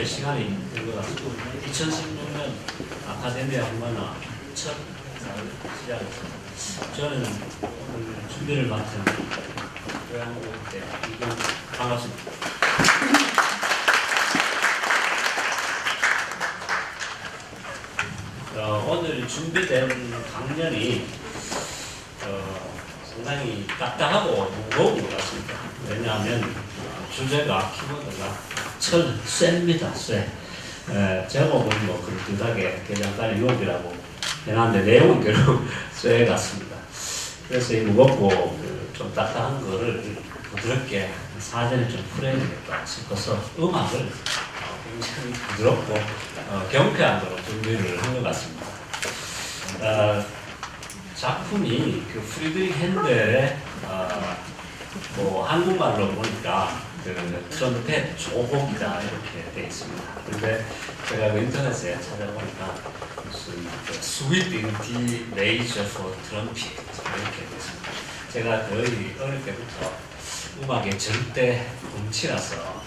시간이 된 것 같고 2016년 아카데미아 홍보나 첫 시작했습니다. 저는 오늘 준비를 맡은 교양고대 이경 반갑습니다. 오늘 준비된 강연이 상당히 딱딱하고 무거운 것 같습니다. 왜냐하면 주제가 키워드가 쇠입니다. 쇠. 제목은 뭐 그럴듯하게 개장간의 유혹이라고 해놨는데 내용은 결국 쇠 같습니다. 그래서 이 무겁고 좀 딱딱한 거를 부드럽게 사전에 좀 풀어야 되겠다 싶어서 음악을 굉장히 부드럽고 경쾌한 거로 준비를 한 것 같습니다. 작품이 그 프리드리히 핸델의 뭐 한국말로 보니까 트럼펫 조곡이다 이렇게 되어 있습니다. 그런데 제가 인터넷에 찾아보니까 무슨 스윗 인 D 메이저 포 트럼펫 이렇게 되어 있습니다. 제가 거의 어릴 때부터 음악의 절대 음치라서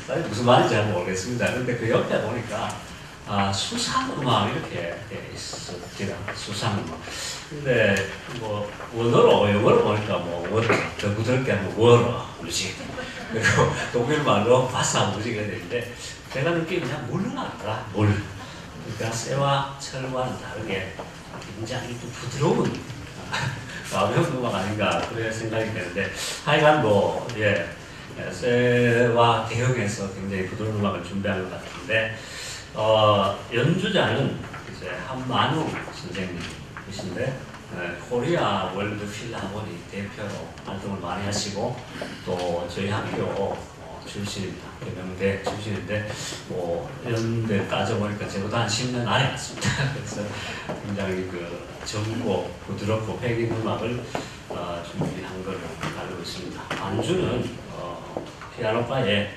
사실 무슨 말인지 잘 모르겠습니다. 그런데 그 옆에 보니까 수상음악 이렇게 되어 있었죠. 수상음악. 근데 뭐 원어로 영어로 보니까 뭐 원어 더 부드럽게 하면 워러 뮤직 그리고 독일말로 바사 뮤직이 되는데 제가 느끼는 그냥 물음악이다. 물. 그러니까 쇠와 철과는 다르게 굉장히 또 부드러운 가벼운 음악 아닌가 그런 생각이 드는데 하여간 뭐 쇠와 대응해서 굉장히 부드러운 음악을 준비한 것 같은데 연주자는 이제 한만웅 선생님이신데 코리아 월드 필하모니 대표로 활동을 많이 하시고 또 저희 학교 출신입니다. 경영대 출신인데 뭐 연대 따져보니까 저보다 한 10년 아래 같습니다. 그래서 굉장히 그 정고 부드럽고 백인 음악을 준비한 걸로 알고 있습니다. 반주는 피아노과의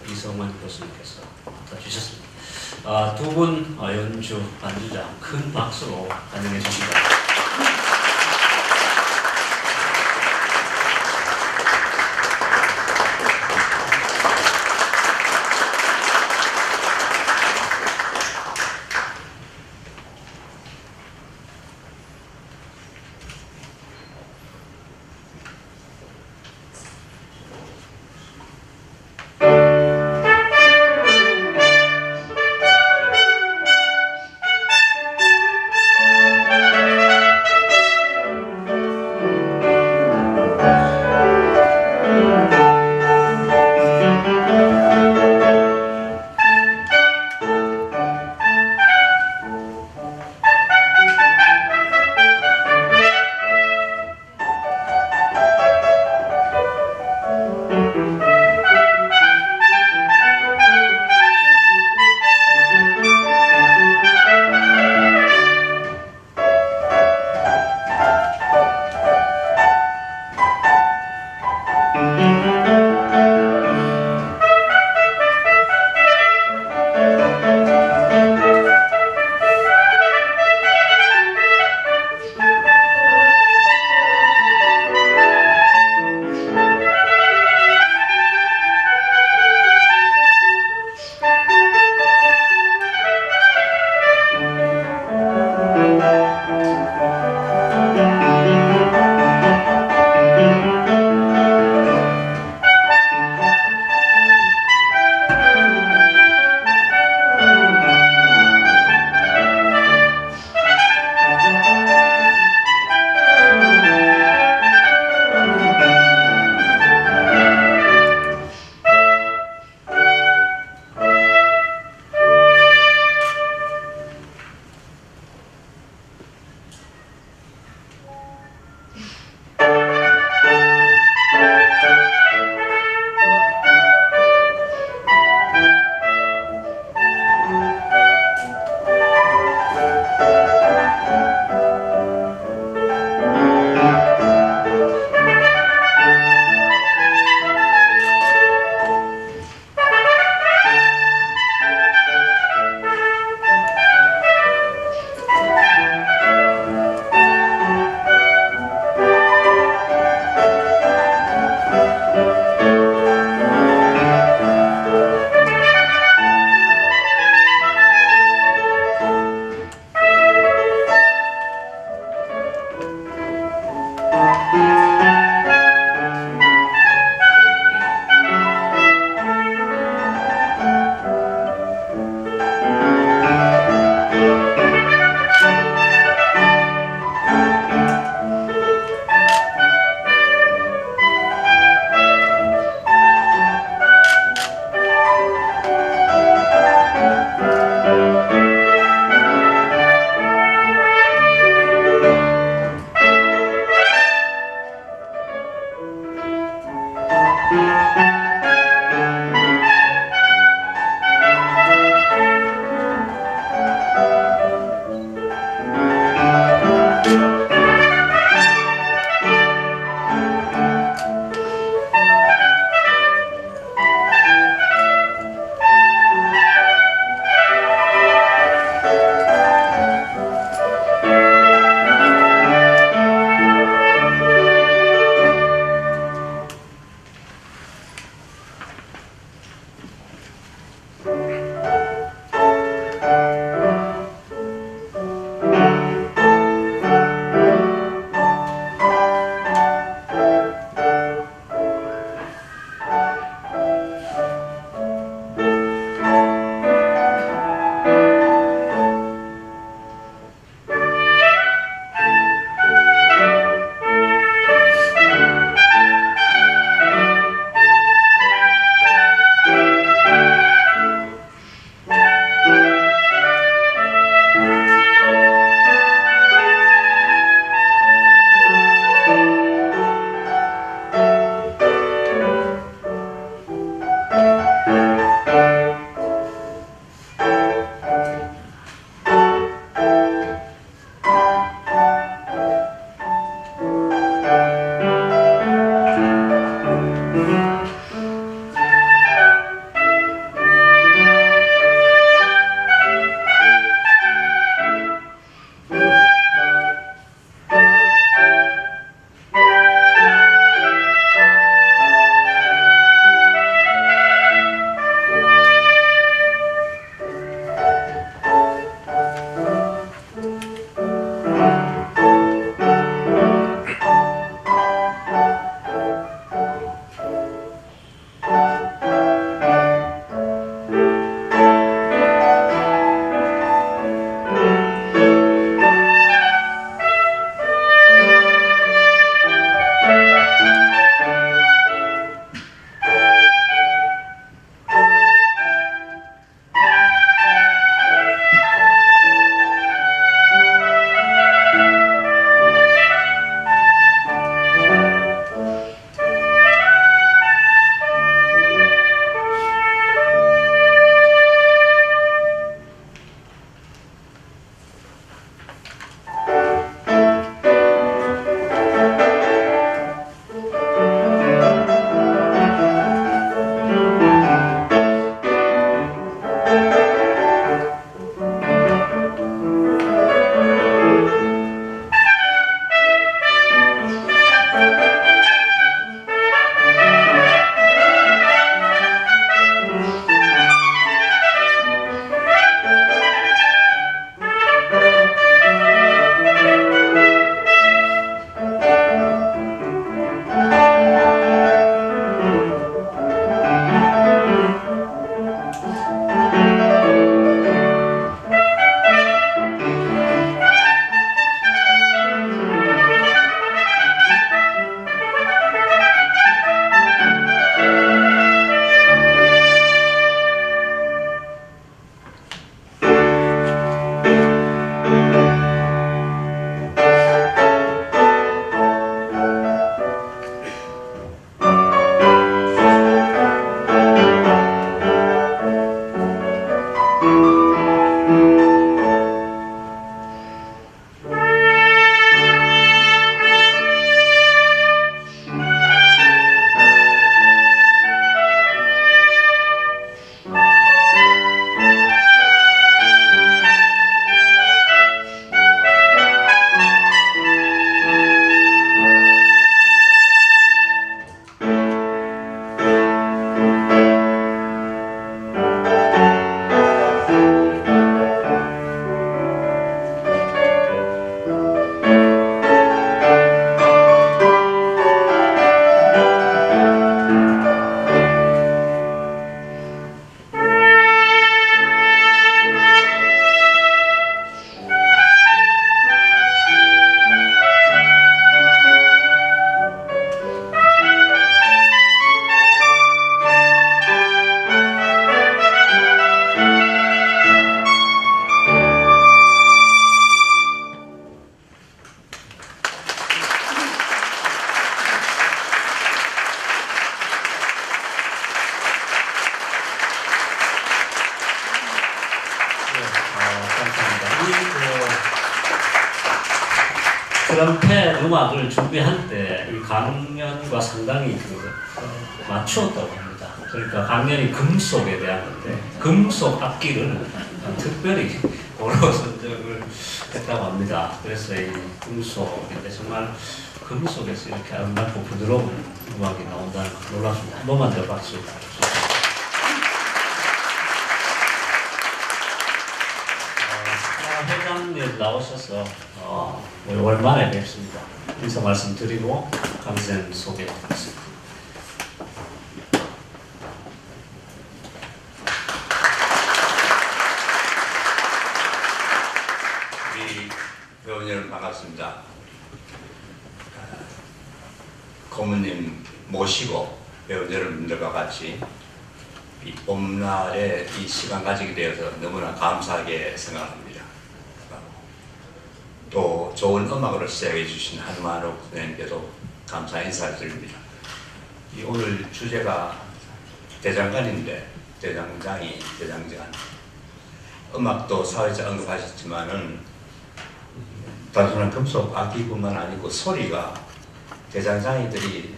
이성원 교수님께서 맡아주셨습니다. 두 분 연주 반주자 큰 박수로 환영해 주시기 바랍니다. 트럼펫 음악을 준비할 때 이 강연과 상당히 맞추었다고 합니다. 그러니까 강연이 금속에 대한 건데 금속 악기를 특별히 고려 선정을 했다고 합니다. 그래서 이 금속인데 정말 금속에서 이렇게 아름답고 부드러운 음악이 나온다는 걸 놀랐습니다. 한 번만 더 박수. 회장님 나오셔서 오랜만에 뵙습니다. 인사 말씀드리고 강연 소개해드리겠습니다. 우리 회원 여러분 반갑습니다. 고모님 모시고 회원 여러분들과 같이 이 봄날에 이 시간 가지게 되어서 너무나 감사하게 생각합니다. 또 좋은 음악으로 시작해 주신 한만옥 선생님께도 감사 인사를 드립니다. 이 오늘 주제가 대장간인데 대장장이 대장간 음악도 사회자 언급하셨지만은 단순한 금속 악기뿐만 아니고 소리가 대장장이들이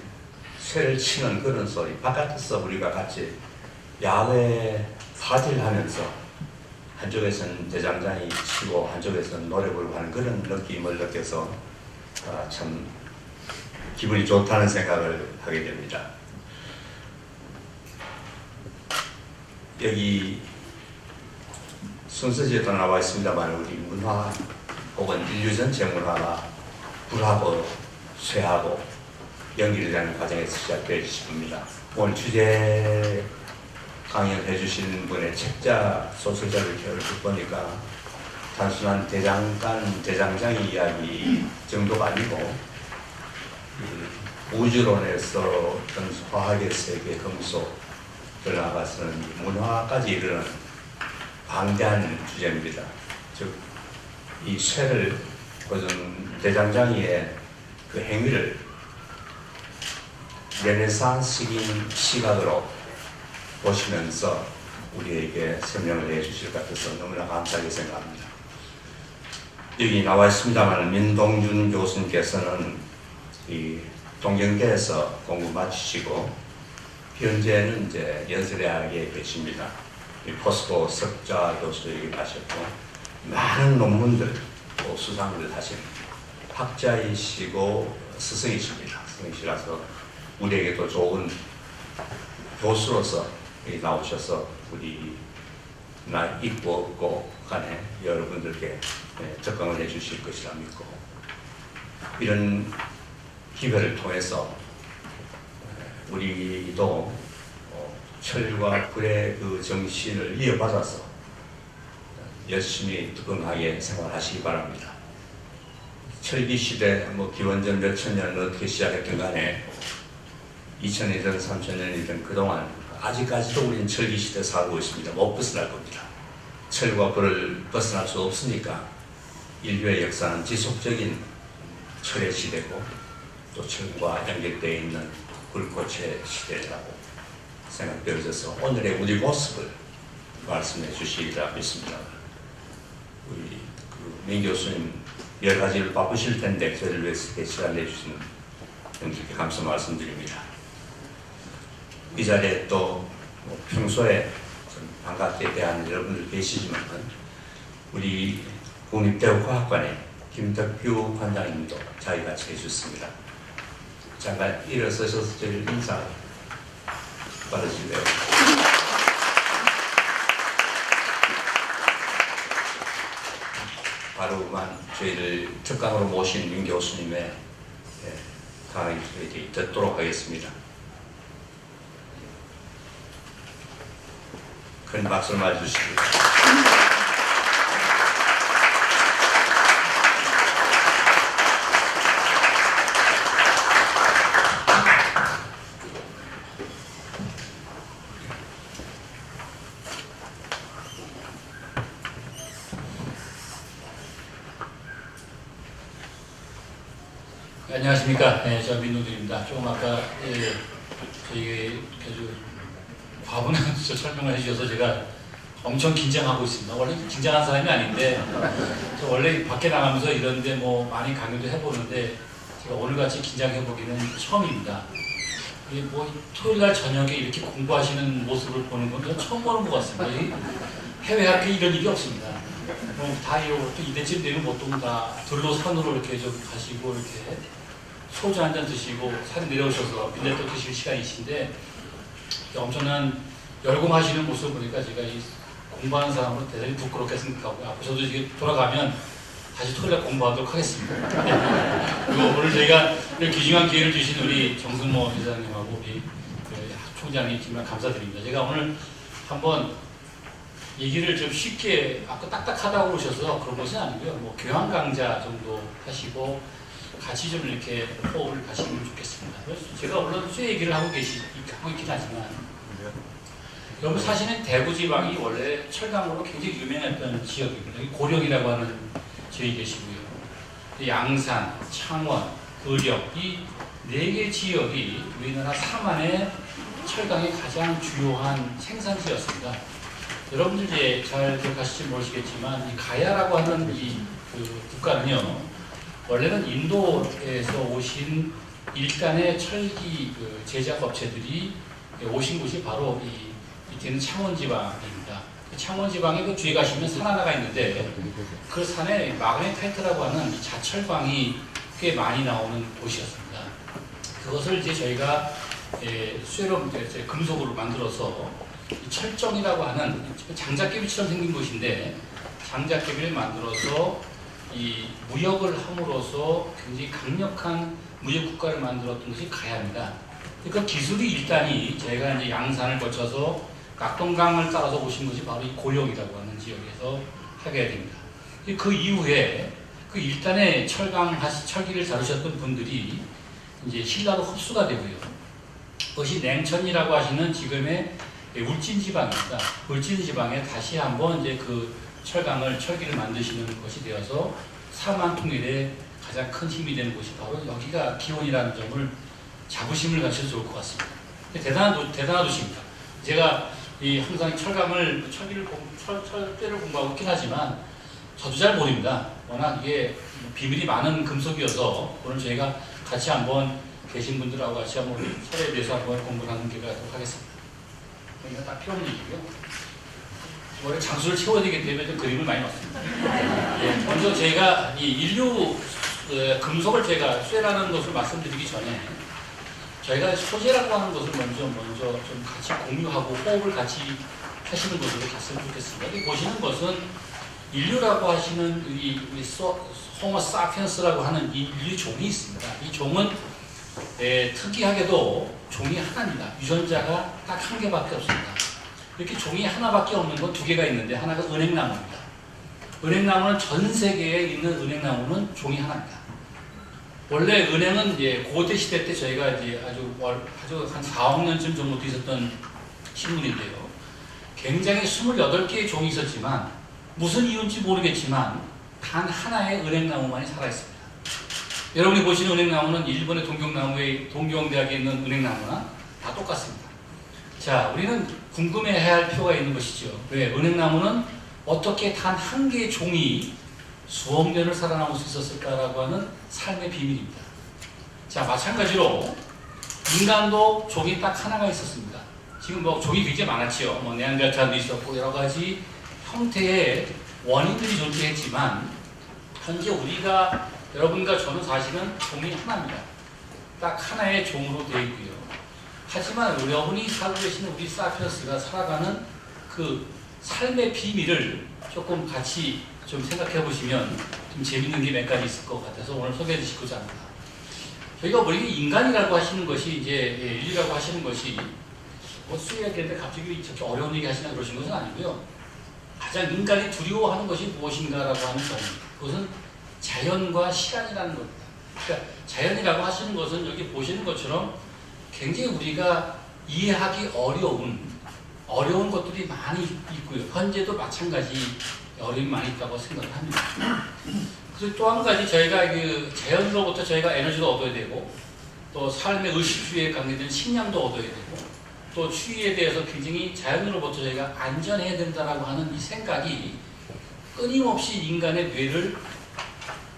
쇠를 치는 그런 소리 바깥에서 우리가 같이 야외 파티를 하면서 한쪽에서는 대장장이 치고 한쪽에서는 노래 부르고 하는 그런 느낌을 느껴서 참 기분이 좋다는 생각을 하게 됩니다. 여기 순서지에도 나와 있습니다만 우리 문화 혹은 인류 전체 문화가 불하고 쇠하고 연결되는 과정에서 시작되어 싶습니다. 오늘 주제 강연해 주신 분의 책자 소설자를 이렇게 보니까 단순한 대장간, 대장장이 이야기 정도가 아니고 우주론에서 어떤 화학의 세계, 금속을 나가서는 문화까지 이르는 방대한 주제입니다. 즉, 이 쇠를 꽂은 대장장이의 그 행위를 르네상스적인 시각으로 보시면서 우리에게 설명을 해주실 것 같아서 너무나 감사하게 생각합니다. 여기 나와 있습니다만 민동준 교수님께서는 이 동경대에서 공부 마치시고 현재는 이제 연세대학에 계십니다. 포스코 석좌 교수이기도 하셨고 많은 논문들 또 수상을 하신 학자이시고 스승이십니다. 스승이시라서 우리에게도 좋은 교수로서 나오셔서 우리 나 있고 없고 간에 여러분들께 접근을 해 주실 것이라 믿고 이런 기회를 통해서 우리도 철과 불의 그 정신을 이어받아서 열심히 뜨끔하게 생활하시기 바랍니다. 철기 시대 기원전 몇천 년을 어떻게 시작했든 간에 2000년이든 3000년이든 그동안 아직까지도 우리는 철기 시대 살고 있습니다. 못 벗어날 겁니다. 철과 불을 벗어날 수 없으니까 인류의 역사는 지속적인 철의 시대고 또 철과 연결되어 있는 불꽃의 시대라고 생각되어져서 오늘의 우리 모습을 말씀해 주시리라 믿습니다. 우리 민 교수님 여러 가지를 바쁘실 텐데 저희를 위해서 이렇게 시간 내주시는 분들께 감사 말씀드립니다. 이 자리에 또 평소에 좀 반갑게 대한 여러분들 계시지만 우리 국립대학과학관의 김덕규 관장님도 자리 같이 해주셨습니다. 잠깐 일어서셔서 저희를 인사 받으실래요? 바로만 저희를 특강으로 모신 민 교수님의 강의 저희들이 듣도록 하겠습니다. 큰 박수를 맞아주십니다. 안녕하십니까. 네, 저 민동준입니다. 조금 아까 저희 아주 과분한 설명을 해주셔서 제가 엄청 긴장하고 있습니다. 원래 긴장한 사람이 아닌데 저 원래 밖에 나가면서 이런데 뭐 많이 강연도 해보는데 제가 오늘같이 긴장해보기는 처음입니다. 이게 뭐 토요일날 저녁에 이렇게 공부하시는 모습을 보는 건 처음 보는 것 같습니다. 이 해외 학교에 이런 일이 없습니다. 다 또 이때쯤 되면 보통 다 들로 산으로 이렇게 좀 가시고 이렇게 소주 한 잔 드시고 산에 내려오셔서 빈대떡 드실 시간이신데 엄청난 열공하시는 모습을 보니까 제가 이 공부하는 사람으로 대단히 부끄럽게 생각하고 앞으로 저도 이제 돌아가면 다시 토요일에 공부하도록 하겠습니다. 그리고 오늘 저희가 귀중한 기회를 주신 우리 정승모 회장님하고 우리 총장님 정말 감사드립니다. 제가 오늘 한번 얘기를 좀 쉽게 아까 딱딱하다고 그러셔서 그런 것은 아니고요. 뭐 교양 강좌 정도 하시고 같이 좀 이렇게 호흡을 가시면 좋겠습니다. 제가 물론 쇠 얘기를 하고 있긴 하지만 여러분 사실은 대구 지방이 원래 철강으로 굉장히 유명했던 지역입니다. 여기 고령이라고 하는 지역이 계시고요. 양산, 창원, 의령 이 네 개 지역이 우리나라 삼안의 철강의 가장 주요한 생산지였습니다. 여러분들 이제 잘 기억하실지 모르시겠지만 이 가야라고 하는 그 국가는요 원래는 인도에서 오신 일간의 철기 제작 업체들이 오신 곳이 바로 이때는 창원지방입니다. 창원지방에 그 뒤에 가시면 산 하나가 있는데 그 산에 마그네타이트라고 하는 자철광이 꽤 많이 나오는 곳이었습니다. 그것을 이제 저희가 쇠로 금속으로 만들어서 철정이라고 하는 장작개비처럼 생긴 곳인데 장작개비를 만들어서 이 무역을 함으로써 굉장히 강력한 무역 국가를 만들었던 것이 가야입니다. 그 기술이 일단이 저희가 이제 양산을 거쳐서 낙동강을 따라서 오신 것이 바로 이 고령이라고 하는 지역에서 하게 됩니다. 그 이후에 그 일단의 철기를 다루셨던 분들이 이제 신라로 흡수가 되고요. 그것이 냉천이라고 하시는 지금의 울진 지방입니다. 울진 지방에 다시 한번 이제 그 철기를 만드시는 것이 되어서 삼안 통일에 가장 큰 힘이 되는 곳이 바로 여기가 기원이라는 점을 자부심을 가지셔도 좋을 것 같습니다. 대단한 도시입니다. 제가 항상 철퇴를 공부하고 있긴 하지만 저도 잘 모릅니다. 워낙 이게 비밀이 많은 금속이어서 오늘 저희가 같이 한번 계신 분들하고 같이 한번 철에 대해서 한번 공부를 하는 기회가 갖도록 하겠습니다. 이거 딱 필요 없는 얘기고요. 원래 장수를 채워야 되기 때문에 좀 그림을 많이 넣었습니다. 먼저 제가 이 인류 금속을 제가 쇠라는 것을 말씀드리기 전에 저희가 소재라고 하는 것을 먼저 좀 같이 공유하고 호흡을 같이 하시는 것으로 갔으면 좋겠습니다. 여기 보시는 것은 인류라고 하시는 우리 호모 사피엔스라고 하는 이 인류 종이 있습니다. 이 종은 특이하게도 종이 하나입니다. 유전자가 딱 한 개밖에 없습니다. 이렇게 종이 하나밖에 없는 건 두 개가 있는데 하나가 은행나무입니다. 은행나무는 전 세계에 있는 은행나무는 종이 하나입니다. 원래 은행은 이제 고대 시대 때 저희가 이제 아주 한 4억 년쯤 정도 있었던 신문인데요. 굉장히 28개의 종이 있었지만 무슨 이유인지 모르겠지만 단 하나의 은행나무만이 살아있습니다. 여러분이 보시는 은행나무는 일본의 동경대학에 있는 은행나무나 다 똑같습니다. 자, 우리는 궁금해해야 할 필요가 있는 것이죠. 왜? 은행나무는 어떻게 단 한 개의 종이 수억 년을 살아남을 수 있었을까라고 하는 삶의 비밀입니다. 자, 마찬가지로 인간도 종이 딱 하나가 있었습니다. 지금 뭐 종이 굉장히 많았지요. 뭐 네안데르탈도 있었고 여러 가지 형태의 원인들이 존재했지만 현재 우리가 여러분과 저는 사실은 종이 하나입니다. 딱 하나의 종으로 되어 있고요. 하지만 여러분이 살고 계시는 우리 사피엔스가 살아가는 그 삶의 비밀을 조금 같이 좀 생각해 보시면 좀 재밌는 게 몇 가지 있을 것 같아서 오늘 소개해 드리고자 합니다. 저희가 뭐 인간이라고 하시는 것이 이제 인류라고 하시는 것이 뭐 수의학인데 갑자기 저렇게 어려운 얘기 하시나 그러신 것은 아니고요. 가장 인간이 두려워하는 것이 무엇인가라고 하는 겁니다. 그것은 자연과 시간이라는 겁니다. 그러니까 자연이라고 하시는 것은 여기 보시는 것처럼 굉장히 우리가 이해하기 어려운 것들이 많이 있고요. 현재도 마찬가지 어려움이 많이 있다고 생각을 합니다. 그리고 또 한 가지 저희가 그 자연으로부터 저희가 에너지도 얻어야 되고 또 삶의 의식주의에 관계된 식량도 얻어야 되고 또 추위에 대해서 굉장히 자연으로부터 저희가 안전해야 된다라고 하는 이 생각이 끊임없이 인간의 뇌를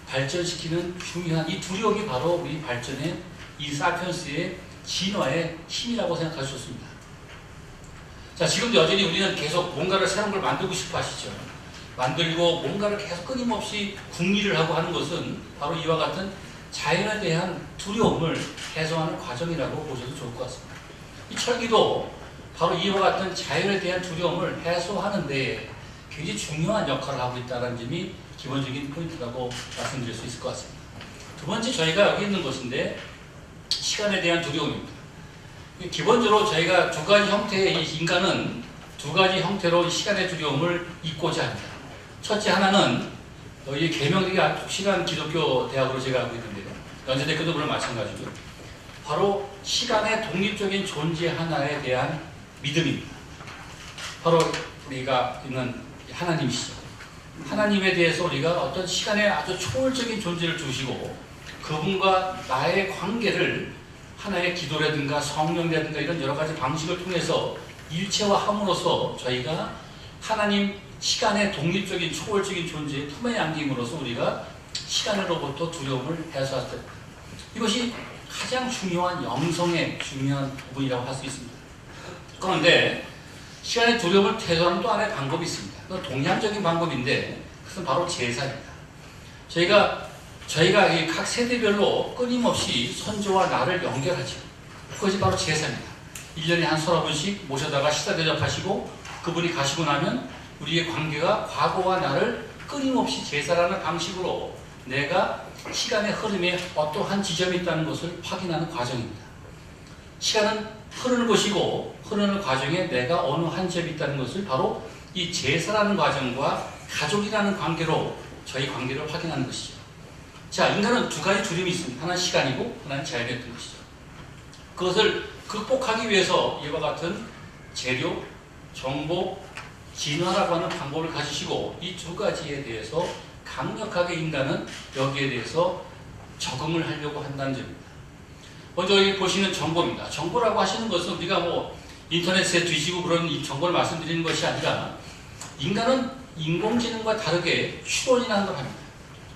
발전시키는 중요한 이 두려움이 바로 우리 발전의 이 사피엔스의 진화의 힘이라고 생각할 수 있습니다. 자, 지금도 여전히 우리는 계속 뭔가를 새로운 걸 만들고 싶어 하시죠. 만들고 뭔가를 계속 끊임없이 궁리를 하고 하는 것은 바로 이와 같은 자연에 대한 두려움을 해소하는 과정이라고 보셔도 좋을 것 같습니다. 이 철기도 바로 이와 같은 자연에 대한 두려움을 해소하는 데 굉장히 중요한 역할을 하고 있다는 점이 기본적인 포인트라고 말씀드릴 수 있을 것 같습니다. 두 번째, 저희가 여기 있는 것인데 시간에 대한 두려움입니다. 기본적으로 저희가 두 가지 형태의 인간은 두 가지 형태로 시간의 두려움을 잊고자 합니다. 첫째 하나는 이 계명되게 확실한 기독교 대학으로 제가 알고 있는데요. 연세대학교도 물론 마찬가지고요. 바로 시간의 독립적인 존재 하나에 대한 믿음입니다. 바로 우리가 있는 하나님이시죠. 하나님에 대해서 우리가 어떤 시간에 아주 초월적인 존재를 두시고 그분과 나의 관계를 하나의 기도라든가 성령이라든가 이런 여러 가지 방식을 통해서 일체화함으로써 저희가 하나님 시간의 독립적인 초월적인 존재의 품에 안김으로써 우리가 시간으로부터 두려움을 해소할 때 이것이 가장 중요한 영성의 중요한 부분이라고 할 수 있습니다. 그런데 시간의 두려움을 해소하는 또 하나의 방법이 있습니다. 그건 동양적인 방법인데 그것은 바로 제사입니다. 저희가 각 세대별로 끊임없이 선조와 나를 연결하죠. 그것이 바로 제사입니다. 1년에 한 서너 분씩 모셔다가 시사 대접하시고 그분이 가시고 나면 우리의 관계가 과거와 나를 끊임없이 제사라는 방식으로 내가 시간의 흐름에 어떠한 지점이 있다는 것을 확인하는 과정입니다. 시간은 흐르는 것이고 흐르는 과정에 내가 어느 한 점이 있다는 것을 바로 이 제사라는 과정과 가족이라는 관계로 저희 관계를 확인하는 것이죠. 자, 인간은 두 가지 두려움이 있습니다. 하나는 시간이고 하나는 자연이었던 것이죠. 그것을 극복하기 위해서 이와 같은 재료, 정보, 진화라고 하는 방법을 가지시고 이 두 가지에 대해서 강력하게 인간은 여기에 대해서 적응을 하려고 한다는 점입니다. 먼저 여기 보시는 정보입니다. 정보라고 하시는 것은 우리가 뭐 인터넷에 뒤지고 그런 이 정보를 말씀드리는 것이 아니라 인간은 인공지능과 다르게 추론이라는 걸 합니다.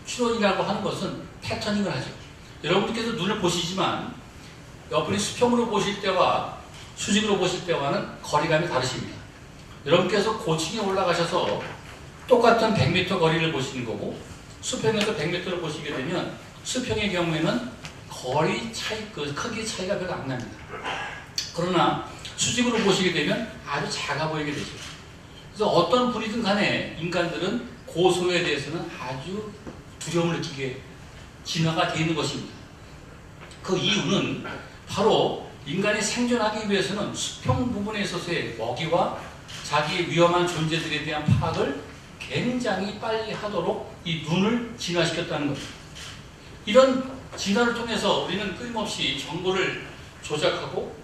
추론이라고 하는 것은 패터닝을 하죠. 여러분들께서 눈을 보시지만 여러분이 수평으로 보실 때와 수직으로 보실 때와는 거리감이 다르십니다. 여러분께서 고층에 올라가셔서 똑같은 100m 거리를 보시는 거고 수평에서 100m를 보시게 되면 수평의 경우에는 거리 차이, 그 크기 차이가 별로 안 납니다. 그러나 수직으로 보시게 되면 아주 작아 보이게 되죠. 그래서 어떤 분이든 간에 인간들은 고소에 대해서는 아주 두려움을 느끼게 진화가 되어 있는 것입니다. 그 이유는 바로 인간이 생존하기 위해서는 수평 부분에 있어서의 먹이와 자기의 위험한 존재들에 대한 파악을 굉장히 빨리 하도록 이 눈을 진화시켰다는 겁니다. 이런 진화를 통해서 우리는 끊임없이 정보를 조작하고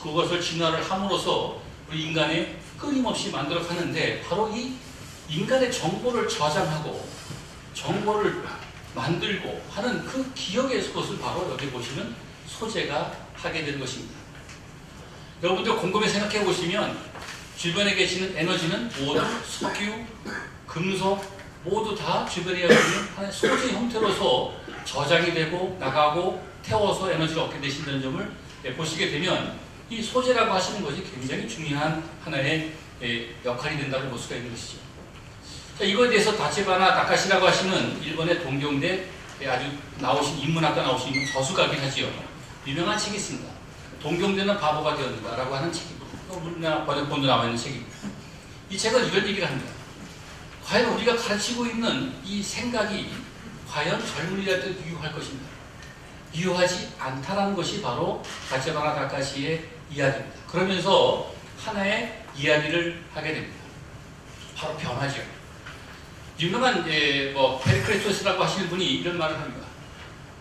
그것을 진화를 함으로써 우리 인간이 끊임없이 만들어가는데 바로 이 인간의 정보를 저장하고 정보를 만들고 하는 그 기억의 것을 바로 여기 보시면 소재가 하게 되는 것입니다. 여러분들 곰곰이 생각해 보시면 주변에 계시는 에너지는 모두 석유, 금속 모두 다 주변에 있는 하나의 소재 형태로서 저장이 되고 나가고 태워서 에너지를 얻게 되신다는 점을 보시게 되면 이 소재라고 하시는 것이 굉장히 중요한 하나의 역할이 된다고 볼 수가 있는 것이죠. 자, 이거에 대해서 다치바나 다카시라고 하시는 일본의 동경대 아주 나오신 인문학과 나오신 저수가긴 하지요. 유명한 책이 있습니다. 동경대는 바보가 되었는가 라고 하는 책입니다. 우리나라 번역본도 나와 있는 책입니다. 이 책은 이런 얘기를 합니다. 과연 우리가 가르치고 있는 이 생각이 과연 젊은이들한테 유효할 것인가? 유효하지 않다라는 것이 바로 다치바나 다카시의 이야기입니다. 그러면서 하나의 이야기를 하게 됩니다. 바로 변화죠. 유명한 페리크레토스라고 하시는 분이 이런 말을 합니다.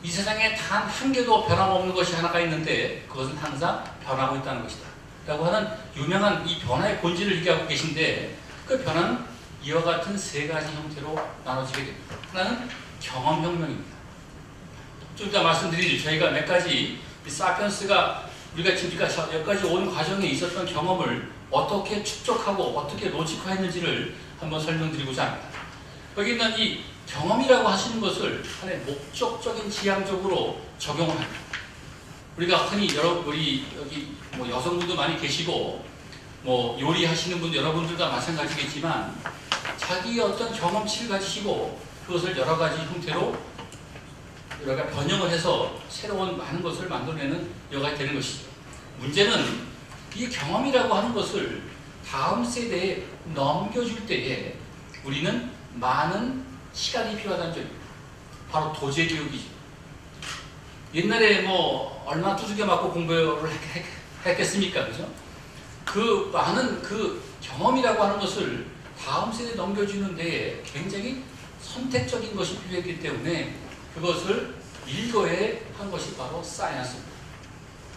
이 세상에 단 한 개도 변함없는 것이 하나가 있는데 그것은 항상 변하고 있다는 것이다. 라고 하는 유명한 이 변화의 본질을 얘기하고 계신데 그 변화는 이와 같은 세 가지 형태로 나눠지게 됩니다. 하나는 경험혁명입니다. 좀 이따 말씀드리죠. 저희가 몇 가지 이 사피엔스가 우리가 지금까지 여기까지 온 과정에 있었던 경험을 어떻게 축적하고 어떻게 로직화했는지를 한번 설명드리고자 합니다. 여기 있는 이 경험이라고 하시는 것을 하나의 목적적인 지향적으로 적용을 합니다. 우리가 흔히 우리 여기 뭐 여성분도 많이 계시고 뭐 요리하시는 분도 여러분들과 마찬가지겠지만 자기의 어떤 경험치를 가지시고 그것을 여러 가지 형태로 여러 가지 변형을 해서 새로운 많은 것을 만들어내는 여가가 되는 것이죠. 문제는 이 경험이라고 하는 것을 다음 세대에 넘겨줄 때에 우리는 많은 시간이 필요하다는 점입니다. 바로 도제 교육이죠. 옛날에 뭐 얼마나 두들겨 맞고 공부를 했겠습니까? 그죠? 그 많은 그 경험이라고 하는 것을 다음 세대에 넘겨주는 데에 굉장히 선택적인 것이 필요했기 때문에 그것을 일거에 한 것이 바로 사이언스입니다.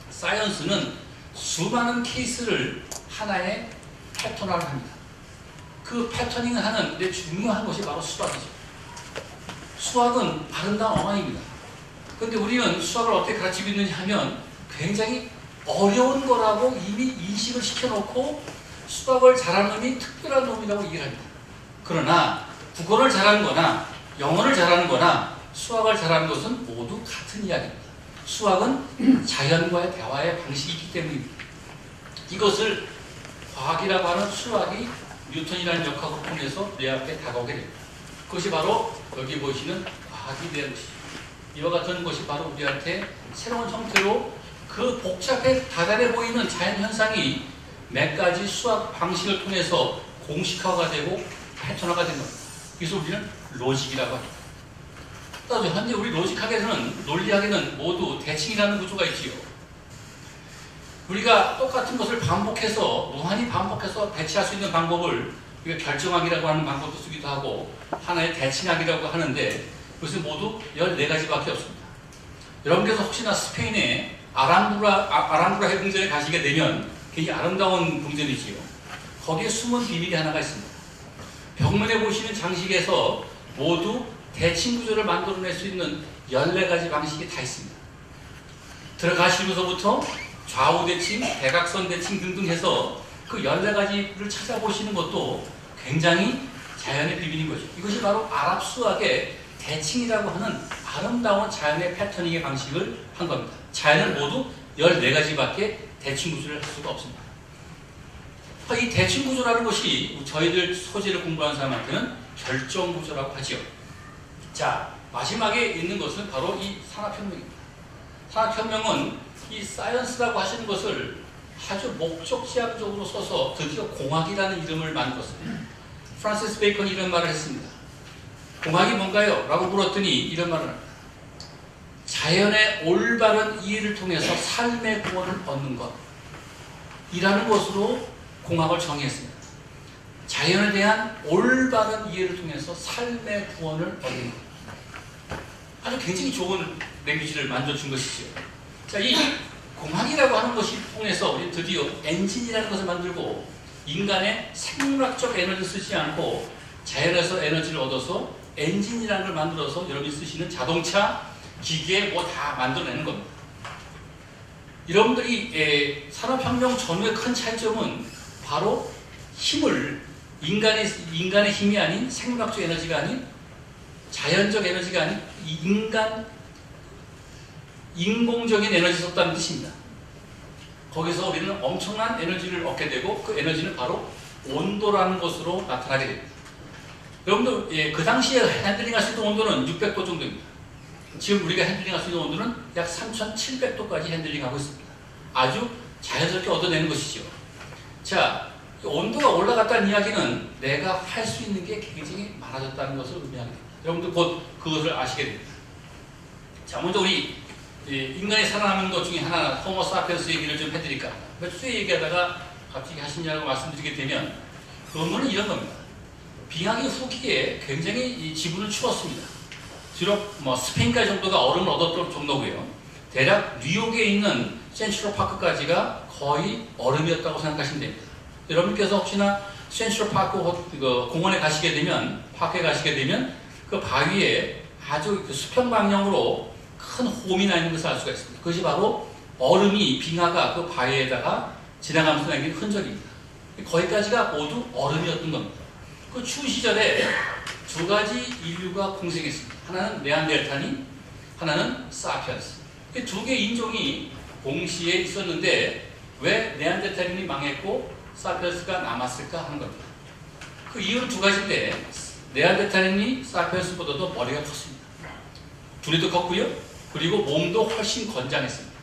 사이언스는 수많은 케이스를 하나의 패턴화를 합니다. 그 패터닝을 하는 데 중요한 것이 바로 수학이죠. 수학은 아름다운 어망입니다. 그런데 우리는 수학을 어떻게 가르치고 있느냐 하면 굉장히 어려운 거라고 이미 인식을 시켜놓고 수학을 잘하는 놈이 특별한 놈이라고 얘기를 합니다. 그러나 국어를 잘하는 거나 영어를 잘하는 거나 수학을 잘하는 것은 모두 같은 이야기입니다. 수학은 자연과의 대화의 방식이 있기 때문입니다. 이것을 과학이라고 하는 수학이 뉴턴이라는 역학을 통해서 내 앞에 다가오게 됩니다. 그것이 바로 여기 보시는 과학이 되는 것이죠. 이와 같은 것이 바로 우리한테 새로운 형태로 그 복잡해 다달해 보이는 자연현상이 몇 가지 수학 방식을 통해서 공식화가 되고 패턴화가 된 겁니다. 그래서 우리는 로직이라고 합니다. 따라서 현재 우리 로직학에서는 논리학에는 모두 대칭이라는 구조가 있지요. 우리가 똑같은 것을 반복해서 무한히 반복해서 대치할 수 있는 방법을 우리가 결정학이라고 하는 방법도 쓰기도 하고 하나의 대칭학이라고 하는데 그것은 모두 14가지밖에 없습니다. 여러분께서 혹시나 스페인의 아랑부라 해궁전에 가시게 되면 굉장히 아름다운 궁전이지요. 거기에 숨은 비밀이 하나가 있습니다. 벽면에 보시는 장식에서 모두 대칭 구조를 만들어낼 수 있는 14가지 방식이 다 있습니다. 들어가시면서부터 좌우 대칭, 대각선 대칭 등등 해서 그 14가지를 찾아보시는 것도 굉장히 자연의 비밀인 거죠. 이것이 바로 아랍 수학의 대칭이라고 하는 아름다운 자연의 패터닝의 방식을 한 겁니다. 자연은 모두 14가지밖에 대칭 구조를 할 수가 없습니다. 이 대칭 구조라는 것이 저희들 소재를 공부하는 사람한테는 결정 구조라고 하지요. 자, 마지막에 있는 것은 바로 이 산업혁명입니다. 산업혁명은 이 사이언스라고 하시는 것을 아주 목적지향적으로 써서 드디어 공학이라는 이름을 만들었습니다. 프란시스 베이컨이 이런 말을 했습니다. 공학이 뭔가요? 라고 물었더니 이런 말을 합니다. 자연의 올바른 이해를 통해서 삶의 구원을 얻는 것 이라는 것으로 공학을 정의했습니다. 자연에 대한 올바른 이해를 통해서 삶의 구원을 얻는 것. 아주 굉장히 좋은 랭귀지를 만들어준 것이죠. 자, 이 공학이라고 하는 것이 통해서 우리 드디어 엔진이라는 것을 만들고 인간의 생물학적 에너지를 쓰지 않고 자연에서 에너지를 얻어서 엔진이라는 걸 만들어서 여러분이 쓰시는 자동차, 기계 뭐 다 만들어내는 겁니다. 여러분들이 산업혁명 전후의 큰 차이점은 바로 힘을 인간의 힘이 아닌 생물학적 에너지가 아닌 자연적 에너지가 아닌 인공적인 에너지를 썼다는 뜻입니다. 거기서 우리는 엄청난 에너지를 얻게 되고 그 에너지는 바로 온도라는 것으로 나타나게 됩니다. 여러분들 그 당시에 핸들링할 수 있는 온도는 600도 정도입니다. 지금 우리가 핸들링할 수 있는 온도는 약 3700도까지 핸들링하고 있습니다. 아주 자연스럽게 얻어내는 것이죠. 자, 온도가 올라갔다는 이야기는 내가 할 수 있는 게 굉장히 많아졌다는 것을 의미하게 됩니다. 여러분들 곧 그것을 아시게 됩니다. 자, 먼저 우리 인간이 살아남은 것 중에 하나 호모 사피엔스 얘기를 좀 해드릴까 합니다. 몇 주에 얘기하다가 갑자기 하시냐고 말씀드리게 되면 근본은 이런 겁니다. 빙하기 후기에 굉장히 이 지구는 추웠습니다. 비록 뭐 스페인까지 정도가 얼음을 얻었던 정도고요. 대략 뉴욕에 있는 센트럴 파크까지가 거의 얼음이었다고 생각하시면 됩니다. 여러분께서 혹시나 센트럴 파크 공원에 가시게 되면 파크에 가시게 되면 그 바위에 아주 수평 방향으로 큰 홈이 나 있는 것을 알 수가 있습니다. 그것이 바로 얼음이 빙하가 그 바위에다가 지나가면서 남긴 흔적입니다. 거기까지가 모두 얼음이었던 겁니다. 그 추운 시절에 두 가지 인류가 공생했습니다. 하나는 네안데르탈인, 하나는 사피엔스. 두 개의 인종이 동시에 있었는데 왜 네안데르탈인이 망했고 사피엔스가 남았을까 하는 겁니다. 그 이유는 두 가지인데 네안데르탈인이 사피엔스보다도 머리가 컸습니다. 둘이 더 컸고요. 그리고 몸도 훨씬 건장했습니다.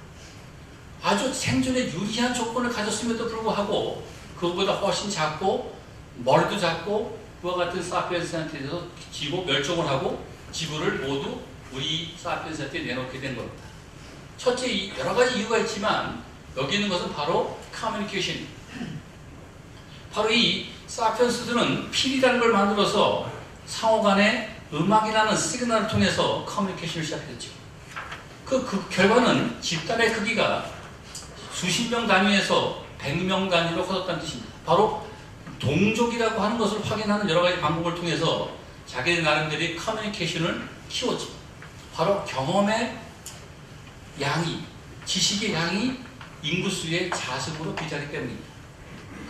아주 생존에 유리한 조건을 가졌음에도 불구하고 그것보다 훨씬 작고 머리도 작고 그와 같은 사피엔스한테서 지고 멸종을 하고 지구를 모두 우리 사피엔스한테 내놓게 된 겁니다. 첫째, 여러 가지 이유가 있지만 여기 있는 것은 바로 커뮤니케이션. 바로 이 사피엔스들은 필이라는 걸 만들어서 상호간에 음악이라는 시그널을 통해서 커뮤니케이션을 시작했죠. 그 결과는 집단의 크기가 수십 명 단위에서 100명 단위로 커졌다는 뜻입니다. 바로 동족이라고 하는 것을 확인하는 여러 가지 방법을 통해서 자기들 나름대로 커뮤니케이션을 키웠죠. 바로 경험의 양이, 지식의 양이 인구수의 자승으로 비례하기 때문입니다.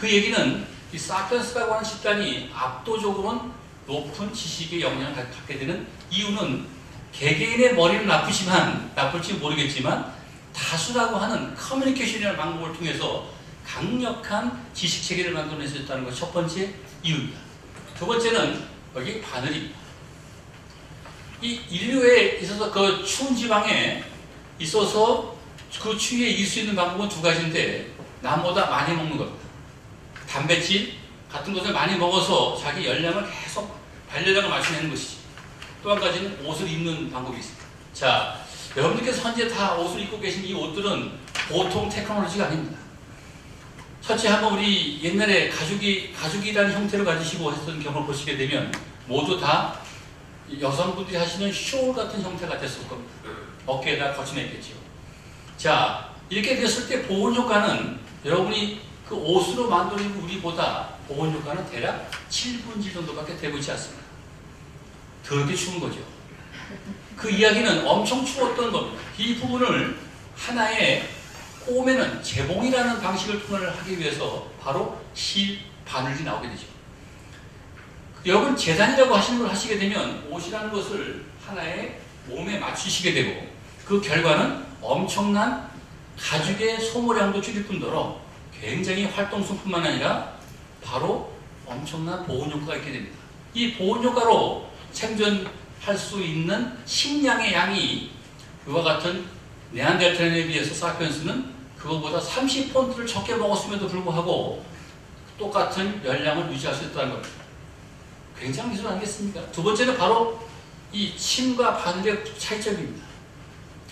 그 얘기는 이 사피엔스라고 하는 집단이 압도적으로는 높은 지식의 역량을 갖게 되는 이유는 개개인의 머리는 나쁠지 모르겠지만 다수라고 하는 커뮤니케이션이라는 방법을 통해서 강력한 지식 체계를 만들어낼 수 있다는 것이 첫 번째 이유입니다. 두 번째는 여기 바늘입니다. 이 인류에 있어서 그 추운 지방에 있어서 그 추위에 이길 수 있는 방법은 두 가지인데 남보다 많이 먹는 겁니다. 단백질 같은 것을 많이 먹어서 자기 열량을 계속 발열량을 맞춰내는 것이지. 또 한 가지는 옷을 입는 방법이 있습니다. 자, 여러분들께서 현재 다 옷을 입고 계신 이 옷들은 보통 테크놀로지가 아닙니다. 첫째, 한번 우리 옛날에 가죽이라는 형태를 가지시고 했던 경험을 보시게 되면 모두 다 여성분들이 하시는 숄 같은 형태가 됐을 겁니다. 어깨에다 거쳐냈겠죠. 자, 이렇게 됐을 때 보온 효과는 여러분이 그 옷으로 만들어진 우리보다 보온 효과는 대략 7분지 정도밖에 되고 있지 않습니다. 더럽게 추운 거죠. 그 이야기는 엄청 추웠던 겁니다. 이 부분을 하나의 꼬매는 재봉이라는 방식을 통을 하기 위해서 바로 실 바늘이 나오게 되죠. 여러분 재단이라고 하시는 걸 하시게 되면 옷이라는 것을 하나의 몸에 맞추시게 되고 그 결과는 엄청난 가죽의 소모량도 줄일 뿐더러 굉장히 활동성뿐만 아니라 바로 엄청난 보온 효과가 있게 됩니다. 이 보온 효과로 생존할 수 있는 식량의 양이 그와 같은 네안데르탈인에 비해서 사피엔스는 그것보다 30폰트를 적게 먹었음에도 불구하고 똑같은 열량을 유지할 수 있다는 겁니다. 굉장한 기술 아니겠습니까? 두 번째는 바로 이 침과 바늘의 차이점입니다.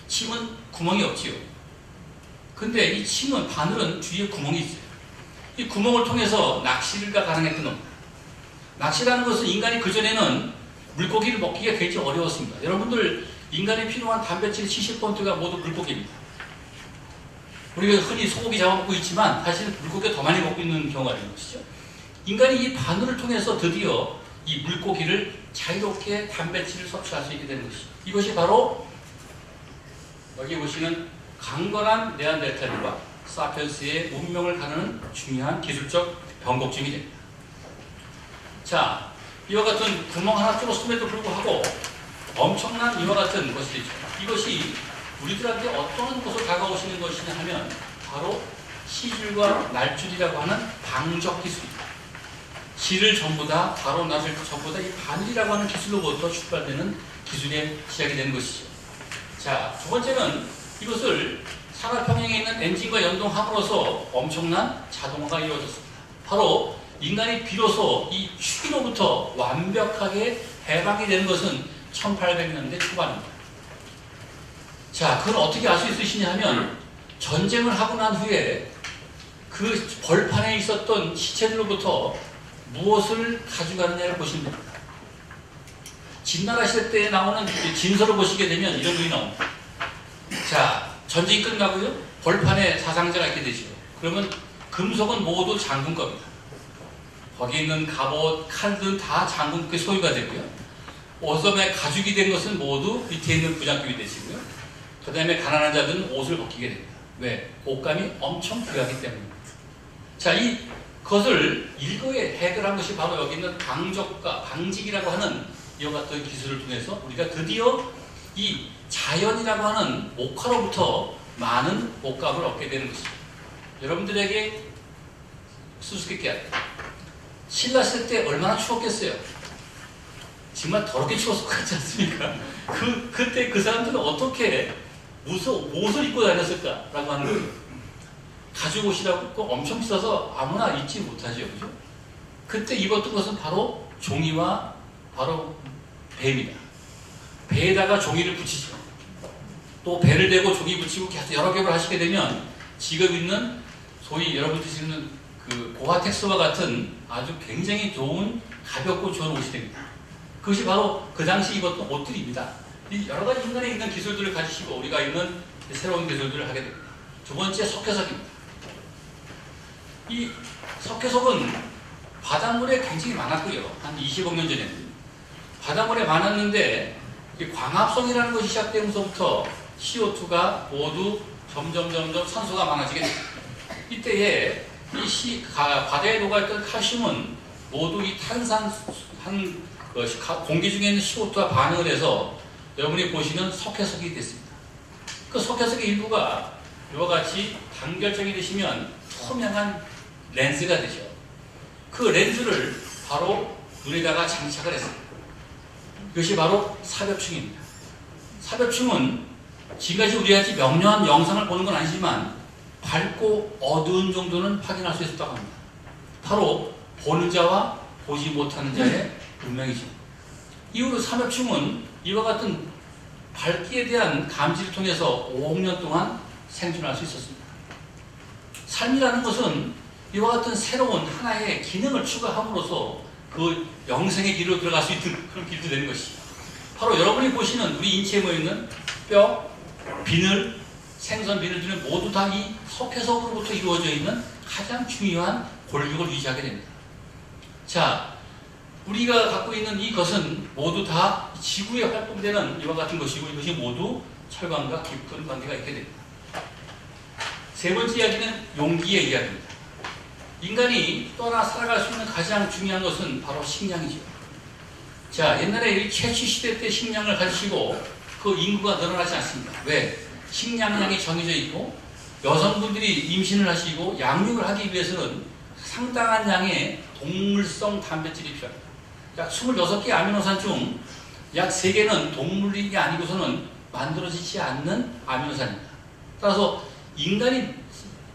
침은 구멍이 없지요. 근데 이 침은, 바늘은 뒤에 구멍이 있어요. 이 구멍을 통해서 낚시가 가능했던 겁니다. 낚시라는 것은 인간이 그전에는 물고기를 먹기가 굉장히 어려웠습니다. 여러분들 인간에 필요한 단백질 70%가 모두 물고기입니다. 우리가 흔히 소고기 잡아먹고 있지만 사실은 물고기가 더 많이 먹고 있는 경우가 있는 것이죠. 인간이 이 바늘을 통해서 드디어 이 물고기를 자유롭게 단백질을 섭취할 수 있게 되는 것이죠. 이것이 바로 여기 보시는 강건한 네안데르탈인과 사피엔스의 운명을 가르는 중요한 기술적 변곡점이 됩니다. 자, 이와 같은 구멍 하나 뚫었음에도 불구하고 엄청난 이와 같은 것이죠. 이것이 우리들한테 어떤 것을 다가오시는 것이냐 하면 바로 시줄과 날줄이라고 하는 방적 기술입니다. 실을 전부 다 바로 놔줄 전부 다 이 바늘이라고 하는 기술로부터 출발되는 기술의 시작이 되는 것이죠. 자, 두 번째는 이것을 산업평행에 있는 엔진과 연동함으로써 엄청난 자동화가 이루어졌습니다. 바로 인간이 비로소 이 추위로부터 완벽하게 해방이 되는 것은 1800년대 초반입니다. 자, 그걸 어떻게 알 수 있으시냐 하면 전쟁을 하고 난 후에 그 벌판에 있었던 시체들로부터 무엇을 가져가느냐를 보시면 됩니다. 진나라 시대 때 나오는 진서를 보시게 되면 이런 글이 나옵니다. 자, 전쟁이 끝나고요. 벌판에 사상자가 있게 되죠. 그러면 금속은 모두 장군 겁니다. 거기 있는 갑옷, 칼들은 다 장군께 소유가 되고요. 옷섬에 가죽이 된 것은 모두 밑에 있는 부장급이 되시고요. 그 다음에 가난한 자들은 옷을 벗기게 됩니다. 왜? 옷감이 엄청 귀하기 때문입니다. 자, 그것을 일거에 해결한 것이 바로 여기 있는 강직이라고 하는 이와 같은 기술을 통해서 우리가 드디어 이 자연이라고 하는 목화로부터 많은 옷감을 얻게 되는 것입니다. 여러분들에게 수수께끼 신랐을 때 얼마나 추웠겠어요? 정말 더럽게 추웠을 것 같지 않습니까? 그때 그 사람들은 어떻게 옷을 입고 다녔을까라고 하는 거예요. 가죽 옷이라고 엄청 비싸서 아무나 입지 못하죠. 그죠? 그때 입었던 것은 바로 종이와 바로 배입니다. 배에다가 종이를 붙이죠. 또 배를 대고 종이 붙이고 계속 여러 겹을 하시게 되면 지금 있는 소위 여러분 드시는 그 고아텍스와 같은 아주 굉장히 좋은 가볍고 좋은 옷이 됩니다. 그것이 바로 그 당시 입었던 옷들입니다. 이 여러 가지 인간에 있는 기술들을 가지시고 우리가 있는 새로운 기술들을 하게 됩니다. 두 번째 석회석입니다. 이 석회석은 바닷물에 굉장히 많았고요. 한 20억 년 전에는 바닷물에 많았는데 광합성이라는 것이 시작되면서부터 CO2가 모두 점점 산소가 많아지게 됩니다. 이때에 바다에 녹아있던 칼슘은 모두 이 공기 중에 있는 CO2와 반응을 해서 여러분이 보시는 석회석이 됐습니다. 그 석회석의 일부가 이와 같이 단결정이 되시면 투명한 렌즈가 되죠. 그 렌즈를 바로 눈에다가 장착을 했습니다. 이것이 바로 삽엽충입니다. 삽엽충은 지금까지 우리같이 명료한 영상을 보는 건 아니지만 밝고 어두운 정도는 확인할 수 있었다고 합니다. 바로 보는 자와 보지 못하는 자의 운명이죠. 이후로 삽엽충은 이와 같은 밝기에 대한 감지를 통해서 5억 년 동안 생존할 수 있었습니다. 삶이라는 것은 이와 같은 새로운 하나의 기능을 추가함으로써 그 영생의 길로 들어갈 수 있는 그런 길도 되는 것이죠. 바로 여러분이 보시는 우리 인체에 모여있는 뼈, 비늘, 생선 비늘들은 모두 다 이 석회석으로부터 이루어져 있는 가장 중요한 골격을 유지하게 됩니다. 자, 우리가 갖고 있는 이것은 모두 다 지구에 활동되는 이와 같은 것이고 이것이 모두 철강과 깊은 관계가 있게 됩니다. 세 번째 이야기는 용기의 이야기입니다. 인간이 떠나 살아갈 수 있는 가장 중요한 것은 바로 식량이죠. 자, 옛날에 이 채취 시대 때 식량을 가지시고 그 인구가 늘어나지 않습니다. 왜? 식량량이 정해져 있고 여성분들이 임신을 하시고 양육을 하기 위해서는 상당한 양의 동물성 단백질이 필요합니다. 약 26개 아미노산 중 약 3개는 동물이 아니고서는 만들어지지 않는 아미노산입니다. 따라서 인간이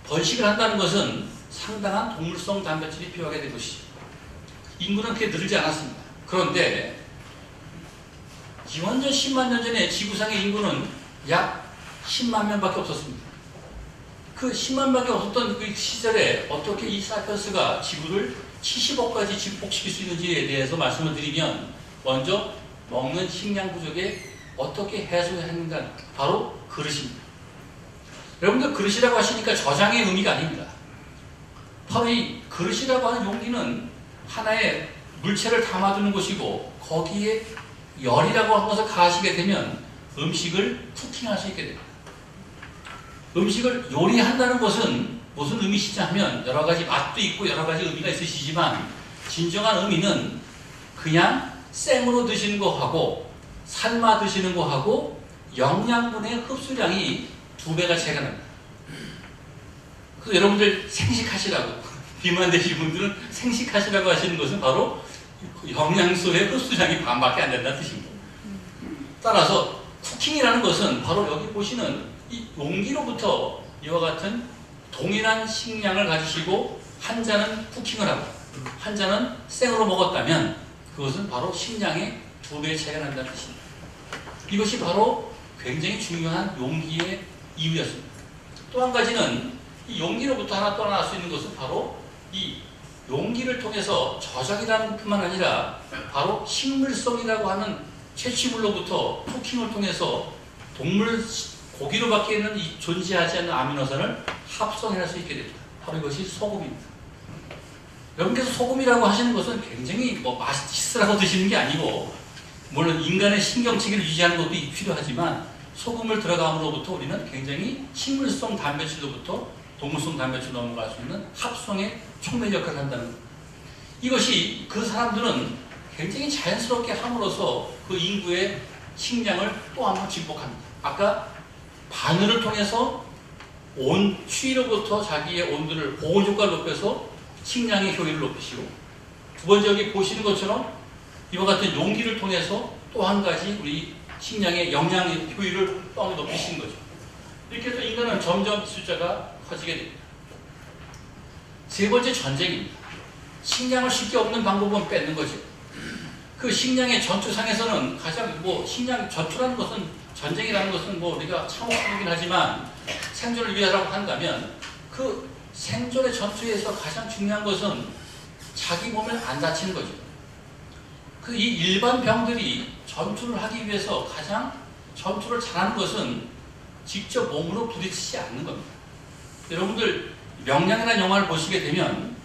번식을 한다는 것은 상당한 동물성 단백질이 필요하게 된 것이죠. 인구는 그렇게 늘지 않았습니다. 그런데 기원전 10만 년 전에 지구상의 인구는 약 10만 명밖에 없었습니다. 그 10만 명밖에 없었던 그 시절에 어떻게 이 사피엔스가 지구를 70억까지 증폭시킬 수 있는지에 대해서 말씀을 드리면 먼저 먹는 식량 부족에 어떻게 해소했는가 바로 그릇입니다. 여러분들 그릇이라고 하시니까 저장의 의미가 아닙니다. 바로 이 그릇이라고 하는 용기는 하나의 물체를 담아두는 것이고 거기에 열이라고 하는 것을 가하시게 되면 음식을 쿠킹할 수 있게 됩니다. 음식을 요리한다는 것은 무슨 의미시지 하면 여러 가지 맛도 있고 여러 가지 의미가 있으시지만 진정한 의미는 그냥 생으로 드시는 거하고 삶아 드시는 거하고 영양분의 흡수량이 2배가 차이가 납니다. 그래서 여러분들 생식하시라고 비만 되신 분들은 생식하시라고 하시는 것은 바로 영양소의 흡수량이 반밖에 안 된다는 뜻입니다. 따라서 쿠킹이라는 것은 바로 여기 보시는 이 용기로부터 이와 같은 동일한 식량을 가지시고 한 잔은 쿠킹을 하고 한 잔은 생으로 먹었다면 그것은 바로 식량의 2배의 차이가 난다는 뜻입니다. 이것이 바로 굉장히 중요한 용기의 이유였습니다. 또 한 가지는 이 용기로부터 하나 떠날 수 있는 것은 바로 이 용기를 통해서 저장이라는 뿐만 아니라 바로 식물성이라고 하는 채취물로부터 쿠킹을 통해서 동물 고기로밖에 있는 이 존재하지 않는 아미노산을 합성할 수 있게 됩니다. 바로 이것이 소금입니다. 여러분께서 소금이라고 하시는 것은 굉장히 맛있으라고 드시는 게 아니고 물론 인간의 신경체계를 유지하는 것도 필요하지만 소금을 들어감으로부터 우리는 굉장히 식물성 단백질로부터 동물성 단백질로 넘어갈 수 있는 합성의 촉매 역할을 한다는 것. 이것이 그 사람들은 굉장히 자연스럽게 함으로써 그 인구의 식량을 또 한 번 증폭합니다. 아까 바늘을 통해서 추위로부터 자기의 온도를 보온 효과를 높여서 식량의 효율을 높이시고, 두 번째 여기 보시는 것처럼 이와 같은 용기를 통해서 또 한 가지 우리 식량의 영양 효율을 또 한 번 높이시는 거죠. 이렇게 해서 인간은 점점 숫자가 커지게 됩니다. 세 번째, 전쟁입니다. 식량을 쉽게 얻는 방법은 뺏는 거죠. 그 식량의 전투상에서는 가장 식량 전투라는 것은, 전쟁이라는 것은 우리가 참혹하긴 하지만 생존을 위하라고 한다면 그 생존의 전투에서 가장 중요한 것은 자기 몸을 안 다치는 거죠. 그 이 일반 병들이 전투를 하기 위해서 가장 전투를 잘하는 것은 직접 몸으로 부딪히지 않는 겁니다. 여러분들 명량이라는 영화를 보시게 되면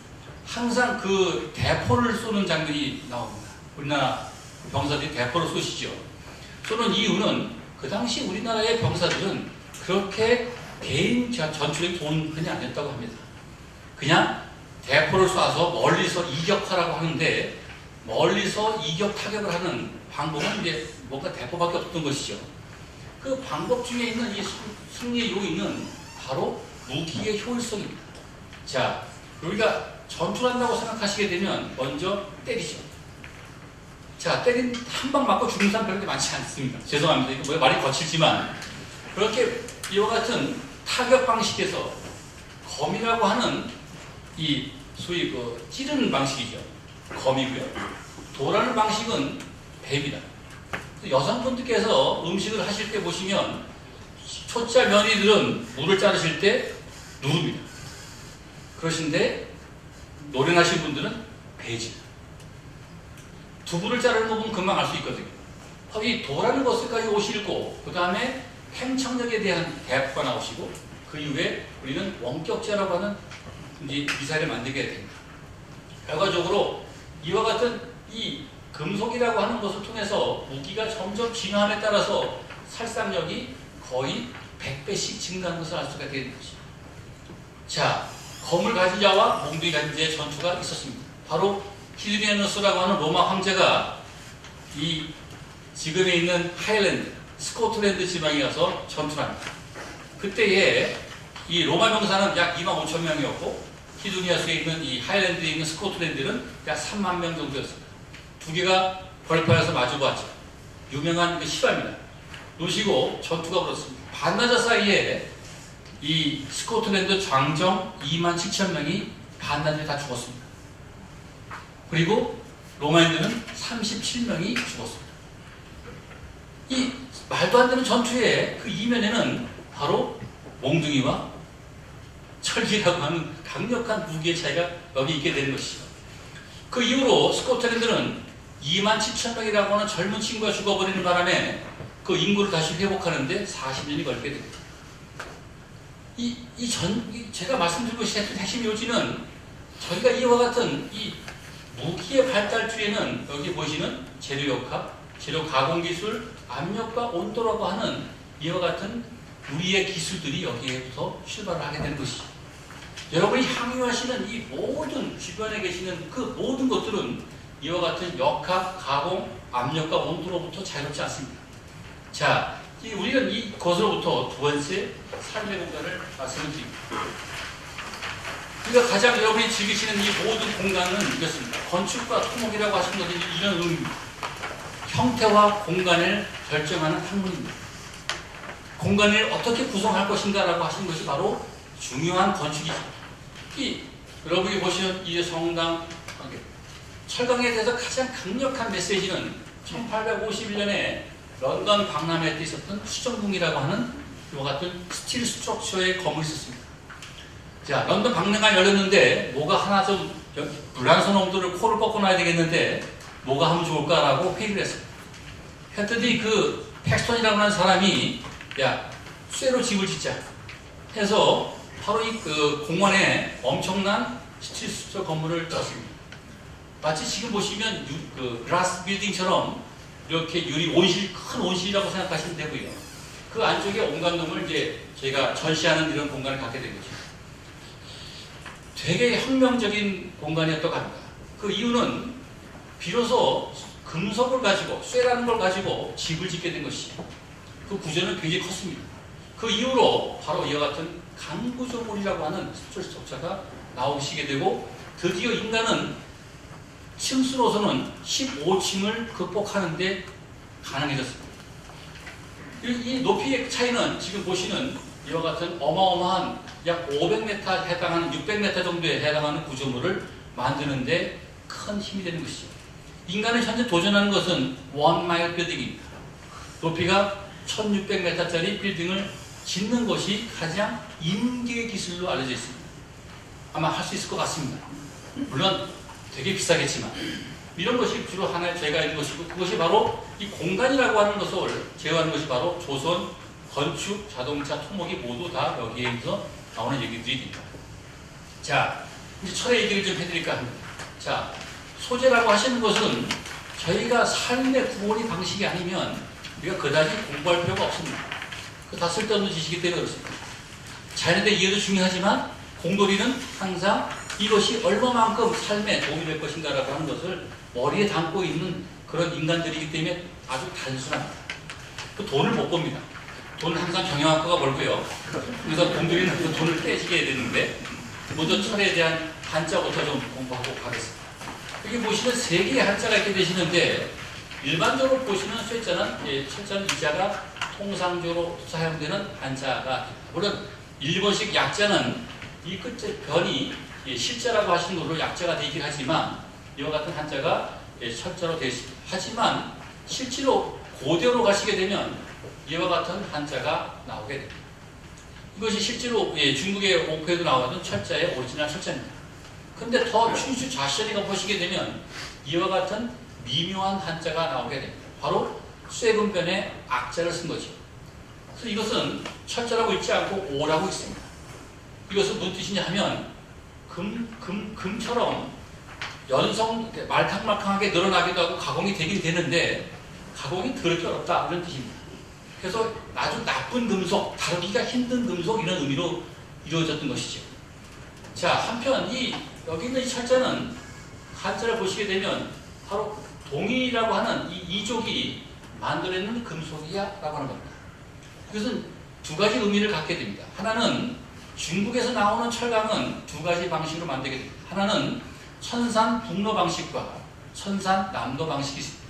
항상 그 대포를 쏘는 장면이 나옵니다. 우리나라 병사들이 대포를 쏘시죠. 쏘는 이유는 그 당시 우리나라의 병사들은 그렇게 개인 전투력이 흔히 안 됐다고 합니다. 그냥 대포를 쏴서 멀리서 이격하라고 하는데, 멀리서 이격 타격을 하는 방법은 이제 뭔가 대포밖에 없던 것이죠. 그 방법 중에 있는 이 승리의 요인은 바로 무기의 효율성입니다. 자, 우리가 전투를 한다고 생각하시게 되면 먼저 때리죠. 자, 한 방 맞고 죽는 사람 별로 많지 않습니다. 죄송합니다. 이거 말이 거칠지만, 그렇게 이와 같은 타격 방식에서 검이라고 하는 이 소위 찌르는 방식이죠. 검이고요. 도라는 방식은 배입니다. 여성분들께서 음식을 하실 때 보시면 초짜 며느리들은 물을 자르실 때 누릅니다. 그러신데 노련하신 분들은 배지. 두부를 자르는 거 보면 금방 알 수 있거든요. 이 도라는 것을까지 오시고, 그 다음에 행청력에 대한 대학가 나오시고, 그 이후에 우리는 원격제라고 하는 이제 미사일을 만들게 됩니다. 결과적으로 이와 같은 이 금속이라고 하는 것을 통해서 무기가 점점 진화함에 따라서 살상력이 거의 100배씩 증가하는 것을 알 수가 되는 것이죠. 자, 검을 가진 자와 몽둥이 가진 자의 전투가 있었습니다. 바로 히드리아누스라고 하는 로마 황제가 이 지금에 있는 하일랜드, 스코틀랜드 지방에 가서 전투를 합니다. 그때에 이 로마 병사는 약 25,000명이었고, 히드리아누스에 있는 이 하일랜드에 있는 스코틀랜드는 약 3만 명 정도였습니다. 두 개가 벌판에서 마주보았죠. 유명한 실화입니다. 놓으시고 전투가 벌었습니다. 반나절 사이에 이 스코틀랜드 장정 27,000명이 반나절에 다 죽었습니다. 그리고 로마인들은 37명이 죽었습니다. 이 말도 안 되는 전투의 그 이면에는 바로 몽둥이와 철기라고 하는 강력한 무기의 차이가 여기 있게 되는 것이죠. 그 이후로 스코틀랜드는 27,000명이라고 하는 젊은 친구가 죽어버리는 바람에 그 인구를 다시 회복하는데 40년이 걸리게 됩니다. 제가 말씀드리고 시작한 핵심 요지는, 저희가 이와 같은 이 무기의 발달주에는 여기 보시는 재료 역학, 재료 가공 기술, 압력과 온도라고 하는 이와 같은 우리의 기술들이 여기에부터 출발을 하게 되는 것이죠. 여러분이 향유하시는 이 모든 주변에 계시는 그 모든 것들은 이와 같은 역학, 가공, 압력과 온도로부터 자유롭지 않습니다. 자, 우리는 이것으로부터 두 번째 삶의 공간을 말씀을 드립니다. 우리가 가장 여러분이 즐기시는 이 모든 공간은 이렇습니다. 건축과 토목이라고 하시는 것은 이런 의미입니다. 형태와 공간을 결정하는 학문입니다. 공간을 어떻게 구성할 것인가라고 하시는 것이 바로 중요한 건축이죠. 여러분이 보시는 이 성당, 철강에 대해서 가장 강력한 메시지는 1851년에 런던 박람회 때 있었던 수정궁이라고 하는 이와 같은 스틸 스트럭처의 건물이 있었습니다. 자, 런던 박람회가 열렸는데 뭐가 하나 좀 불란서 놈들을 코를 꺾어놔야 되겠는데 뭐가 하면 좋을까라고 회의를 했습니다. 했더니 그 팩스턴이라고 하는 사람이 쇠로 집을 짓자 해서 바로 그 공원에 엄청난 스틸 스트럭처 건물을 떴습니다. 마치 지금 보시면 글라스 빌딩처럼 이렇게 유리 온실, 큰 온실이라고 생각하시면 되고요. 그 안쪽에 온갖 놈을 이제 저희가 전시하는 이런 공간을 갖게 된 거죠. 되게 혁명적인 공간이었다고 합니다. 그 이유는 비로소 금속을 가지고 쇠라는 걸 가지고 집을 짓게 된 것이 그 구조는 굉장히 컸습니다. 그 이후로 바로 이와 같은 강구조물이라고 하는 석자가 나오시게 되고 드디어 인간은 층수로서는 15층을 극복하는 데 가능해졌습니다. 이 높이의 차이는 지금 보시는 이와 같은 어마어마한 약 500m 해당하는 600m 정도에 해당하는 구조물을 만드는데 큰 힘이 되는 것이죠. 인간은 현재 도전하는 것은 원마일 빌딩입니다. 높이가 1600m짜리 빌딩을 짓는 것이 가장 인기의 기술로 알려져 있습니다. 아마 할 수 있을 것 같습니다. 물론 되게 비싸겠지만 이런 것이 주로 하나의 제가 있는 것이고 그것이 바로 이 공간이라고 하는 것을 제어하는 것이 바로 조선, 건축, 자동차, 토목이 모두 다 여기에서 나오는 얘기들이 됩니다. 자, 이제 철의 얘기를 좀 해드릴까 합니다. 자, 소재라고 하시는 것은 저희가 삶의 구원의 방식이 아니면 우리가 그다지 공부할 필요가 없습니다. 그 다 쓸데없는 지식이기 때문에 그렇습니다. 자연에 대해 이해도 중요하지만 공돌이는 항상 이것이 얼마만큼 삶에 도움이 될 것인가라고 하는 것을 머리에 담고 있는 그런 인간들이기 때문에 아주 단순합니다. 그 돈을 못 법니다. 돈은 항상 경영학과가 벌고요. 그래서 공돌이는 그 돈을 떼지게 해야 되는데 먼저 철에 대한 한자부터 좀 공부하고 가겠습니다. 여기 보시면 세 개의 한자가 이렇게 되시는데 일반적으로 보시는 쇠자는 철자는 이자가 통상적으로 사용되는 한자가 물론 일본식 약자는 이 끝에 변이 실자라고 하시는 걸로 약자가 되긴 하지만 이와 같은 한자가 철자로 되어 있습니다. 하지만 실제로 고대로 가시게 되면 이와 같은 한자가 나오게 됩니다. 이것이 실제로 중국의 옥회에도 나오는 철자의 오리지널 철자입니다. 근데 더 춘추 좌선이가 보시게 되면 이와 같은 미묘한 한자가 나오게 됩니다. 바로 쇠금변에 악자를 쓴 거죠. 그래서 이것은 철자라고 있지 않고 오라고 있습니다. 이것은 무슨 뜻이냐 하면 금처럼 연성 말캉말캉하게 늘어나기도 하고 가공이 되긴 되는데 가공이 더럽게 어렵다 이런 뜻입니다. 그래서 아주 나쁜 금속, 다루기가 힘든 금속 이런 의미로 이루어졌던 것이죠. 자, 한편 여기 있는 이 철자는 한자를 보시게 되면 바로 동이라고 하는 이 이족이 만들어내는 금속이야 라고 하는 겁니다. 이것은 두 가지 의미를 갖게 됩니다. 하나는 중국에서 나오는 철강은 두 가지 방식으로 만들게 됩니다. 하나는 천산 북로 방식과 천산 남로 방식이 있습니다.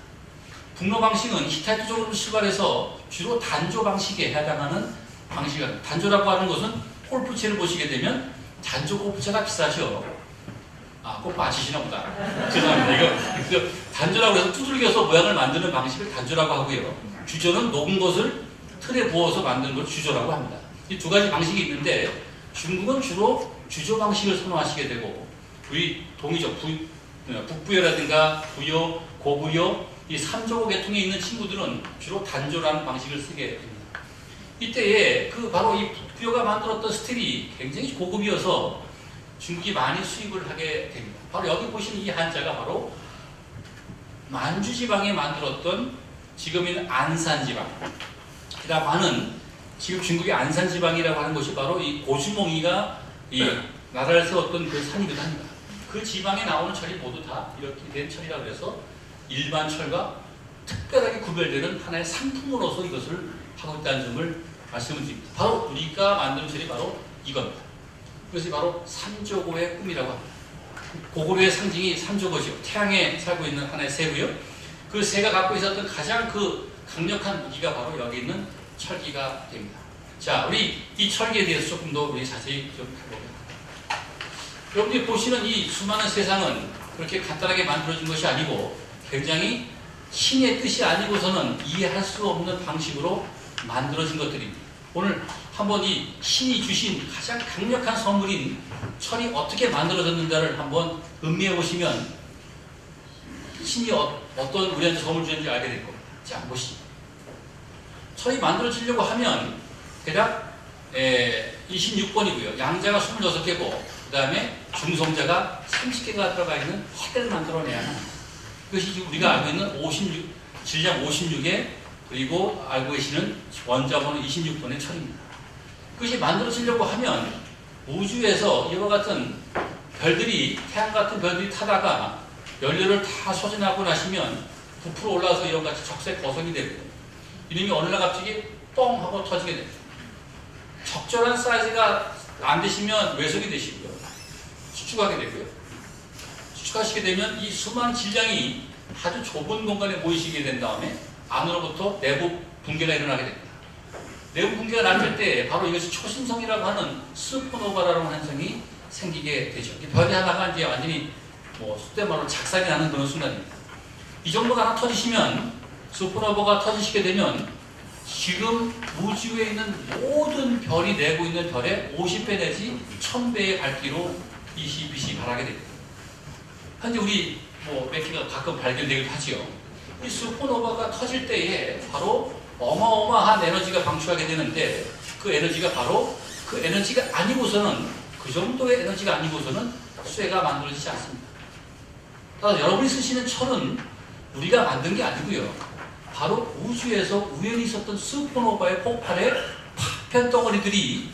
북로 방식은 히타이트 쪽으로 출발해서 주로 단조 방식에 해당하는 방식입니다. 단조라고 하는 것은 골프채를 보시게 되면 단조 골프채가 비싸죠. 아, 골프 안 치시나 보다. 죄송합니다. 이거 단조라고 해서 두들겨서 모양을 만드는 방식을 단조라고 하고요. 주조는 녹은 것을 틀에 부어서 만드는 걸 주조라고 합니다. 이 두 가지 방식이 있는데 중국은 주로 주조 방식을 선호하시게 되고 우리 동이족, 북부여라든가 부여, 고부여 이 3조 계통에 있는 친구들은 주로 단조라는 방식을 쓰게 됩니다. 이때에 바로 이 북부여가 만들었던 스틸이 굉장히 고급이어서 중국이 많이 수입을 하게 됩니다. 바로 여기 보시는 이 한자가 바로 만주 지방에 만들었던 지금 있는 안산 지방이라고 하는 지금 중국의 안산 지방이라고 하는 것이 바로 이 고주몽이가 이 나라를 세웠던 그 산이기도 합니다. 그 지방에 나오는 철이 모두 다 이렇게 된 철이라고 해서 일반 철과 특별하게 구별되는 하나의 상품으로서 이것을 하고 있다는 점을 말씀을 드립니다. 바로 우리가 만드는 철이 바로 이겁니다. 그것이 바로 삼조고의 꿈이라고 합니다. 고구려의 상징이 삼조고죠. 태양에 살고 있는 하나의 새고요. 그 새가 갖고 있었던 가장 강력한 무기가 바로 여기 있는 철기가 됩니다. 자, 우리 이 철기에 대해서 조금 더 우리 자세히 좀 해보겠습니다. 여러분들이 보시는 이 수많은 세상은 그렇게 간단하게 만들어진 것이 아니고 굉장히 신의 뜻이 아니고서는 이해할 수 없는 방식으로 만들어진 것들입니다. 오늘 한번 이 신이 주신 가장 강력한 선물인 철이 어떻게 만들어졌는가를 한번 음미해 보시면 신이 어떤 우리한테 선물 주는지 알게 될 겁니다. 자, 보시죠. 철이 만들어지려고 하면 대략 26번이고요. 양자가 26개고 그 다음에 중성자가 30개가 들어가 있는 화대를 만들어내야 합니다. 이것이 우리가 알고 있는 질량 56의 그리고 알고 계시는 원자번호 26번의 철입니다. 그것이 만들어지려고 하면 우주에서 이와 같은 별들이, 태양 같은 별들이 타다가 연료를 다 소진하고 나시면 부풀어 올라와서 이런 같이 적색 거성이 되고, 이놈이 어느 날 갑자기 뻥 하고 터지게 됩니다. 적절한 사이즈가 안 되시면 외석이 되시고요. 수축하게 되고요. 수축하시게 되면 이 수많은 질량이 아주 좁은 공간에 모이시게 된 다음에 안으로부터 내부 붕괴가 일어나게 됩니다. 내부 붕괴가 났을 때 바로 이것이 초신성이라고 하는 슈퍼노바라는 현상이 생기게 되죠. 별이 하나가 이제 완전히 속된 말로 작살이 나는 그런 순간입니다. 이 정도가 하나 터지시면, 슈퍼노바가 터지시게 되면 지금 우주에 있는 모든 별이 내고 있는 별의 50배 내지 1000배의 밝기로 이 빛이 발하게 됩니다. 현재 우리 몇 개가 가끔 발견되기도 하지요. 이 슈퍼노바가 터질 때에 바로 어마어마한 에너지가 방출하게 되는데, 그 에너지가 바로 그 에너지가 아니고서는, 그 정도의 에너지가 아니고서는 쇠가 만들어지지 않습니다. 따라서 여러분이 쓰시는 철은 우리가 만든 게 아니고요. 바로 우주에서 우연히 있었던 슈퍼노바의 폭발에 파편 덩어리들이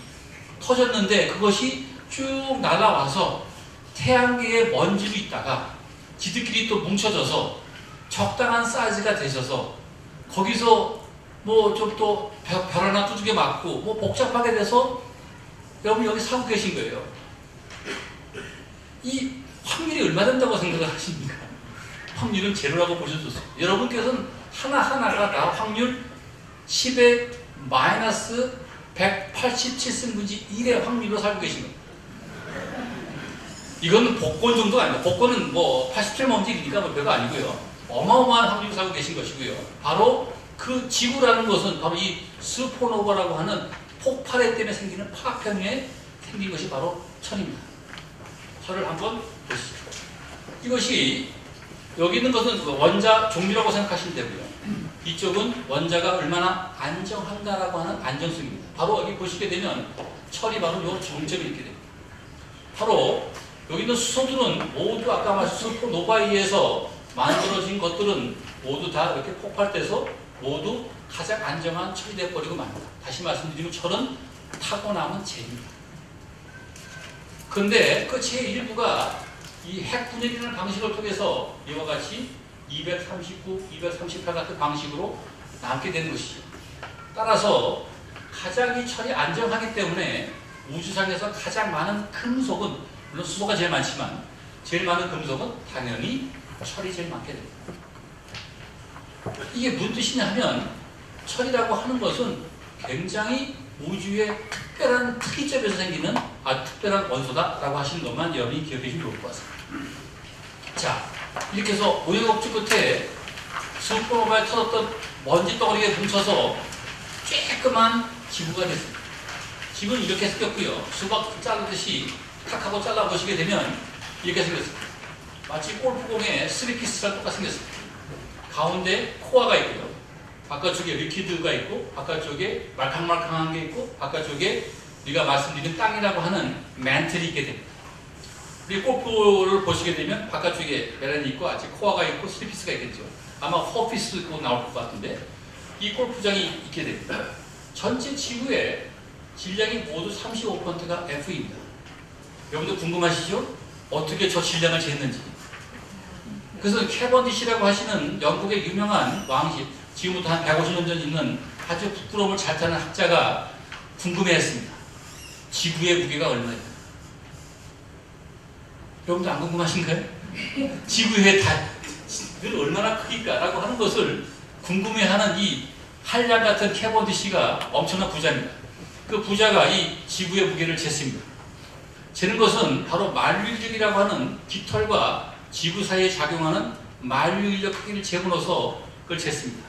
터졌는데, 그것이 쭉 날아와서 태양계에 먼지로 있다가 지들끼리 또 뭉쳐져서 적당한 사이즈가 되셔서 거기서 좀 또 별 하나 두둑에 맞고 복잡하게 돼서 여러분 여기 사고 계신 거예요. 이 확률이 얼마 된다고 생각을 하십니까? 확률은 제로라고 보셔도 좋습니다. 여러분께서는 하나하나가 다 확률 10의 마이너스 187승분지 1의 확률로 살고 계신 겁니다. 이건 복권 정도가 아닙니다. 복권은 87만원짜리니까 별거 아니고요. 어마어마한 확률로 살고 계신 것이고요. 바로 그 지구라는 것은 바로 이 슈퍼노바라고 하는 폭발에 때문에 생기는 파편에 생긴 것이 바로 철입니다. 철을 한번 보시죠. 이것이 여기 있는 것은 원자 종류라고 생각하시면 되고요. 이쪽은 원자가 얼마나 안정한가라고 하는 안정성입니다. 바로 여기 보시게 되면 철이 바로 이 정점이 이렇게 됩니다. 바로 여기 있는 수소들은 모두 아까 말씀 슈퍼노바에 의해서 만들어진 것들은 모두 다 이렇게 폭발돼서 모두 가장 안정한 철이 되어버리고 맙니다. 다시 말씀드리면 철은 타고남은 재입니다. 그런데 그 재 일부가 이 핵분열이라는 방식을 통해서 이와 같이 239, 238 같은 방식으로 남게 되는 것이죠. 따라서 가장 이 철이 안정하기 때문에 우주상에서 가장 많은 금속은, 물론 수소가 제일 많지만 제일 많은 금속은 당연히 철이 제일 많게 됩니다. 이게 무슨 뜻이냐 하면, 철이라고 하는 것은 굉장히 우주의 특별한 특이점에서 생기는 아주 특별한 원소다라고 하시는 것만 여러분이 기억해 주시면 좋을 것 같습니다. 자, 이렇게 해서 우여곡절 끝에 슈퍼노바에 터졌던 먼지 덩어리에 뭉쳐서 쬐끄만 지구가 됐습니다. 지구는 이렇게 생겼고요. 수박 자르듯이 탁 하고 잘라보시게 되면 이렇게 생겼습니다. 마치 골프공의 3피스랑 똑같이 생겼습니다. 가운데 코어가 있고요. 바깥쪽에 리퀴드가 있고, 바깥쪽에 말캉말캉한 게 있고, 바깥쪽에 우리가 말씀드린 땅이라고 하는 맨틀이 있게 됩니다. 우리 골프를 보시게 되면 바깥쪽에 메란이 있고, 아직 코어가 있고, 3피스가 있겠죠. 아마 4피스도 나올 것 같은데, 이 골프장이 있게 됩니다. 전체 지구의 질량이 모두 35%가 F입니다. 여러분들 궁금하시죠? 어떻게 저 질량을 쟀는지. 그래서 캐번디시라고 하시는 영국의 유명한 왕실, 지금부터 한 150년 전 있는 아주 부끄러움을 잘 타는 학자가 궁금해했습니다. 지구의 무게가 얼마예요? 여러분들 안 궁금하신가요? 지구의 늘 얼마나 크기까? 라고 하는 것을 궁금해하는 이 한량 같은 캐번디시가 엄청난 부자입니다. 그 부자가 이 지구의 무게를 쟀습니다. 재는 것은 바로 만유인력이라고 하는 깃털과 지구 사이에 작용하는 만유인력 크기를 재고넣어서 그걸 쟀습니다.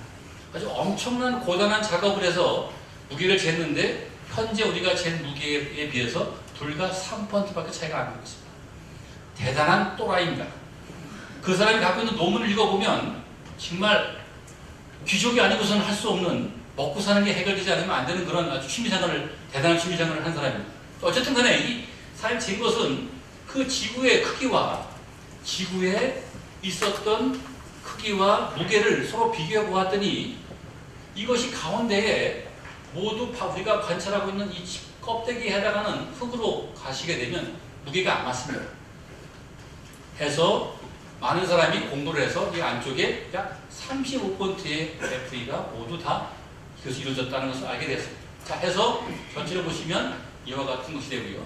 아주 엄청난 고단한 작업을 해서 무게를 쟀는데, 현재 우리가 잰 무게에 비해서 불과 3%밖에 차이가 안 나고 있습니다. 대단한 또라이입니다. 그 사람이 갖고 있는 논문을 읽어보면 정말 귀족이 아니고서는 할 수 없는, 먹고 사는 게 해결되지 않으면 안 되는 그런 아주 대단한 취미생활을 한 사람입니다. 어쨌든 간에 이 사람이 잰 것은 그 지구의 크기와 지구에 있었던 크기와 무게를 서로 비교해 보았더니, 이것이 가운데에 모두 우리가 관찰하고 있는 이 껍데기에 해당하는 흙으로 가시게 되면 무게가 안 맞습니다. 해서 많은 사람이 공부를 해서 이 안쪽에 약 35%의 FE가 모두 다 이것이 이루어졌다는 것을 알게 됐습니다. 자, 해서 전체를 보시면 이와 같은 것이 되고요.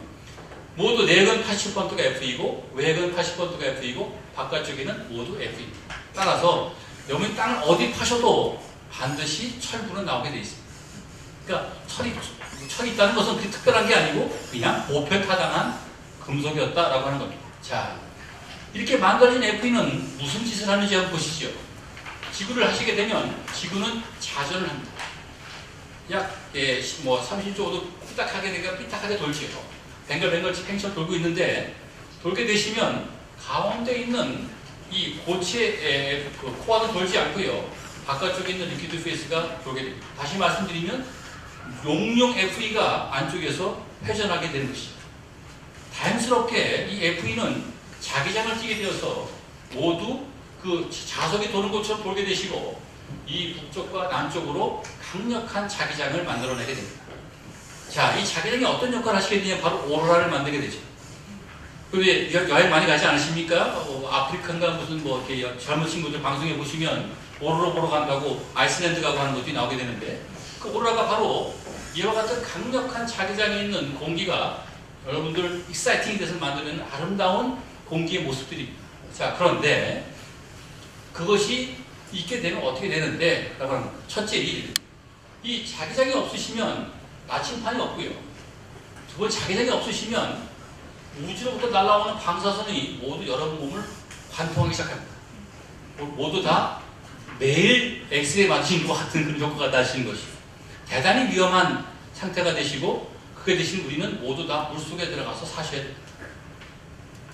모두 내근 80%가 FE고 외근 80%가 FE고 바깥쪽에는 모두 FE입니다. 따라서 여러분이 땅을 어디 파셔도 반드시 철분은 나오게 되어 있습니다. 그러니까 철이 있다는 것은 그렇게 특별한 게 아니고 그냥 보편타당한 금속이었다라고 하는 겁니다. 자, 이렇게 만들어진 FE는 무슨 짓을 하는지 한번 보시죠. 지구를 하시게 되면 지구는 자전을 합니다. 약 30초 정도 삐딱하게 돌지요. 뱅글뱅글 팽쳐 돌고 있는데 돌게 되시면 가운데 있는 이 고체 코어는 돌지 않고요. 바깥쪽에 있는 리퀴드 페이스가 돌게 됩니다. 다시 말씀드리면 용융 FE가 안쪽에서 회전하게 되는 것이죠. 다행스럽게 이 FE는 자기장을 띠게 되어서 모두 그 자석이 도는 것처럼 돌게 되시고 이 북쪽과 남쪽으로 강력한 자기장을 만들어내게 됩니다. 자, 이 자기장이 어떤 역할을 하시게 되냐? 바로 오로라를 만들게 되죠. 왜 여행 많이 가지 않으십니까? 아프리카인가 무슨 이렇게 젊은 친구들 방송에 보시면 오로라 보러 간다고 아이슬란드 가고 하는 것들이 나오게 되는데 그 오로라가 바로 이와 같은 강력한 자기장이 있는 공기가 여러분들 익사이팅이 돼서 만드는 아름다운 공기의 모습들입니다. 자, 그런데 그것이 있게 되면 어떻게 되는데? 첫째 일, 이 자기장이 없으시면 나침판이 없고요. 두 번째, 자기장이 없으시면 우주로부터 날아오는 방사선이 모두 여러분 몸을 관통하기 시작합니다. 모두 다 매일 엑스레이 맞으신 것 같은 그런 효과가 나시는 것이죠. 대단히 위험한 상태가 되시고 그게 대신 우리는 모두 다 물속에 들어가서 사셔야 됩니다.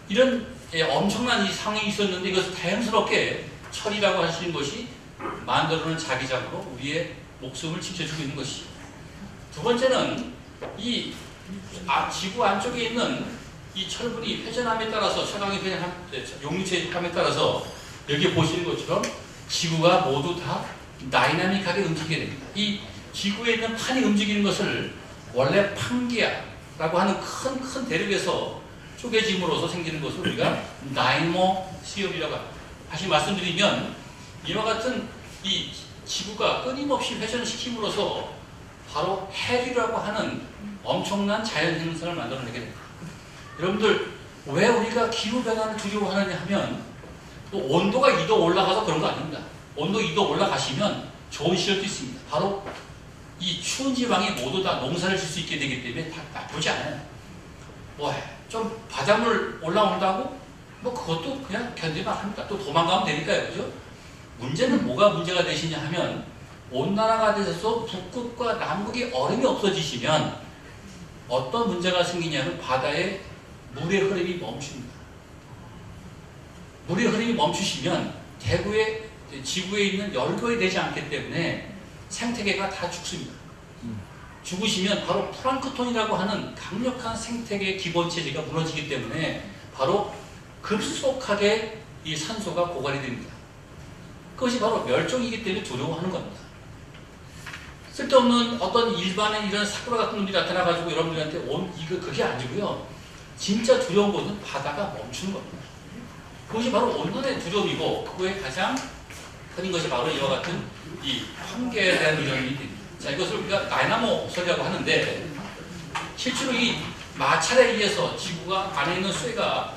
이런 엄청난 이 상황이 있었는데 이것을 다행스럽게 철이라고 하시는 것이 만들어놓은 자기장으로 우리의 목숨을 지켜주고 있는 것이죠. 두 번째는 이 지구 안쪽에 있는 이 철분이 회전함에 따라서 철강이 용유체함에 따라서 여기 보시는 것처럼 지구가 모두 다 다이나믹하게 움직이게 됩니다. 이 지구에 있는 판이 움직이는 것을 원래 판기아라고 하는 큰 대륙에서 쪼개짐으로써 생기는 것을 우리가 다이나모 시업이라고 합니다. 다시 말씀드리면 이와 같은 이 지구가 끊임없이 회전시킴으로써 바로 해류라고 하는 엄청난 자연 현상을 만들어내게 됩니다. 여러분들 왜 우리가 기후변화를 두려워하느냐 하면 또 온도가 2도 올라가서 그런 거 아닙니다. 온도 2도 올라가시면 좋은 시절도 있습니다. 바로 이 추운 지방이 모두 다 농사를 질 수 있게 되기 때문에 다 나쁘지 않아요. 좀 바닷물 올라온다고 그것도 그냥 견딜만 합니다. 또 도망가면 되니까요. 그죠? 문제는 뭐가 문제가 되시냐 하면 온난화가 되셔서 북극과 남극의 얼음이 없어지시면 어떤 문제가 생기냐면 바다에 물의 흐름이 멈춥니다. 물의 흐름이 멈추시면 대구에 지구에 있는 열거이 되지 않기 때문에 생태계가 다 죽습니다. 죽으시면 바로 플랑크톤이라고 하는 강력한 생태계의 기본 체제가 무너지기 때문에 바로 급속하게 이 산소가 고갈이 됩니다. 그것이 바로 멸종이기 때문에 두려워하는 겁니다. 쓸데없는 어떤 일반의 이런 사쿠라 같은 놈들이 나타나가지고 여러분들한테 그게 아니고요. 진짜 두려운 것은 바다가 멈추는 겁니다. 그것이 바로 온난화의 두려움이고 그거에 가장 큰 것이 바로 이와 같은 이 환경에 대한 두려움이 됩니다. 자, 이것을 우리가 다이나모 소리라고 하는데 실제로 이 마찰에 의해서 지구가 안에 있는 쇠가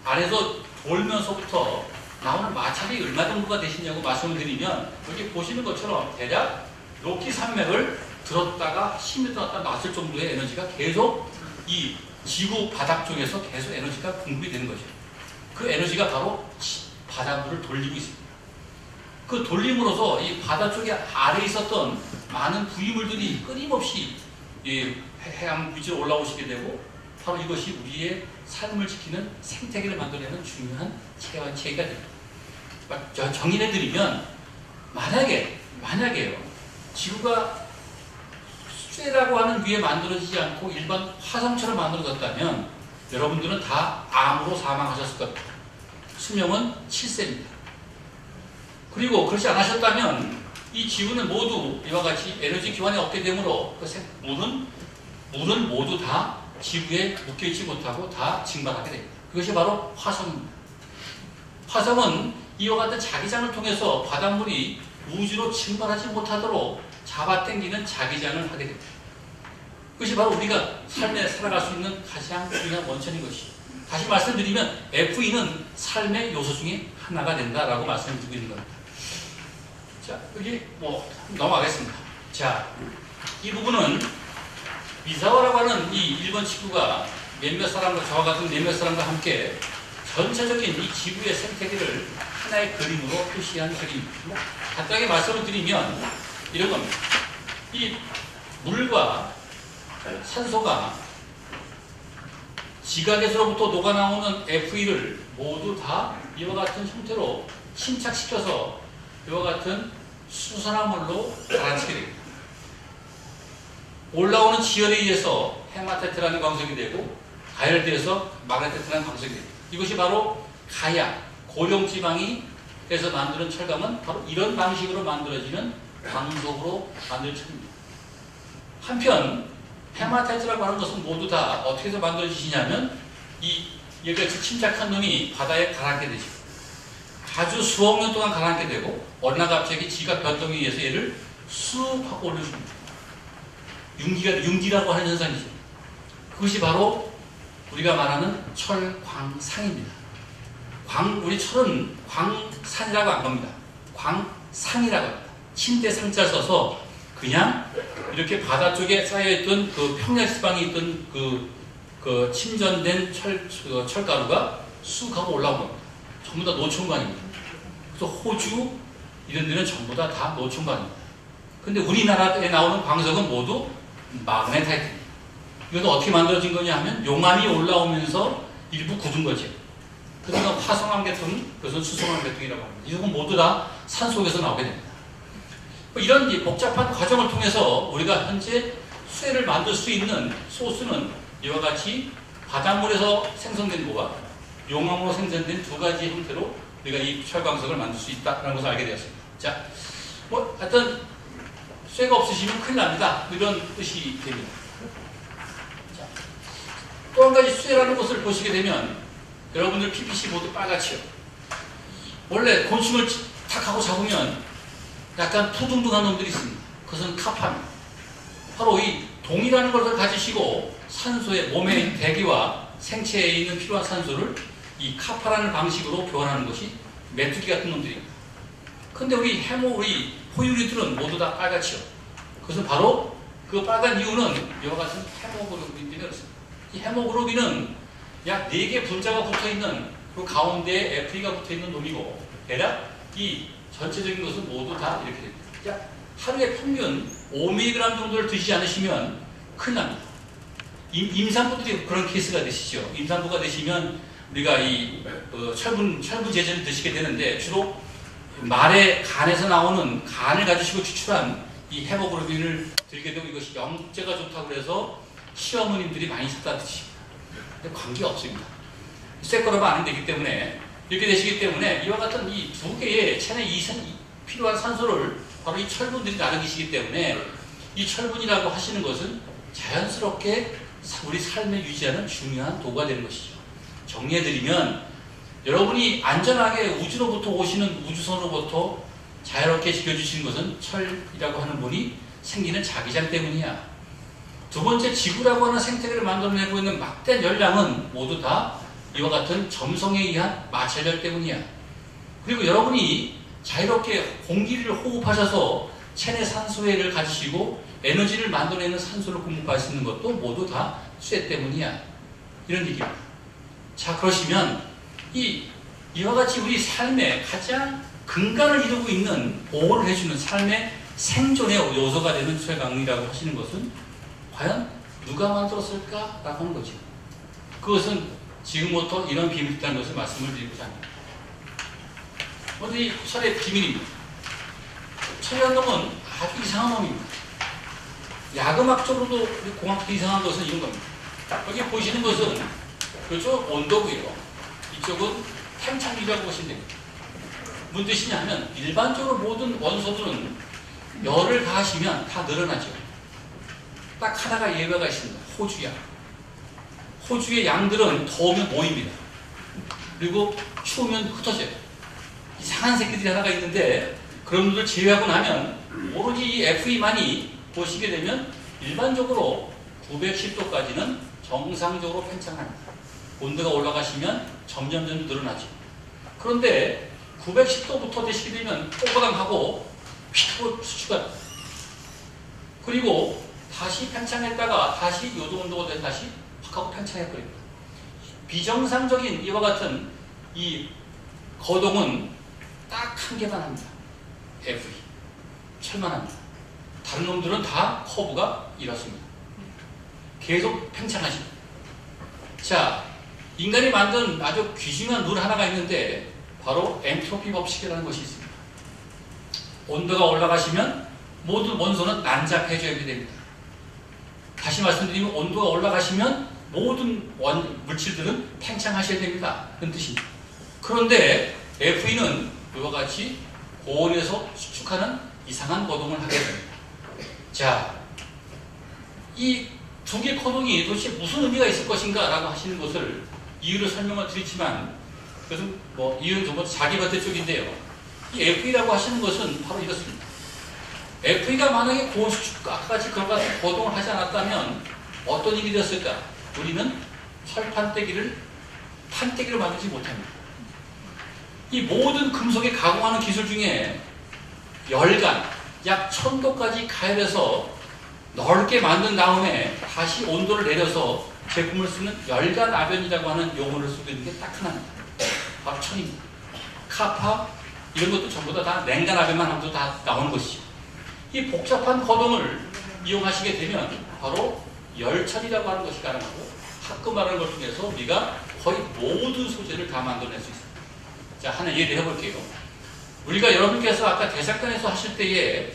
안에서 돌면서부터 나오는 마찰이 얼마 정도가 되시냐고 말씀을 드리면 여기 보시는 것처럼 대략 로키 산맥을 들었다가 10m 갔다 놨을 정도의 에너지가 계속 이 지구 바닥 쪽에서 계속 에너지가 공급이 되는 거죠. 그 에너지가 바로 바닷물을 돌리고 있습니다. 그 돌림으로써 이 바다 쪽에 아래에 있었던 많은 부유물들이 끊임없이 이 해양 위주로 올라오시게 되고 바로 이것이 우리의 삶을 지키는 생태계를 만들어내는 중요한 체계가 됩니다. 정의해드리면 만약에요 지구가 쇠라고 하는 위에 만들어지지 않고 일반 화성처럼 만들어졌다면 여러분들은 다 암으로 사망하셨을 겁니다. 수명은 7세입니다. 그리고 그렇지 않으셨다면 이 지구는 모두 이와 같이 에너지 기반이 없게 되므로 물은 모두 다 지구에 묶여있지 못하고 다 증발하게 됩니다. 그것이 바로 화성입니다. 화성은 이와 같은 자기장을 통해서 바닷물이 우주로 증발하지 못하도록 잡아당기는 자기장을 하게 됩니다. 그것이 바로 우리가 삶에 살아갈 수 있는 가장 중요한 원천인 것이죠. 다시 말씀드리면 FE는 삶의 요소 중에 하나가 된다라고 말씀드리고 있는 겁니다. 자, 여기 넘어가겠습니다. 자, 이 부분은 미사와라고 하는 이 일본 친구가 몇몇 사람과 저와 같은 몇몇 사람과 함께 전체적인 이 지구의 생태계를 하나의 그림으로 표시한 그림입니다. 간단하게 말씀을 드리면 이런 겁니다. 이 물과 산소가 지각에서로부터 녹아나오는 FE를 모두 다 이와 같은 형태로 침착시켜서 이와 같은 수산화물로 가라앉히게 됩니다. 올라오는 지열에 의해서 헤마테트라는 광석이 되고 가열되어서 마그네테트라는 광석이 됩니다. 이것이 바로 가야, 고령지방이 해서 만드는 철강은 바로 이런 방식으로 만들어지는 광석으로 만들 철입니다. 한편 헤마테트라고 하는 것은 모두 다 어떻게 해서 만들어지시냐면 여기까지 침착한 놈이 바다에 가라앉게 되죠. 아주 수억 년 동안 가라앉게 되고 어느 날 갑자기 지각 변동에 의해서 얘를 쑥 하고 올려줍니다. 융기라고 하는 현상이죠. 그것이 바로 우리가 말하는 철광상입니다. 우리 철은 광산이라고 안 겁니다. 광상이라고 합니다. 침대 상자 써서 그냥 이렇게 바다 쪽에 쌓여있던 그 평야지방에 있던 그 침전된 철가루가 쑥 하고 올라온 겁니다. 전부 다 노총광입니다. 그래서 호주 이런 데는 전부 다 노총광입니다. 근데 우리나라에 나오는 광석은 모두 마그네타이트입니다. 이것은 어떻게 만들어진 거냐 하면 용암이 올라오면서 일부 굳은 거죠. 그래서 화성암 계통, 그것은 수성암 계통이라고 합니다. 이건 모두 다 산 속에서 나오게 됩니다. 이런 복잡한 과정을 통해서 우리가 현재 수혜를 만들 수 있는 소스는 이와 같이 바닷물에서 생성된 거와 용암으로 생성된 두 가지 형태로 우리가 이 철광석을 만들 수 있다는 것을 알게 되었습니다. 자, 하여튼 쇠가 없으시면 큰일 납니다. 이런 뜻이 됩니다. 자, 또 한 가지 쇠라는 것을 보시게 되면 여러분들 PPC 모두 빨갛지요. 원래 곤충을 탁 하고 잡으면 약간 푸둥둥한 놈들이 있습니다. 그것은 카파입니다. 바로 이 동이라는 것을 가지시고 산소의 몸의 대기와 생체에 있는 필요한 산소를 이 카파라는 방식으로 교환하는 것이 메뚜기 같은 놈들입니다. 근데 우리 포유류들은 모두 다 빨갛지요. 그것은 바로 그 빨간 이유는 이와 같은 헤모글로빈 때문에 그렇습니다. 이 헤모글로빈은 약 4개 분자가 붙어있는 그 가운데에 FE가 붙어있는 놈이고 대략 이 전체적인 것은 모두 다 이렇게 됩니다. 하루에 평균 5mg 정도를 드시지 않으시면 큰일 납니다. 임산부들이 그런 케이스가 되시죠. 임산부가 되시면 우리가 이 철분 제제를 드시게 되는데 주로 말의 간에서 나오는 간을 가지시고 추출한 이 헤모글로빈을 들게 되고 이것이 영재가 좋다고 해서 시어머님들이 많이 사다 드십니다. 근데 관계 없습니다. 쇠거라면 안 되기 때문에 이렇게 되시기 때문에 이와 같은 이 두 개의 체내 필요한 산소를 바로 이 철분들이 나르기시기 때문에 이 철분이라고 하시는 것은 자연스럽게 우리 삶을 유지하는 중요한 도구가 되는 것이죠. 정리해드리면 여러분이 안전하게 우주로부터 오시는 우주선으로부터 자유롭게 지켜주시는 것은 철이라고 하는 분이 생기는 자기장 때문이야. 두 번째 지구라고 하는 생태계를 만들어내고 있는 막대한 열량은 모두 다 이와 같은 점성에 의한 마찰열 때문이야. 그리고 여러분이 자유롭게 공기를 호흡하셔서 체내 산소를 가지시고 에너지를 만들어내는 산소를 공급할 수 있는 것도 모두 다 쇠 때문이야. 이런 얘기입니다. 자, 그러시면 이와 같이 우리 삶의 가장 근간을 이루고 있는 보호를 해주는 삶의 생존의 요소가 되는 철강이라고 하시는 것은 과연 누가 만들었을까라고 하는 거죠. 그것은 지금부터 이런 비밀이 있다는 것을 말씀을 드리고자 합니다. 먼저 이 철의 비밀입니다. 철이라는 놈은 아주 이상한 놈입니다. 야금학적으로도 공학도 이상한 것은 이런 겁니다. 여기 보시는 것은 그쪽 온도고요. 이쪽은 템창기라고 보시면 됩니다. 무슨 뜻이냐면 일반적으로 모든 원소들은 열을 가하시면 다 늘어나죠. 딱 하나가 예외가 있습니다. 호주양. 호주의 양들은 더우면 모입니다. 그리고 추우면 흩어져요. 이상한 새끼들이 하나가 있는데 그런 분들 제외하고 나면 오로지 이 FE만이 보시게 되면 일반적으로 910도까지는 정상적으로 팽창합니다. 온도가 올라가시면 점점 늘어나죠. 그런데 910도부터 되시게 되면 뽀글랑하고 휙 수축합니다. 그리고 다시 팽창했다가 다시 요동온도가 된 다시 확 하고 팽창해버립니다. 비정상적인 이와 같은 이 거동은 딱 한 개만 합니다. FE. 철만 합니다. 다른 놈들은 다 커브가 이렇습니다. 계속 팽창하십니다. 자, 인간이 만든 아주 귀중한 룰 하나가 있는데 바로 엔트로피 법칙이라는 것이 있습니다. 온도가 올라가시면 모든 원소는 난잡해져야 됩니다. 다시 말씀드리면 온도가 올라가시면 모든 물질들은 팽창하셔야 됩니다. 그런 뜻입니다. 그런데 FE는 이와 같이 고온에서 수축하는 이상한 거동을 하게 됩니다. 자, 이 두 개의 거동이 도대체 무슨 의미가 있을 것인가 라고 하시는 것을 이유를 설명을 드리지만 그것은 뭐 이유는 좀 자기반대 쪽인데요. 이 FE라고 하시는 것은 바로 이렇습니다. FE가 만약에 고온 수축과 같이 그런 같은 거동을 하지 않았다면 어떤 일이 됐을까? 우리는 철판떼기를 판떼기로 만들지 못합니다. 이 모든 금속에 가공하는 기술 중에 열간, 약 1000도까지 가열해서 넓게 만든 다음에 다시 온도를 내려서 제품을 쓰는 열간 아변이라고 하는 용어를 쓰고 있는 게 딱 하나입니다. 바로 천입니다. 카파 이런 것도 전부 다 냉간 아변만 하면 다 나오는 것이죠. 이 복잡한 거동을 이용하시게 되면 바로 열천이라고 하는 것이 가능하고 합금하는 것 중에서 우리가 거의 모든 소재를 다 만들어낼 수 있습니다. 자, 하나 예를 해볼게요. 우리가 여러분께서 아까 대사관에서 하실 때에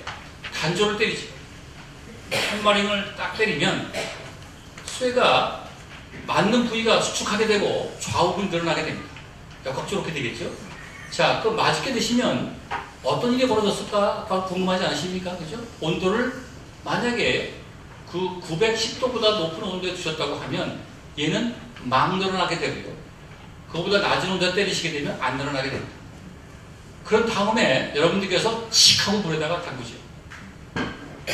간조를 때리죠. 햄머링을 딱 때리면 쇠가 맞는 부위가 수축하게 되고 좌우분이 늘어나게 됩니다. 역학적으로 그렇게 되겠죠? 자, 그 맞게 되시면 어떤 일이 벌어졌을까 궁금하지 않으십니까? 그죠? 온도를 만약에 그 910도보다 높은 온도에 두셨다고 하면 얘는 막 늘어나게 되고요. 그거보다 낮은 온도에 때리시게 되면 안 늘어나게 됩니다. 그런 다음에 여러분들께서 칙 하고 물에다가 담그죠.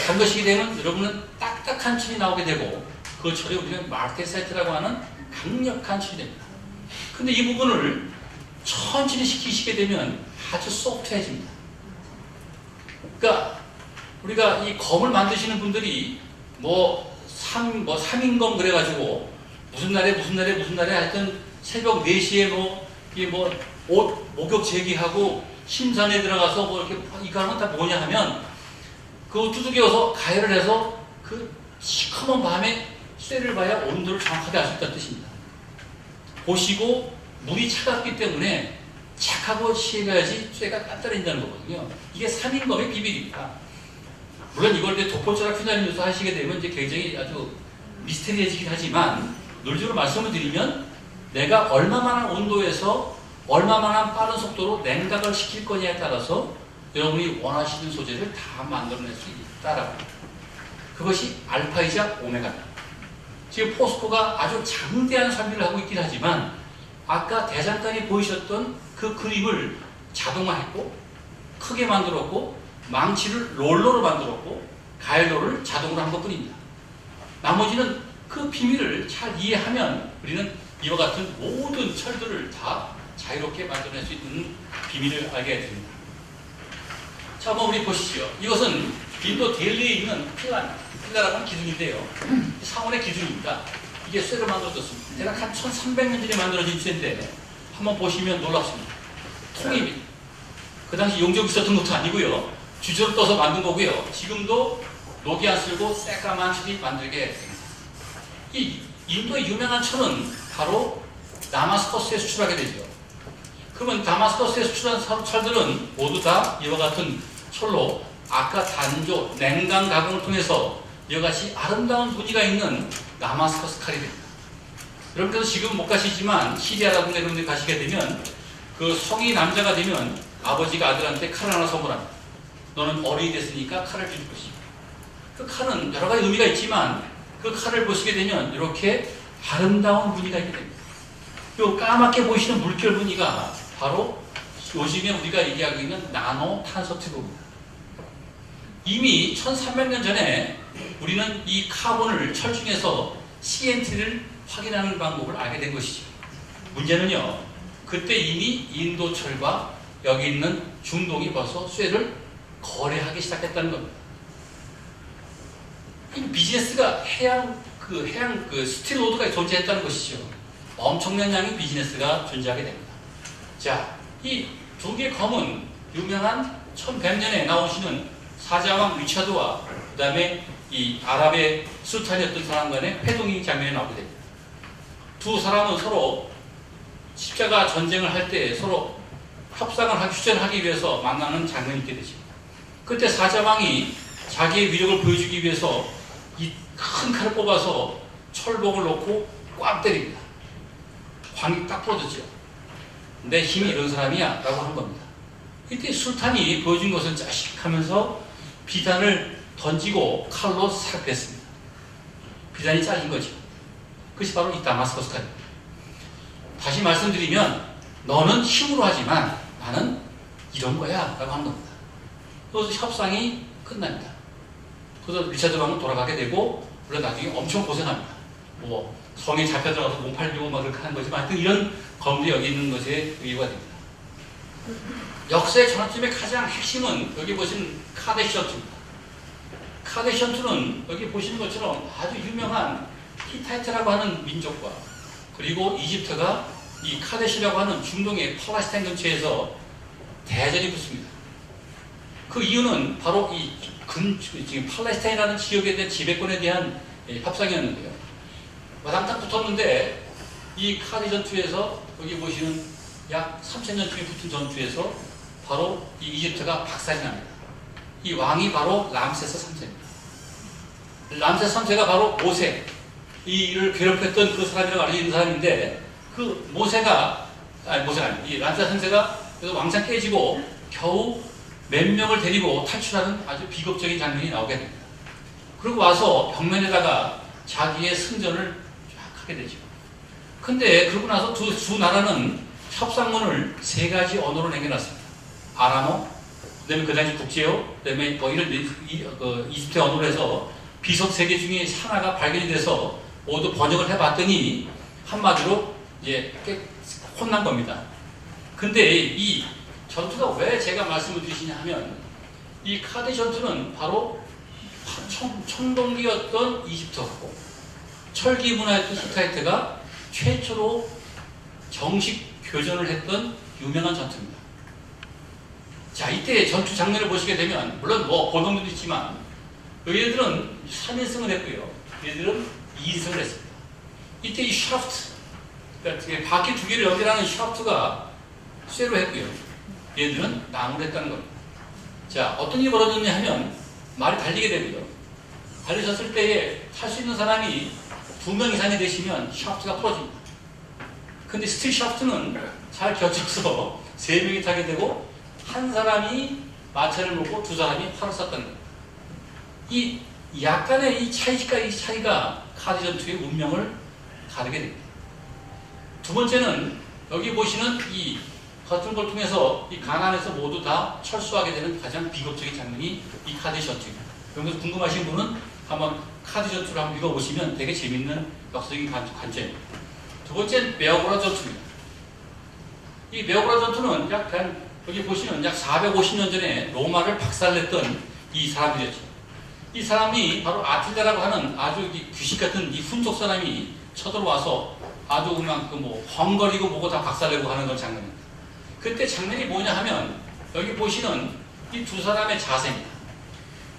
담그시게 되면 여러분은 딱딱한 철이 나오게 되고 그 철이 우리가 마르테사이트라고 하는 강력한 철이 됩니다. 근데 이 부분을 천천히 시키시게 되면 아주 소프트해집니다. 그러니까 우리가 이 검을 만드시는 분들이 뭐 3인검 그래가지고 무슨 날에 하여튼 새벽 4시에 옷 목욕 제기하고 심산에 들어가서 뭐 이렇게 이거 하는 건 다 뭐냐 하면 그 두들겨서 가열을 해서 그 시커먼 밤에 쇠를 봐야 온도를 정확하게 알 수 있다는 뜻입니다. 보시고 물이 차갑기 때문에 착하고 시해야지 쇠가 단단해진다는 거거든요. 이게 3인검의 비밀입니다. 물론 이걸 이제 도포자락 휘날리면서 하시게 되면 이제 굉장히 아주 미스테리해지긴 하지만 논리적으로 말씀을 드리면 내가 얼마만한 온도에서 얼마만한 빠른 속도로 냉각을 시킬 거냐에 따라서 여러분이 원하시는 소재를 다 만들어낼 수 있다라고 합니다. 그것이 알파이자 오메가입니다. 지금 포스코가 아주 장대한 설명을 하고 있긴 하지만 아까 대장간이 보이셨던 그 그림을 자동화했고 크게 만들었고 망치를 롤러로 만들었고 가열로를 자동으로 한 것뿐입니다. 나머지는 그 비밀을 잘 이해하면 우리는 이와 같은 모든 철들을 다 자유롭게 만들어낼 수 있는 비밀을 알게 됩니다. 자, 한번 우리 보시죠. 이것은 인도 델리에 있는 필라라고 하는 기둥인데요. 상온의 기둥입니다. 이게 쇠로 만들어졌습니다. 대략 한 1300년 전에 만들어진 쇠인데 한번 보시면 놀랍습니다. 통입니다. 그 당시 용접이 있었던 것도 아니고요. 주저로 떠서 만든 거고요. 지금도 녹이 안 쓸고 새까만 철이 만들게 됩니다. 이 인도의 유명한 철은 바로 다마스커스에 수출하게 되죠. 그러면 다마스커스에 수출한 철들은 모두 다 이와 같은 철로 아까 단조, 냉각 가공을 통해서 이와 같이 아름다운 무늬가 있는 다마스커스 칼이 됩니다. 여러분께서 지금 못 가시지만 시리아라든가 이런 데 가시게 되면 그 성이 남자가 되면 아버지가 아들한테 칼 하나 선물합니다. 너는 어린이 됐으니까 칼을 줄 것이다. 그 칼은 여러 가지 의미가 있지만 그 칼을 보시게 되면 이렇게 아름다운 무늬가 있게 됩니다. 이 까맣게 보이시는 물결 무늬가 바로 요즘에 우리가 얘기하고 있는 나노 탄소 튜브입니다. 이미 1300년 전에 우리는 이 카본을 철중에서 CNT를 확인하는 방법을 알게 된 것이죠. 문제는요, 그때 이미 인도철과 여기 있는 중동이 벌써 쇠를 거래하기 시작했다는 겁니다. 이 비즈니스가 해양 스틸 로드가 존재했다는 것이죠. 엄청난 양의 비즈니스가 존재하게 됩니다. 자, 이 두 개의 검은 유명한 1100년에 나오시는 사자왕 리차드와 그 다음에 이 아랍의 술탄이었던 사람 간의 회동이 장면에 나오게 됩니다. 두 사람은 서로 십자가 전쟁을 할 때 서로 휴전을 하기 위해서 만나는 장면이 있게 되죠. 그때 사자왕이 자기의 위력을 보여주기 위해서 이 큰 칼을 뽑아서 철봉을 놓고 꽉 때립니다. 광이 딱 부러졌죠. 내 힘이 이런 사람이야 라고 하는 겁니다. 이때 술탄이 보여준 것은 짜식하면서 비단을 던지고 칼로 싹 뺐습니다. 비단이 잘린 거죠. 그것이 바로 이 다마스커스 칼입니다. 다시 말씀드리면 너는 힘으로 하지만 나는 이런 거야 라고 하는 겁니다. 그래서 협상이 끝납니다. 그래서 리차드 왕은 돌아가게 되고 물론 나중에 엄청 고생합니다. 뭐 성에 잡혀 들어가서 몸팔 려고 막 그렇게 하는 거지만 하여튼 이런 검도 여기 있는 것에 의유가 됩니다. 역사의 전환점의 가장 핵심은 여기 보시는 카데시언투입니다. 카데시언투는 여기 보시는 것처럼 아주 유명한 히타이트라고 하는 민족과 그리고 이집트가 이 카데시라고 하는 중동의 팔레스타인 근처에서 대전이 붙습니다. 그 이유는 바로 지금 팔레스타인이라는 지역에 대한 지배권에 대한 협상이었는데요. 마당딱 붙었는데 이 카디 전투에서 여기 보시는 약 3000년쯤에 붙은 전투에서 바로 이 이집트가 박살이 납니다. 이 왕이 바로 람세스 3세입니다. 람세스 3세가 바로 모세, 이를 괴롭혔던 그 사람이라고 알려진 사람인데 그 모세가 이 람세스 3세가 그래서 왕창 깨지고 겨우 몇 명을 데리고 탈출하는 아주 비극적인 장면이 나오게 됩니다. 그리고 와서 벽면에다가 자기의 승전을 쫙 하게 되죠. 근데 그러고 나서 두 나라는 협상문을 3가지 언어로 남겨놨습니다. 아람어, 그 다음에 그 당시 국제어, 그 다음에 뭐 이런 이집트 언어로 해서 비석 3개 중에 하나가 발견이 돼서 모두 번역을 해봤더니 한마디로 이제 꽤 혼난 겁니다. 근데 이 전투가 왜 제가 말씀을 드리시냐 하면 이 카데 전투는 바로 청동기였던 이집트였고 철기 문화였던 히타이트가 최초로 정식 교전을 했던 유명한 전투입니다. 자, 이때 전투 장면을 보시게 되면 물론 뭐 보동도 있지만 얘들은 3인승을 했고요. 얘들은 2인승을 했습니다. 이때 이 샤프트, 그러니까 바퀴 2개를 연결하는 샤프트가 쇠로 했고요. 얘들은 나무로 했다는 겁니다. 자, 어떤 일이 벌어졌냐 하면 말이 달리게 되고요. 달리셨을 때에 탈 수 있는 사람이 2명 이상이 되시면 샤프트가 풀어집니다. 근데 스틸 샤프트는 잘 겹쳐서 3명이 타게 되고 한 사람이 마차를 몰고 2사람이 활을 쐈다는 겁니다. 이 약간의 이 차이가 카디 전투의 운명을 가르게 됩니다. 두 번째는 여기 보시는 이 같은 걸 통해서 이 가난에서 모두 다 철수하게 되는 가장 비극적인 장면이 이 카디 전투입니다. 여기서 궁금하신 분은 한번 카디 전투를 한번 읽어보시면 되게 재밌는 역사적인 관점입니다. 두 번째는 베어그라 전투입니다. 이 베어그라 전투는 여기 보시면 약 450년 전에 로마를 박살냈던 이 사람들이었죠. 이 사람이 바로 아틸다라고 하는 아주 귀신 같은 이 훈족 사람이 쳐들어와서 아주 그냥 헝거리고 뭐고 다 박살내고 하는 건 장면입니다. 그때 장면이 뭐냐 하면 여기 보시는 이 2사람의 자세입니다.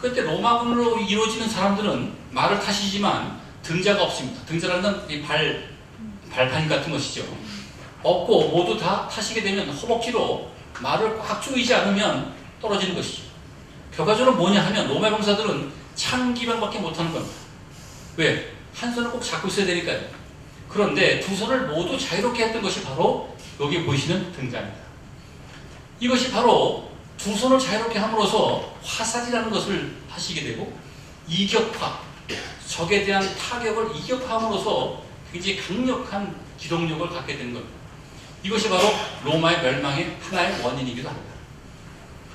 그때 로마군으로 이루어지는 사람들은 말을 타시지만 등자가 없습니다. 등자라는 이 발판 같은 것이죠. 없고 모두 다 타시게 되면 허벅지로 말을 꽉 조이지 않으면 떨어지는 것이죠. 결과적으로 뭐냐 하면 로마 병사들은 창기방밖에 못하는 겁니다. 왜? 한 손을 꼭 잡고 있어야 되니까요. 그런데 2손을 모두 자유롭게 했던 것이 바로 여기 보이시는 등자입니다. 이것이 바로 두 손을 자유롭게 함으로써 화살이라는 것을 하시게 되고 이격파, 적에 대한 타격을 이격함으로써 굉장히 강력한 기동력을 갖게 되는 겁니다. 이것이 바로 로마의 멸망의 하나의 원인이기도 합니다.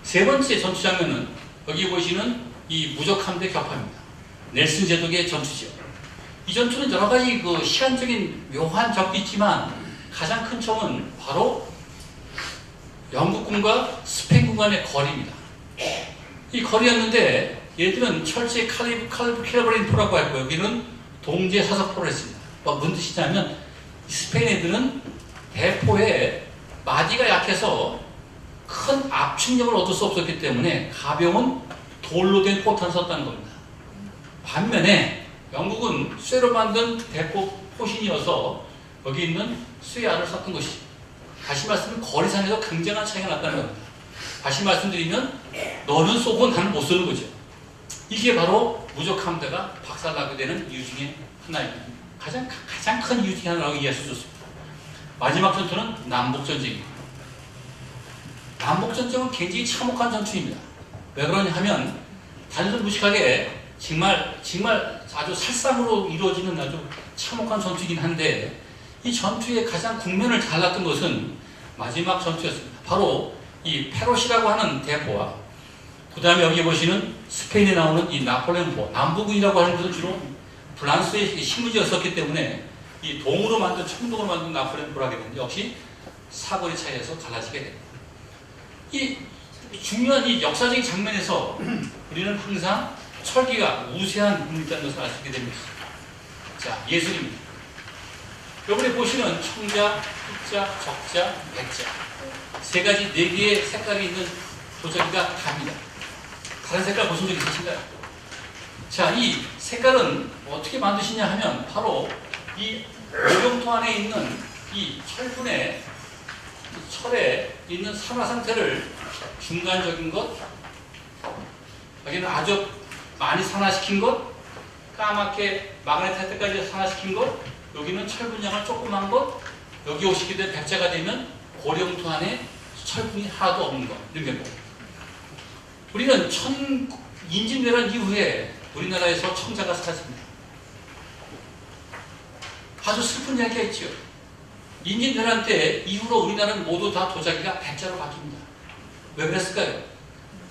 세 번째 전투 장면은 여기 보시는 이 무적함대 격파입니다. 넬슨 제독의 전투죠. 이 전투는 여러 가지 그 시한적인 묘한 적도 있지만 가장 큰 점은 바로 영국군과 스페인군 간의 거리입니다. 이 거리였는데 얘들은 철제 칼리브레인포라고 하고 여기는 동제 사석포를 했습니다. 무슨 뜻이냐면 스페인 애들은 대포에 마디가 약해서 큰 압축력을 얻을 수 없었기 때문에 가벼운 돌로 된 포탄을 썼다는 겁니다. 반면에 영국은 쇠로 만든 대포 포신이어서 여기 있는 쇠알을 썼던 것이죠. 다시 말씀드리면 거리상에서 굉장한 차이가 났다는 겁니다. 다시 말씀드리면 너는 쏘고 나는 못 쏘는 거죠. 이게 바로 무적함대가 박살나게 되는 이유 중에 하나입니다. 가장 큰 이유 중에 하나라고 이해할 수 있습니다. 마지막 전투는 남북전쟁입니다. 남북전쟁은 굉장히 참혹한 전투입니다. 왜 그러냐 하면 단순 무식하게 정말 아주 살상으로 이루어지는 아주 참혹한 전투이긴 한데 이 전투의 가장 국면을 달랐던 것은 마지막 전투였습니다. 바로 이 페롯이라고 하는 대포와 그 다음에 여기 보시는 스페인에 나오는 이 나폴레옹포, 남부군이라고 하는 것은 주로 프랑스의 신무지였었기 때문에 이 동으로 만든 청동으로 만든 나폴레옹포를 하게 되는데 역시 사거리 차이에서 갈라지게 됩니다. 이 중요한 이 역사적인 장면에서 우리는 항상 철기가 우세한 분이라는 것을 알 수 있게 됩니다. 자, 예술입니다. 여러분이 보시는 청자, 흑자, 적자, 백자 세 가지 네 개의 색깔이 있는 도자기가 답니다. 다른 색깔 보신 적 있으신가요? 자, 이 색깔은 어떻게 만드시냐 하면 바로 이 오병토 안에 있는 이 철분의 철에 있는 산화 상태를 중간적인 것, 여기는 아주 많이 산화시킨 것, 까맣게 마그네트 때까지 산화시킨 것, 여기는 철분량을 조그만 것, 여기 오시게 된 백자가 되면 고령토 안에 철분이 하나도 없는 것, 이런 게 우리는 인진왜란 이후에 우리나라에서 청자가 사라집니다. 아주 슬픈 이야기가 있죠. 인진왜란 때 이후로 우리나라는 모두 다 도자기가 백자로 바뀝니다. 왜 그랬을까요?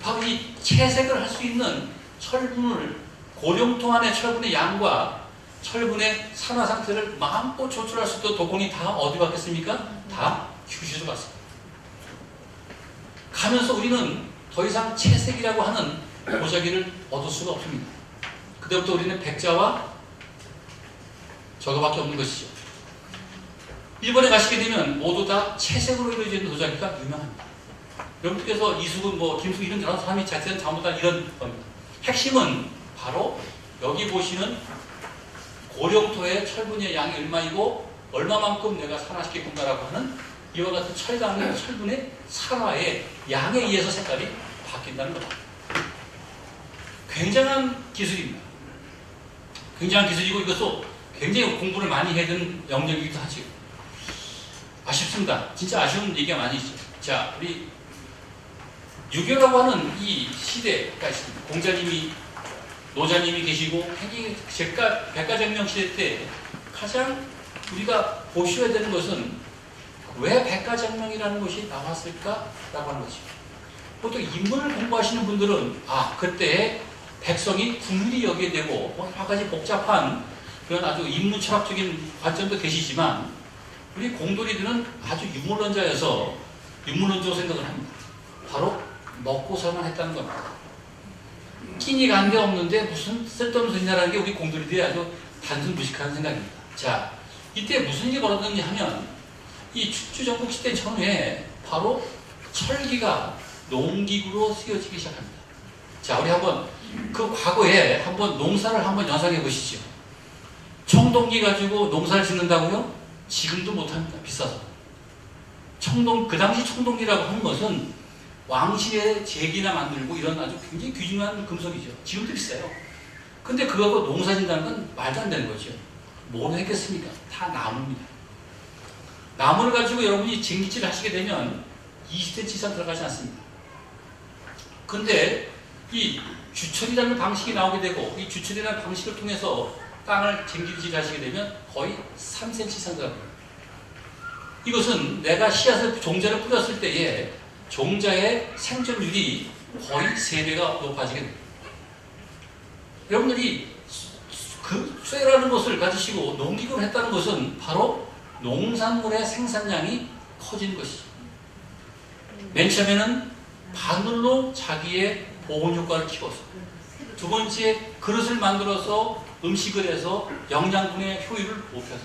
바로 이 채색을 할 수 있는 철분을 고령토 안의 철분의 양과 철분의 산화 상태를 마음껏 조절할 수 있도록 도공이 다 어디 갔겠습니까? 다 휴지로 갔습니다. 가면서 우리는 더 이상 채색이라고 하는 도자기를 얻을 수가 없습니다. 그때부터 우리는 백자와 저거밖에 없는 것이죠. 일본에 가시게 되면 모두 다 채색으로 이루어진 도자기가 유명합니다. 여러분께서 이수근, 김수근 이런 여러 사람이 자체는 전부 다 이런 겁니다. 핵심은 바로 여기 보시는 고령토의 철분의 양이 얼마이고 얼마만큼 내가 산화시켰군가라고 하는 이와 같은 철강의 철분의 산화의 양에 의해서 색깔이 바뀐다는 겁니다. 굉장한 기술입니다. 굉장한 기술이고 이것도 굉장히 공부를 많이 해야 되는 영역이기도 하죠. 아쉽습니다. 진짜 아쉬운 얘기가 많이 있죠. 자, 우리 유교라고 하는 이 시대가 있습니다. 공자님이, 노자님이 계시고 백가정명 시대 때 가장 우리가 보셔야 되는 것은 왜 백가정명이라는 것이 나왔을까라고 하는 거죠. 보통 인문을 공부하시는 분들은 그때 백성이 국민이 여기에 되고 여러 가지 복잡한 그런 아주 인문 철학적인 관점도 계시지만 우리 공돌이들은 아주 유물론자여서 유물론적으로 생각을 합니다. 바로 먹고 살만 했다는 겁니다. 끼니가 한 게 없는데 무슨 쓸데없는 소리냐라는 게 우리 공돌이들이 아주 단순 무식한 생각입니다. 자, 이때 무슨 일이 벌어졌냐 하면 이 축주전국 시대 전후에 바로 철기가 농기구로 쓰여지기 시작합니다. 자, 우리 한번 그 과거에 한번 농사를 한번 연상해 보시죠. 청동기 가지고 농사를 짓는다고요? 지금도 못합니다. 비싸서. 그 당시 청동기라고 하는 것은 왕실의 제기나 만들고 이런 아주 굉장히 귀중한 금속이죠. 지금도 비싸요. 근데 그거하고 농사 짓는다는 건 말도 안 되는 거죠. 뭘 했겠습니까? 다 나무입니다. 나무를 가지고 여러분이 쟁기질을 하시게 되면 20cm 이상 들어가지 않습니다. 근데 이 주철이라는 방식이 나오게 되고 이 주철이라는 방식을 통해서 땅을 쟁기듯이 가시게 되면 거의 3cm 이상 들어갑니다. 이것은 내가 씨앗을 종자를 뿌렸을 때에 종자의 생존율이 거의 3배가 높아지게 됩니다. 여러분들이 그 쇠라는 것을 가지시고 농기구를 했다는 것은 바로 농산물의 생산량이 커지는 것이죠. 맨 처음에는 바늘로 자기의 보온 효과를 키웠어요. 두 번째, 그릇을 만들어서 음식을 해서 영양분의 효율을 높여서,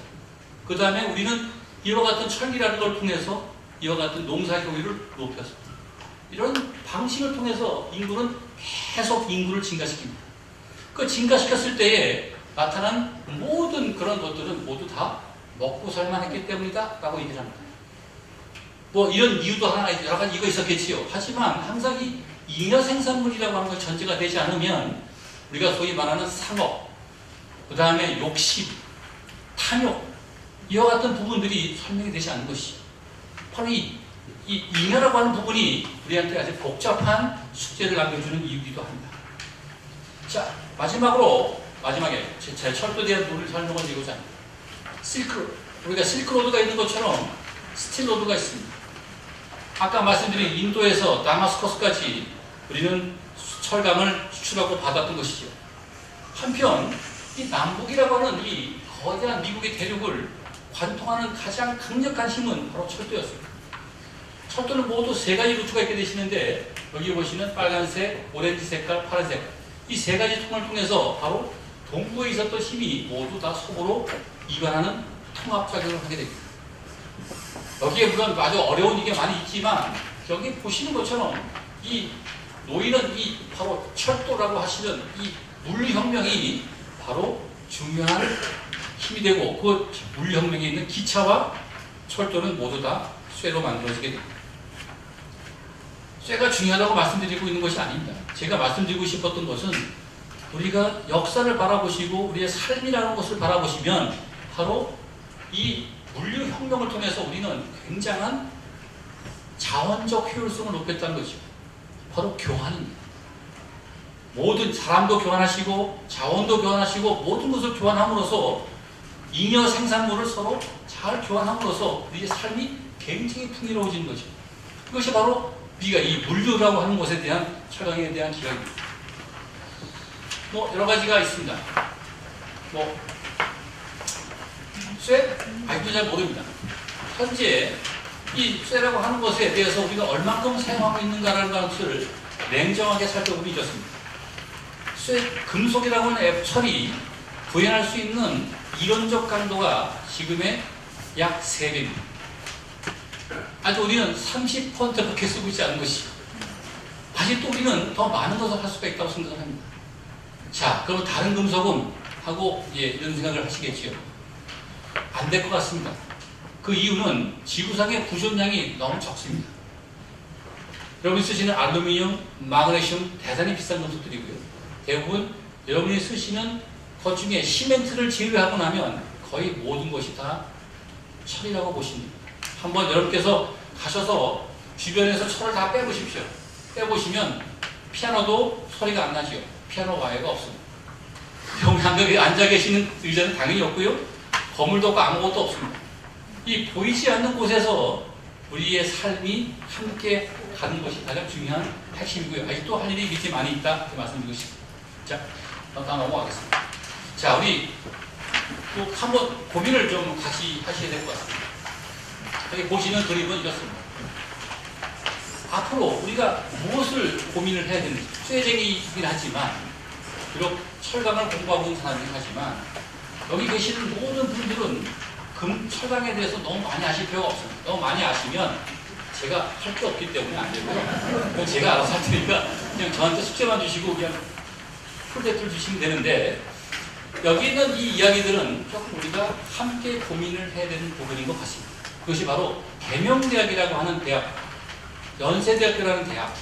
그 다음에 우리는 이와 같은 철기라는 걸 통해서 이와 같은 농사 효율을 높여서, 이런 방식을 통해서 인구는 계속 인구를 증가시킵니다. 그 증가시켰을 때에 나타난 모든 그런 것들은 모두 다 먹고 살만했기 때문이다 라고 얘기를 합니다. 뭐 이런 이유도 하나 여러 가지 이거 있었겠지요. 하지만 항상 이 잉여 생산물이라고 하는 것이 전제가 되지 않으면 우리가 소위 말하는 상업, 그 다음에 욕심, 탐욕, 이와 같은 부분들이 설명이 되지 않는 것이 바로 이 잉여라고 하는 부분이 우리한테 아주 복잡한 숙제를 남겨주는 이유이기도 합니다. 자, 마지막에 제 철도에 대한 부분을 설명을 드리고자 합니다. 실크로드, 우리가 실크로드가 있는 것처럼 스틸로드가 있습니다. 아까 말씀드린 인도에서 다마스커스까지 우리는 철강을 수출하고 받았던 것이죠. 한편 이 남북이라고 하는 이 거대한 미국의 대륙을 관통하는 가장 강력한 힘은 바로 철도였습니다. 철도는 모두 3가지 루트가 있게 되시는데 여기 보시는 빨간색, 오렌지 색깔, 파란 색깔, 이 3가지 통을 통해서 바로 동부에 있었던 힘이 모두 다 서로 이관하는 통합작용을 하게 됩니다. 여기에 물론 아주 어려운 이게 많이 있지만 여기 보시는 것처럼 이 놓이는 이 바로 철도라고 하시는 이 물리혁명이 바로 중요한 힘이 되고 그 물리혁명에 있는 기차와 철도는 모두 다 쇠로 만들어지게 됩니다. 쇠가 중요하다고 말씀드리고 있는 것이 아닙니다. 제가 말씀드리고 싶었던 것은 우리가 역사를 바라보시고 우리의 삶이라는 것을 바라보시면 바로 이 물리혁명을 통해서 우리는 굉장한 자원적 효율성을 높였다는 것이죠. 바로 교환입니다. 모든 사람도 교환하시고 자원도 교환하시고 모든 것을 교환함으로써 잉여 생산물을 서로 잘 교환함으로써 우리의 삶이 굉장히 풍요로워지는 거죠. 이것이 바로 우리가 이 물류라고 하는 것에 대한 철강에 대한 기억입니다. 뭐 여러 가지가 있습니다. 뭐 쇠? 아직도 잘 모릅니다. 현재 이 쇠라고 하는 것에 대해서 우리가 얼만큼 사용하고 있는가라는 것을 냉정하게 살펴보면 이렇습니다. 쇠, 금속이라고 하는 철이 구현할 수 있는 이론적 강도가 지금의 약 3배입니다. 아직 우리는 30%밖에 쓰고 있지 않은 것이죠. 아직도 우리는 더 많은 것을 할 수가 있다고 생각을 합니다. 자, 그럼 다른 금속은 하고 이런 생각을 하시겠지요. 안 될 것 같습니다. 그 이유는 지구상의 부존량이 너무 적습니다. 여러분이 쓰시는 알루미늄, 마그네슘 대단히 비싼 금속들이고요. 대부분 여러분이 쓰시는 것 중에 시멘트를 제외하고 나면 거의 모든 것이 다 철이라고 보시면 됩니다. 한번 여러분께서 가셔서 주변에서 철을 다 빼보십시오. 빼보시면 피아노도 소리가 안 나지요. 피아노 와이어가 없습니다. 여기 앉아 계시는 의자는 당연히 없고요. 거물도 없고 아무것도 없습니다. 이 보이지 않는 곳에서 우리의 삶이 함께 가는 것이 가장 중요한 핵심이고요. 아직도 할 일이 밑에 많이 있다 이렇게 말씀드리고 싶습니다. 자, 다음 넘어가겠습니다. 자, 우리 또 한번 고민을 좀 같이 하셔야 될 것 같습니다. 여기 보시는 그림은 이렇습니다. 앞으로 우리가 무엇을 고민을 해야 되는지, 쇠쟁이이긴 하지만 비록 철강을 공부하고 있는 사람이긴 하지만 여기 계시는 모든 분들은 철강에 대해서 너무 많이 아실 필요가 없습니다. 너무 많이 아시면 제가 할 게 없기 때문에 안 되고요. 그건 제가 알아서 할 테니까 그냥 저한테 숙제만 주시고 그냥 프로젝트를 주시면 되는데 여기 있는 이 이야기들은 조금 우리가 함께 고민을 해야 되는 부분인 것 같습니다. 그것이 바로 계명대학이라고 하는 대학, 연세대학교라는 대학,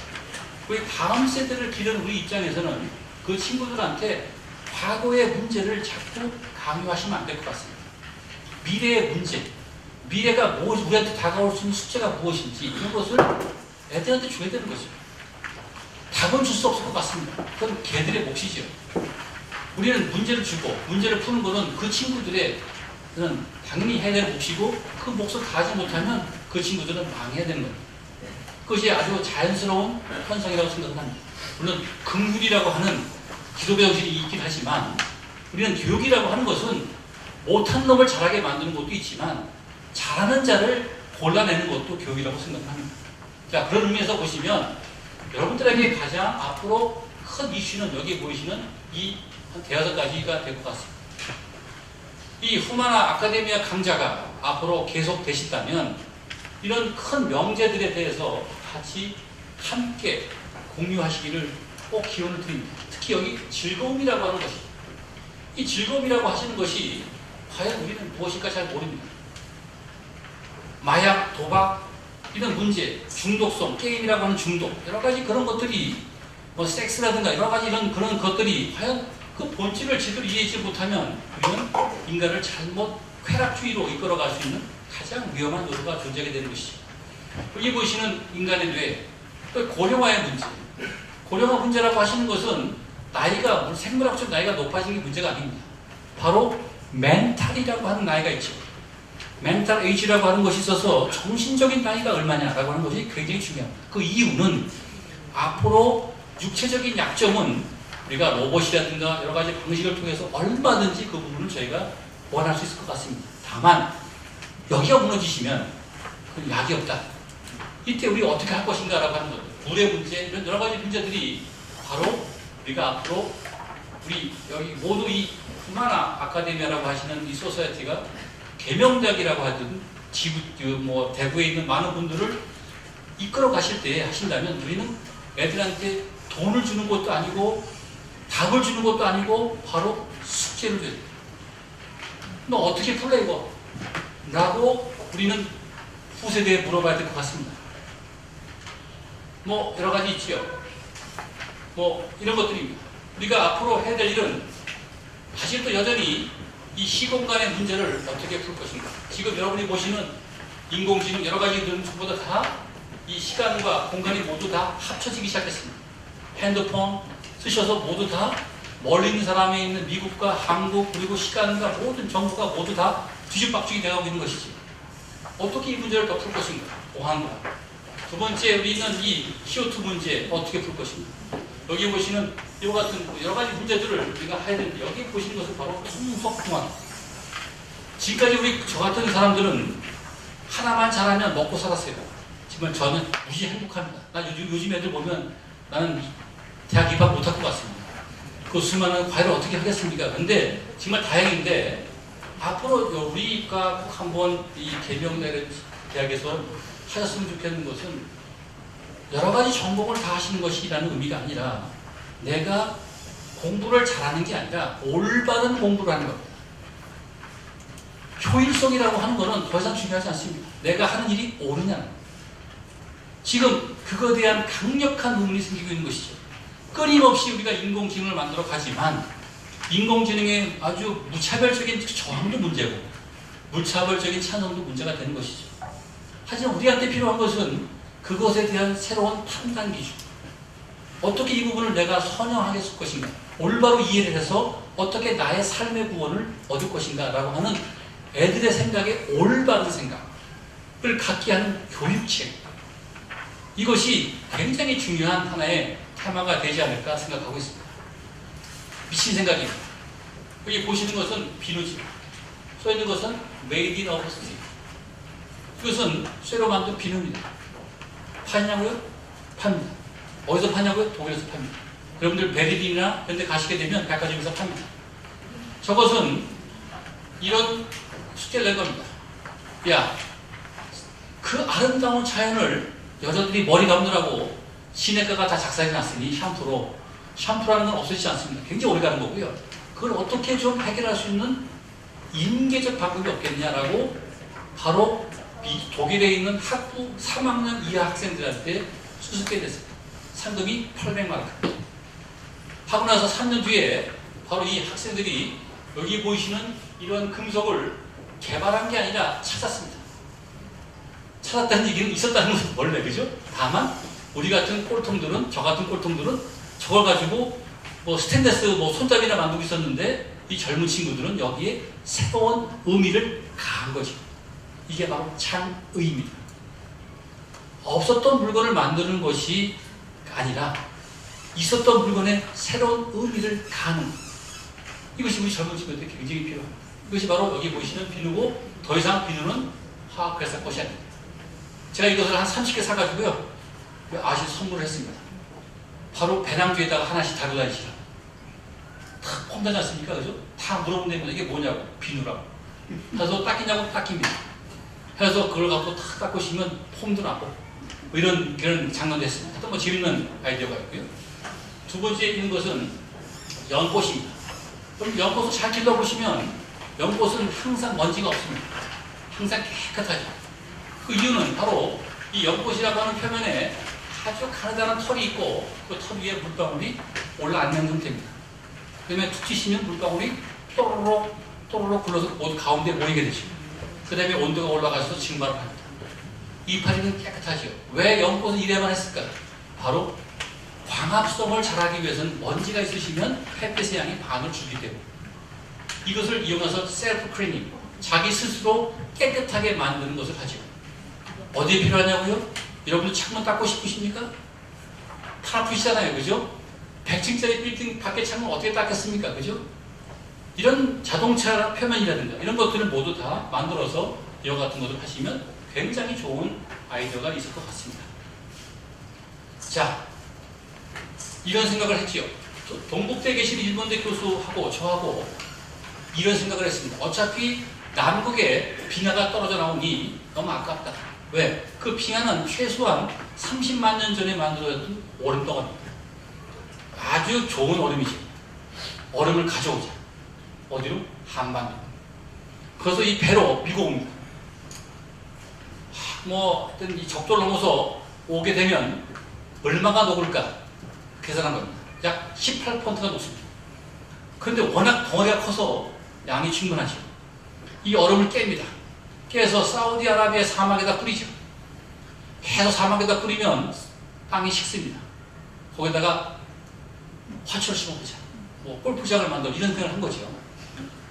우리 다음 세대를 기르는 우리 입장에서는 그 친구들한테 과거의 문제를 자꾸 강요하시면 안 될 것 같습니다. 미래의 문제, 미래가 우리한테 다가올 수 있는 숙제가 무엇인지 이런 것을 애들한테 줘야 되는 것입니다. 답은 줄 수 없을 것 같습니다. 그건 걔들의 몫이죠. 우리는 문제를 주고 문제를 푸는 것은 그 친구들의 그는 당연히 해야 될 몫이고 그 몫을 다하지 못하면 그 친구들은 망해야 되는 겁니다. 그것이 아주 자연스러운 현상이라고 생각을 합니다. 물론 긍휼이라고 하는 기독교 정신이 있긴 하지만 우리는 교육이라고 하는 것은 못한 놈을 잘하게 만드는 것도 있지만 잘하는 자를 골라내는 것도 교육이라고 생각합니다. 자, 그런 의미에서 보시면 여러분들에게 가장 앞으로 큰 이슈는 여기 보이시는 이 대여섯 가지가 될 것 같습니다. 이 후마나 아카데미아 강좌가 앞으로 계속 되신다면 이런 큰 명제들에 대해서 같이 함께 공유하시기를 꼭 기원을 드립니다. 특히 여기 즐거움이라고 하는 것이, 이 즐거움이라고 하시는 것이 과연 우리는 무엇일까 잘 모릅니다. 마약, 도박 이런 문제, 중독성, 게임이라고 하는 중독, 여러 가지 그런 것들이 뭐 섹스라든가 여러 가지 이런 그런 것들이 과연 그 본질을 제대로 이해하지 못하면 우리는 인간을 잘못 쾌락주의로 이끌어갈 수 있는 가장 위험한 요소가 존재하게 되는 것이죠. 여기 보시는 인간의 뇌, 또 고령화의 문제. 고령화 문제라고 하시는 것은 나이가, 생물학적 나이가 높아지는 게 문제가 아닙니다. 바로 멘탈이라고 하는 나이가 있죠. 멘탈 에이지라고 하는 것이 있어서 정신적인 나이가 얼마냐라고 하는 것이 굉장히 중요합니다. 그 이유는 앞으로 육체적인 약점은 우리가 로봇이라든가 여러 가지 방식을 통해서 얼마든지 그 부분을 저희가 보완할 수 있을 것 같습니다. 다만 여기가 무너지시면 그 약이 없다. 이때 우리가 어떻게 할 것인가라고 하는 것, 물의 문제, 이런 여러 가지 문제들이 바로 우리가 앞으로 우리 여기 모두 이 후마나 아카데미아라고 하시는 이 소사이어티가 계명대학이라고 하든 대구에 있는 많은 분들을 이끌어 가실 때 하신다면 우리는 애들한테 돈을 주는 것도 아니고 답을 주는 것도 아니고 바로 숙제를 줘야 돼. 너 어떻게 풀래 이거? 라고 우리는 후세대에 물어봐야 될 것 같습니다. 뭐 여러 가지 있지요. 뭐 이런 것들입니다. 우리가 앞으로 해야 될 일은 사실 또 여전히 이 시공간의 문제를 어떻게 풀 것인가. 지금 여러분이 보시는 인공지능 여러 가지들은 전부 다 이 시간과 공간이 모두 다 합쳐지기 시작했습니다. 핸드폰 쓰셔서 모두 다 멀리 있는 사람에 있는 미국과 한국 그리고 시간과 모든 정보가 모두 다 뒤죽박죽이 되어가고 있는 것이지. 어떻게 이 문제를 더 풀 것인가. 보안과. 두 번째 우리는 이 CO2 문제 어떻게 풀 것인가. 여기 보시는 이와 같은 여러 가지 문제들을 우리가 해야 되는데 여기 보시는 것은 바로 풍속공학. 지금까지 우리 저 같은 사람들은 하나만 잘하면 먹고 살았어요. 지금 저는 무지 행복합니다. 나 요즘 애들 보면 나는 대학 입학 못할 것 같습니다. 그 수많은 과외를 어떻게 하겠습니까? 근데 정말 다행인데 앞으로 우리가 꼭 한번 이 계명대학에서 하셨으면 좋겠는 것은 여러 가지 전공을 다 하시는 것이라는 의미가 아니라 내가 공부를 잘하는 게 아니라 올바른 공부를 하는 겁니다. 효율성이라고 하는 것은 더 이상 중요하지 않습니다. 내가 하는 일이 옳으냐. 지금 그거에 대한 강력한 의문이 생기고 있는 것이죠. 끊임없이 우리가 인공지능을 만들어 가지만 인공지능의 아주 무차별적인 저항도 문제고 무차별적인 찬성도 문제가 되는 것이죠. 하지만 우리한테 필요한 것은 그것에 대한 새로운 판단 기준. 어떻게 이 부분을 내가 선형하게 쓸 것인가. 올바로 이해를 해서 어떻게 나의 삶의 구원을 얻을 것인가 라고 하는 애들의 생각에 올바른 생각을 갖게 하는 교육책. 이것이 굉장히 중요한 하나의 테마가 되지 않을까 생각하고 있습니다. 미친 생각입니다. 여기 보시는 것은 비누집. 써있는 것은 Made in Overseas. 이것은 쇠로 만든 비누입니다. 파냐고요? 팝니다. 어디서 파냐고요? 독일에서 팝니다. 여러분들 베를린이나 이런 데 가시게 되면 백화점에서 팝니다. 저것은 이런 숙제를 낸 겁니다. 야, 그 아름다운 자연을 여자들이 머리 감느라고 시내가가 다 작살이 났으니 샴푸라는 건 없어지지 않습니다. 굉장히 오래 가는 거고요. 그걸 어떻게 좀 해결할 수 있는 인계적 방법이 없겠냐라고 바로 독일에 있는 학부 3학년 이하 학생들한테 수습게 됐습니다. 상금이 800마르크. 하고 나서 3년 뒤에 바로 이 학생들이 여기 보이시는 이런 금속을 개발한 게 아니라 찾았습니다. 찾았다는 얘기는 있었다는 것은 원래 그죠? 다만 우리 같은 꼴통들은, 저 같은 꼴통들은 저걸 가지고 뭐 스테인레스 뭐 손잡이나 만들고 있었는데 이 젊은 친구들은 여기에 새로운 의미를 가한 거죠. 이게 바로 창의입니다. 없었던 물건을 만드는 것이 아니라 있었던 물건에 새로운 의미를 가하는 것. 이것이 우리 젊은 친구들에게 굉장히 필요합니다. 이것이 바로 여기 보시는 비누고 더 이상 비누는 화학 회사 것이 아닙니다. 제가 이것을 한 30개 사가지고요. 아실 선물을 했습니다. 바로 배낭주에다가 하나씩 달고 다니시라. 탁 폼다지 않습니까? 그죠? 다 물어본다면 이게 뭐냐고. 비누라고. 그래서 닦이냐고 닦입니다. 그래서 그걸 갖고 탁 닦으시면 폼도 나고 뭐 이런 장난도 했습니다. 또 뭐 재밌는 아이디어가 있고요. 두 번째 있는 것은 연꽃입니다. 그럼 연꽃을 잘 길러보시면 연꽃은 항상 먼지가 없습니다. 항상 깨끗하죠. 그 이유는 바로 이 연꽃이라고 하는 표면에 아주 가느다란 털이 있고 그 털 위에 물방울이 올라앉는 형태입니다. 그다음에 툭 치시면 물방울이 또로록 또로록 굴러서 모두 가운데 모이게 되죠. 그 다음에 온도가 올라가서 증발을 합니다. 이파리는 깨끗하죠. 왜 연꽃은 이래만 했을까? 바로 광합성을 잘하기 위해서는 먼지가 있으시면 햇빛의 양이 반을 주기 때문에 이것을 이용해서 셀프 클리닝, 자기 스스로 깨끗하게 만드는 것을 하죠. 어디에 필요하냐고요? 여러분들 창문 닦고 싶으십니까? 팔 아프시잖아요. 그죠? 100층짜리 빌딩 밖에 창문 어떻게 닦겠습니까? 그죠? 이런 자동차 표면이라든가 이런 것들을 모두 다 만들어서 이와 같은 것을 하시면 굉장히 좋은 아이디어가 있을 것 같습니다. 자, 이런 생각을 했지요. 동국대에 계신 일본대 교수하고 저하고 이런 생각을 했습니다. 어차피 남극에 빙하가 떨어져 나오니 너무 아깝다. 왜? 그 빙하는 최소한 30만 년 전에 만들어졌던 얼음덩어리입니다. 아주 좋은 얼음이죠. 얼음을 가져오자. 어디로? 한반도. 그래서 이 배로 밀고 옵니다. 뭐 하여튼 이 적도를 넘어서 오게 되면 얼마가 녹을까 계산한 겁니다. 약 18%가 녹습니다. 그런데 워낙 덩어리가 커서 양이 충분하죠. 이 얼음을 깹니다. 깨서 사우디아라비아 사막에다 뿌리죠. 계속 사막에다 뿌리면 땅이 식습니다. 거기다가 화초를 심어보자. 뭐 골프장을 만들어 이런 생각을 한 거죠.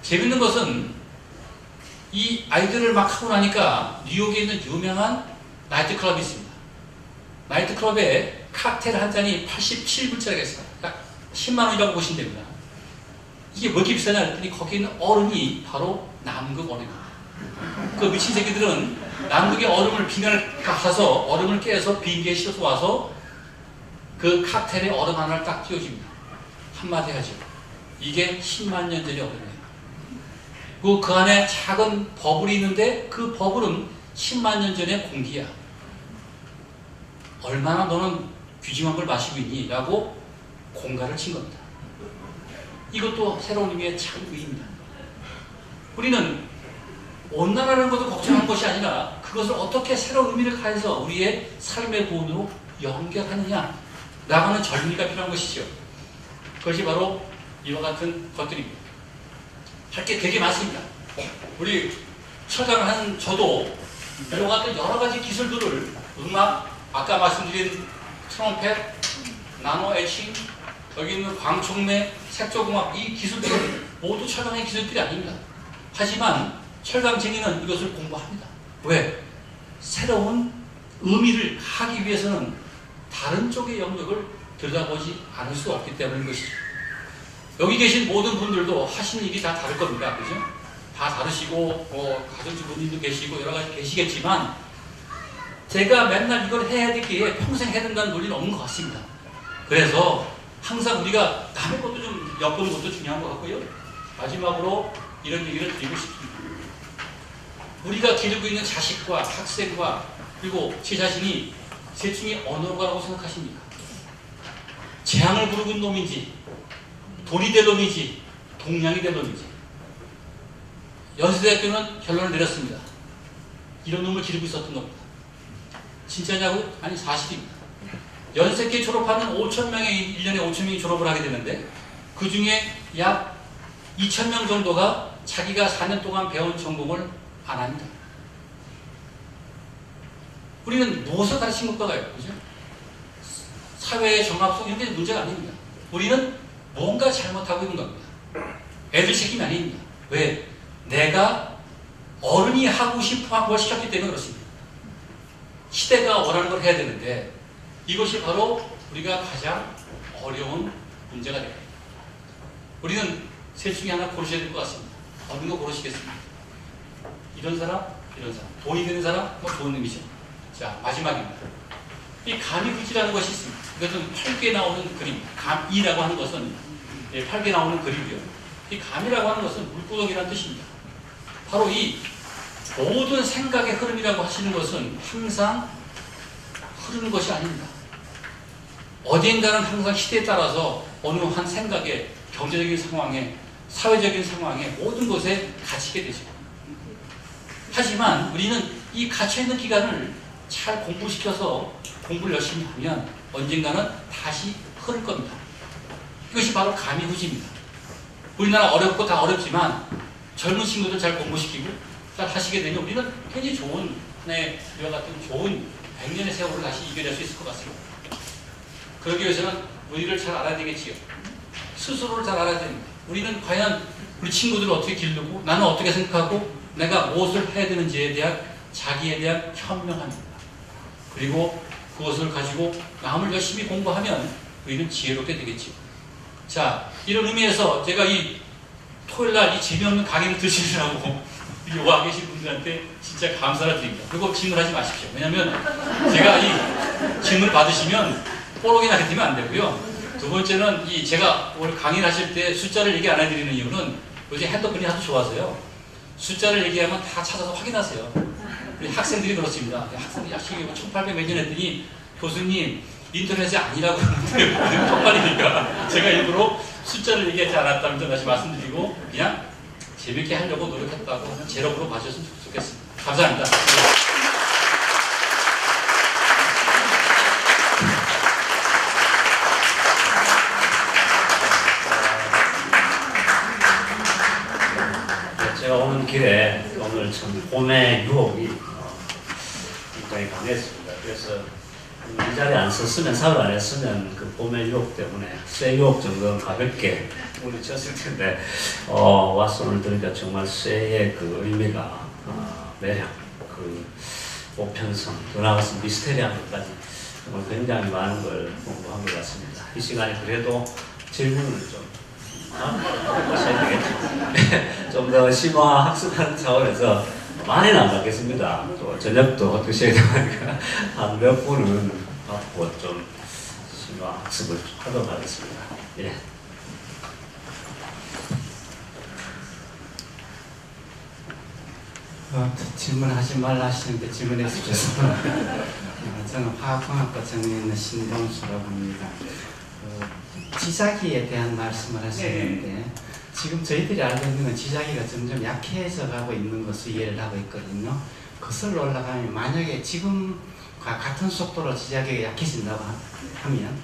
재밌는 것은 이 아이디어를 막 하고 나니까 뉴욕에 있는 유명한 나이트클럽이 있습니다. 나이트클럽에 칵테일 한 잔이 87불짜리가 있어요. 약 10만 원이라고 보시면 됩니다. 이게 왜 이렇게 비싸냐 했더니 거기 있는 얼음이 바로 남극 얼음입니다. 그 미친 새끼들은 남극의 얼음을 빙하를 가서 얼음을 깨서 비행기에 실어서 와서 그 칵테일에 얼음 하나를 딱 띄워줍니다. 한마디 하죠. 이게 10만 년 전의 얼음이에요. 그 안에 작은 버블이 있는데 그 버블은 10만 년 전의 공기야. 얼마나 너는 귀중한 걸 마시고 있니? 라고 공갈을 친 겁니다. 이것도 새로운 의미의 창의입니다. 우리는 온난화라는 것을 걱정하는 것이 아니라 그것을 어떻게 새로운 의미를 가해서 우리의 삶의 부분으로 연결하느냐 라고 하는 젊은이가 필요한 것이죠. 그것이 바로 이와 같은 것들입니다. 할 게 되게 많습니다. 우리 철강을 한 저도 이와 같은 여러 가지 기술들을 음악, 아까 말씀드린 트럼펫, 나노 에칭, 여기 있는 광촉매, 색조공학 이 기술들은 모두 철강의 기술들이 아닙니다. 하지만 철강쟁이는 이것을 공부합니다. 왜? 새로운 의미를 하기 위해서는 다른 쪽의 영역을 들여다보지 않을 수 없기 때문인 것이죠. 여기 계신 모든 분들도 하시는 일이 다 다를 겁니다. 그죠? 다 다르시고, 가정주부님도 계시고, 여러 가지 계시겠지만, 제가 맨날 이걸 해야 되기에 평생 해야 된다는 논리는 없는 것 같습니다. 그래서 항상 우리가 남의 것도 좀 엿보는 것도 중요한 것 같고요. 마지막으로 이런 얘기를 드리고 싶습니다. 우리가 기르고 있는 자식과 학생과 그리고 제 자신이 셋 중에 어느 거라고 생각하십니까? 재앙을 부르고 있는 놈인지 돌이 될 놈이지 동량이 될 놈이지. 연세대학교는 결론을 내렸습니다. 이런 놈을 기르고 있었던 겁니다. 진짜냐고? 아니 사실입니다. 연세계 졸업하는 5,000명의 1년에 5,000명이 졸업을 하게 되는데 그 중에 약 2,000명 정도가 자기가 4년 동안 배운 전공을 안 합니다. 우리는 무엇을 가르친 것과가요? 그죠? 사회의 정합성 이런 게 문제가 아닙니다. 우리는 뭔가 잘못하고 있는 겁니다. 애들 책임이 아닙니다. 왜? 내가 어른이 하고 싶어 한 걸 시켰기 때문에 그렇습니다. 시대가 원하는 걸 해야 되는데 이것이 바로 우리가 가장 어려운 문제가 됩니다. 우리는 셋 중에 하나 고르셔야 될 것 같습니다. 어느 거 고르시겠습니까? 이런 사람, 이런 사람. 돈이 되는 사람, 뭐 좋은 의미죠. 자, 마지막입니다. 이 가미부지라는 것이 있습니다. 이것은 8개 나오는 그림. 감이라고 하는 것은 8개 나오는 그림이요. 이 감이라고 하는 것은 물구덩이라는 뜻입니다. 바로 이 모든 생각의 흐름이라고 하시는 것은 항상 흐르는 것이 아닙니다. 어딘가는 항상 시대에 따라서 어느 한 생각에, 경제적인 상황에, 사회적인 상황에 모든 것에 갇히게 되죠. 하지만 우리는 이 갇혀있는 기간을 잘 공부시켜서 공부를 열심히 하면 언젠가는 다시 흐를 겁니다. 이것이 바로 가미부지입니다. 우리나라 어렵고 다 어렵지만 젊은 친구들 잘 공부시키고 잘 하시게 되면 우리는 굉장히 좋은 하나의 이와 같은 좋은 100년의 세월을 다시 이겨낼 수 있을 것 같습니다. 그러기 위해서는 우리를 잘 알아야 되겠지요. 스스로를 잘 알아야 됩니다. 우리는 과연 우리 친구들을 어떻게 기르고 나는 어떻게 생각하고 내가 무엇을 해야 되는지에 대한 자기에 대한 현명함입니다. 그리고 그것을 가지고 마음을 열심히 공부하면 우리는 지혜롭게 되겠지요. 자, 이런 의미에서 제가 이 토요일날 이 재미없는 강의를 들으시느라고 와 계신 분들한테 진짜 감사를 드립니다. 그리고 질문하지 마십시오. 왜냐하면 제가 이 질문을 받으시면 뽀록이 나게 되면 안 되고요. 두 번째는 이 제가 오늘 강의를 하실 때 숫자를 얘기 안 해드리는 이유는 요즘 핸드폰이 아주 좋아서요. 숫자를 얘기하면 다 찾아서 확인하세요. 우리 학생들이 그렇습니다. 학생들이 야식이 1800 몇 년 했더니 교수님 인터넷이 아니라고 하는데 헛말이니까 제가 일부러 숫자를 얘기하지 않았다는 점 다시 말씀드리고 그냥 재밌게 하려고 노력했다고 하는 제목으로 봐주셨으면 좋겠습니다. 감사합니다. 제가 오는 길에 오늘 참 봄의 유혹이 굉장히 강했습니다. 그래서 이 자리에 안 섰으면, 사흘 안 했으면 그 봄의 유혹 때문에 쇠 유혹 정도는 가볍게 물리쳤을 텐데 와서 오늘 들으니까 정말 쇠의 그 의미가 매력, 그 보편성, 더 나아가서 미스테리한 것까지 정말 굉장히 많은 걸 공부한 것 같습니다. 이 시간에 그래도 질문을 좀 하셔야 되겠죠. 좀 더 심화 학습하는 차원에서 많이는 안 받겠습니다. 또 저녁도 드셔야 되니까 한 몇 분은 받고 좀 심화 학습을 하도록 하겠습니다. 예. 질문하지 말라 하시는데 질문해 주셔서 저는 화학공학과 전공에 있는 신동수라고 합니다. 지자기에 대한 말씀을 하셨는데 지금 저희들이 알고 있는 건 지자기가 점점 약해져 가고 있는 것을 이해를 하고 있거든요. 거슬러 올라가면 만약에 지금과 같은 속도로 지자기가 약해진다고 하면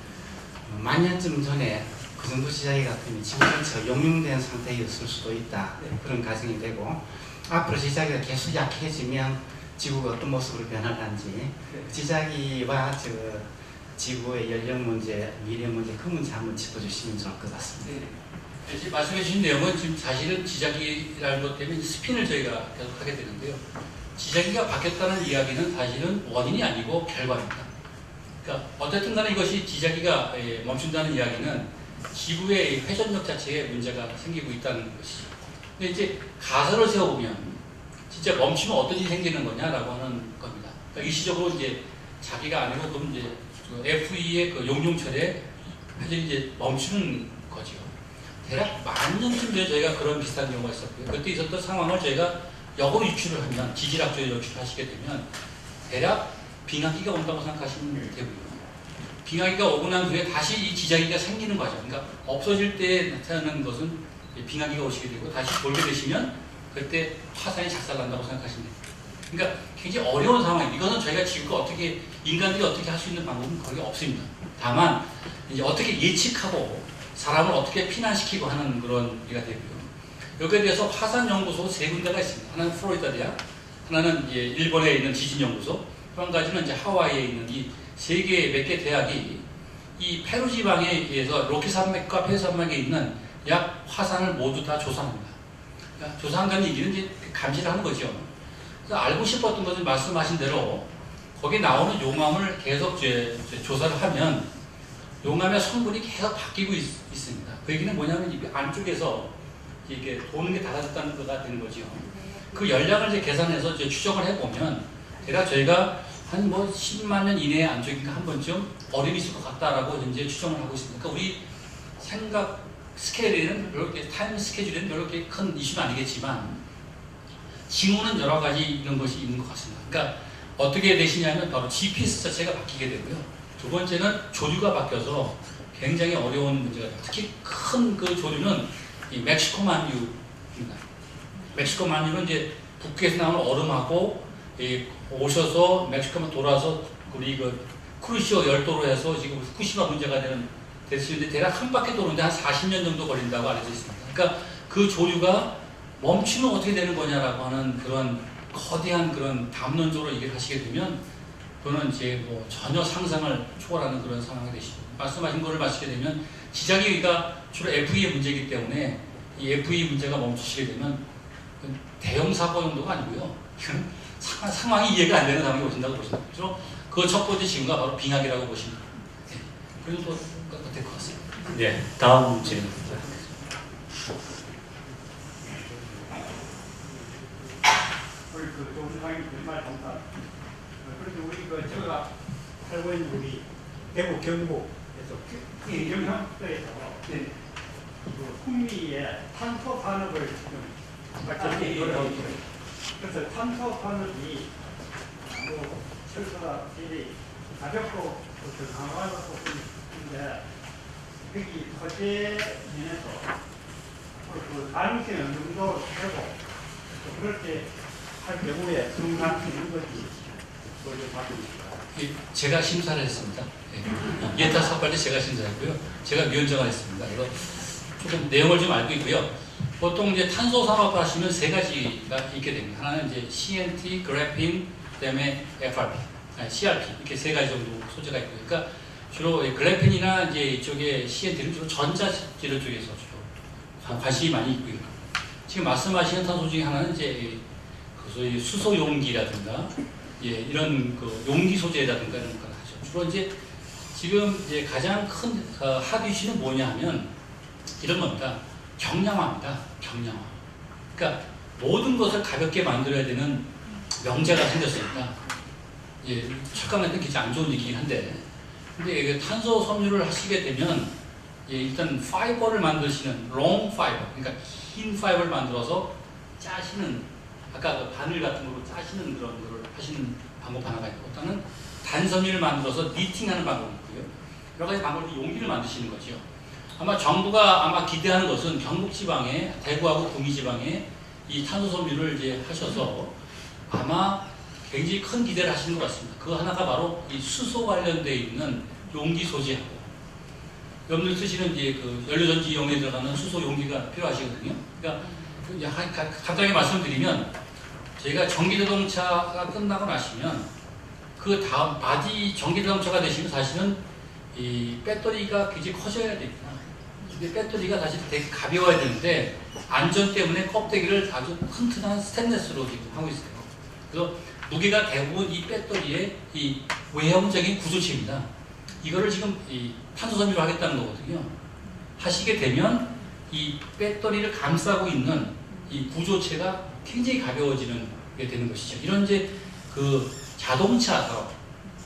만 년쯤 전에 그 정도 지자기 같으면 지구 전체가 용융된 상태였을 수도 있다. 그런 가정이 되고 앞으로 지자기가 계속 약해지면 지구가 어떤 모습으로 변할는지 지자기와 지구의 연령 문제, 미래 문제 그 문제 한번 짚어주시면 좋을 것 같습니다. 네. 지금 말씀해 주신 내용은 지금 사실은 지자기라는 것 때문에 스핀을 저희가 계속 하게 되는데요. 지자기가 바뀌었다는 이야기는 사실은 원인이 아니고 결과입니다. 그러니까 어쨌든 간에 이것이 지자기가 멈춘다는 이야기는 지구의 회전력 자체에 문제가 생기고 있다는 것이죠. 근데 이제 가설을 세워보면 진짜 멈추면 어떤 일이 생기는 거냐라고 하는 겁니다. 그러니까 일시적으로 이제 자기가 아니고 그럼 이제 FE의 그 용융철에 회전이 이제 멈추는 거죠. 대략 만 년쯤 전에 저희가 그런 비슷한 경우가 있었고요. 그때 있었던 상황을 저희가 역으로 유추를 하면, 지질학적으로 유추를 하시게 되면 대략 빙하기가 온다고 생각하시면 되고요. 빙하기가 오고 난 후에 다시 이 지자기가 생기는 과정, 그러니까 없어질 때 나타나는 것은 빙하기가 오시게 되고 다시 돌게 되시면 그때 화산이 작살난다고 생각하시면 됩니다. 그러니까 굉장히 어려운 상황입니다. 이거는 저희가 지구가 어떻게, 인간들이 어떻게 할 수 있는 방법은 거의 없습니다. 다만 이제 어떻게 예측하고 사람을 어떻게 피난시키고 하는 그런 얘기가 되고요. 여기에 대해서 화산연구소 세 군데가 있습니다. 하나는 플로리다 대학, 하나는 이제 일본에 있는 지진연구소, 또 한 가지는 이제 하와이에 있는 이 세 개, 몇 개 대학이 이 페루 지방에 의해서 로키 산맥과 페루 산맥에 있는 약 화산을 모두 다 조사합니다. 그러니까 조사한다는 얘기는 이제 감시를 하는 거죠. 그래서 알고 싶었던 것은 말씀하신 대로 거기에 나오는 용암을 계속 조사를 하면 용암의 성분이 계속 바뀌고 있습니다. 그 얘기는 뭐냐면 이 안쪽에서 이게 도는 게 달라졌다는 거가 되는 거죠. 그 열량을 이제 계산해서 이제 추정을 해보면 대략 저희가 한 뭐 10만 년 이내에 안쪽인가 한 번쯤 얼음이 있을 것 같다라고 현재 추정을 하고 있습니다. 그러니까 우리 생각 스케일에는 이렇게 타임 스케줄에는 이렇게 큰 이슈는 아니겠지만 징후는 여러 가지 이런 것이 있는 것 같습니다. 그러니까 어떻게 되시냐면 바로 GPS 자체가 바뀌게 되고요. 두 번째는 조류가 바뀌어서 굉장히 어려운 문제가 돼요. 특히 큰 그 조류는 이 멕시코 만유입니다. 멕시코 만유는 이제 북극에서 나오는 얼음하고 오셔서 멕시코만 돌아서 우리 그 쿠르시오 열도로 해서 지금 후쿠시마 문제가 됐는데 대략 한 바퀴 도는데 한 40년 정도 걸린다고 알려져 있습니다. 그러니까 그 조류가 멈추면 어떻게 되는 거냐라고 하는 그런 거대한 그런 담론적으로 얘기를 하시게 되면 그거는 이제 뭐 전혀 상상을 초월하는 그런 상황이 되시고 말씀하신 거를 마치게 되면 지자기가 주로 FE의 문제이기 때문에 이 FE 문제가 멈추시게 되면 대형 사고 정도가 아니고요. 상황이 이해가 안 되는 상황이 오신다고 보시면 되죠. 그 첫 번째 징후가 바로 빙하기라고 보시면 돼요. 그리고 또 될 것 같습니다. 네, 다음 질문. 우리 그 조수장님 정말 감사합니다. 그런데 우리 제가 살고 있는 우리 대구 경북에서 영향도에서 그 풍미의 탄소 산업을 좀 발전시키고 그래서 탄소 산업이 뭐 철소나 질이 가볍고 그 강화하고 있는데 여기 토지 면에서 그 가능성이 어느 정도 되고 그렇게 할 경우에 중간 있는 것이 뭐를 받고 있습니다. 제가 심사를 했습니다. 예타 삭발도 제가 심사했고요. 제가 위원장을 했습니다. 그래서 조금 내용을 좀 알고 있고요. 보통 이제 탄소 산업 하시면 세 가지가 있게 됩니다. 하나는 이제 CNT, 그래핀, 그다음에 FRP, CRP 이렇게 세 가지 정도 소재가 있고요. 그러니까 주로 그래핀이나 이제 이쪽에 CNT는 주로 전자재료 쪽에서 주로 관심이 많이 있고요. 지금 말씀하시는 탄소 중에 하나는 이제 그 소위 수소 용기라든가 이런 그 용기 소재라든가 이런 걸 하죠. 주로 이제 지금 이제 가장 큰 핫 이슈는 뭐냐면 이런 겁니다. 경량화입니다. 경량화. 그러니까 모든 것을 가볍게 만들어야 되는 명제가 생겼으니까 철강한테 굉장히 안 좋은 얘기긴 한데 근데 이게 탄소 섬유를 하시게 되면 일단 파이버를 만드시는 롱 파이버 그러니까 흰 파이버를 만들어서 짜시는 아까 그 바늘 같은 거로 짜시는 그런 거를 하시는 방법 하나가 있고 또는 단섬유를 만들어서 니팅하는 방법이 있고요. 여러 가지 방법으로 용기를 만드시는 거죠. 아마 정부가 아마 기대하는 것은 경북 지방에 대구하고 구미 지방에 이 탄소 섬유를 이제 하셔서 아마 굉장히 큰 기대를 하시는 것 같습니다. 그 하나가 바로 이 수소 관련되어 있는 용기 소재하고 여러분들 쓰시는 이제 그 연료전지 이용에 들어가는 수소 용기가 필요하시거든요. 그러니까 간단하게 말씀드리면 저희가 전기자동차가 끝나고 나시면 그 다음 바디 전기자동차가 되시면 사실은 이 배터리가 굉장히 커져야 됩니다. 근데 배터리가 사실 되게 가벼워야 되는데 안전 때문에 껍데기를 아주 튼튼한 스테인리스로 지금 하고 있어요. 그래서 무게가 대부분 이 배터리의 이 외형적인 구조체입니다. 이거를 지금 이 탄소섬유로 하겠다는 거거든요. 하시게 되면 이 배터리를 감싸고 있는 이 구조체가 굉장히 가벼워지는 게 되는 것이죠. 이런 이제 그 자동차 사업,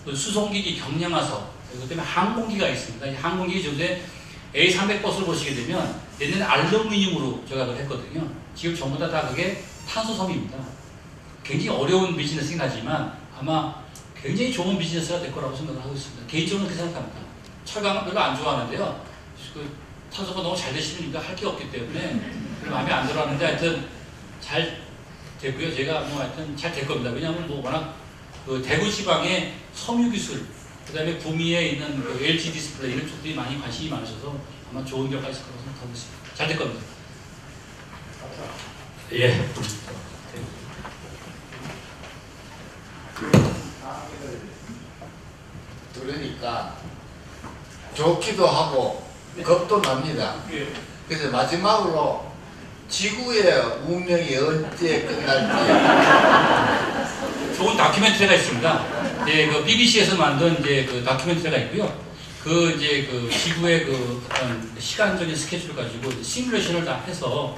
수송기기 경량화 사업, 그 때문에 항공기가 있습니다. 이 항공기 요새 A300 버스를 보시게 되면 옛날에 알루미늄으로 조각을 했거든요. 지금 전부 다 그게 탄소섬유입니다. 굉장히 어려운 비즈니스긴 하지만 아마 굉장히 좋은 비즈니스가 될 거라고 생각을 하고 있습니다. 개인적으로 그렇게 생각합니다. 철강은 별로 안 좋아하는데요. 그 탄소가 너무 잘 되시니까 할 게 없기 때문에 마음에 안 들어하는데 하여튼 잘 되고요. 제가 뭐 하여튼 잘 될 겁니다. 왜냐하면 뭐 워낙 그 대구 지방의 섬유 기술, 그 다음에 구미에 있는 그 LG 디스플레이 이런 쪽들이 많이 관심이 많으셔서 아마 좋은 결과 있을 거라고 생각하고 있습니다. 잘 될 겁니다. 예. 그러니까 좋기도 하고 겁도 납니다. 예. 그래서 마지막으로 지구의 운명이 언제 끝날지 좋은 다큐멘터리가 있습니다. 예, 그 BBC에서 만든 이제 그 다큐멘터리가 있고요. 그 이제 그 지구의 그 어떤 시간적인 스케줄을 가지고 이제 시뮬레이션을 다 해서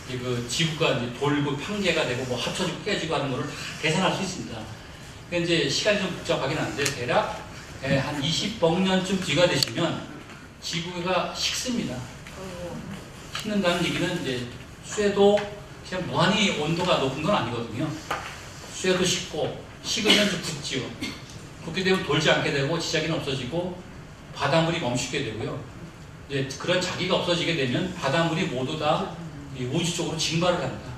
이제 그 지구가 이제 돌고 평계가 되고 뭐 합쳐지고 깨지고 하는 거를 다 계산할 수 있습니다. 그러니까 이제 시간이 좀 복잡하긴 한데 대략 한 20억 년쯤 뒤가 되시면 지구가 식습니다. 식는다는 얘기는 이제 쇠도 그냥 무한히 온도가 높은 건 아니거든요. 쇠도 식고 식으면 좀 굳지요. 굳게 되면 돌지 않게 되고 지자기는 없어지고 바닷물이 멈추게 되고요. 이제 그런 자기가 없어지게 되면 바닷물이 모두 다 이 우주 쪽으로 증발을 합니다.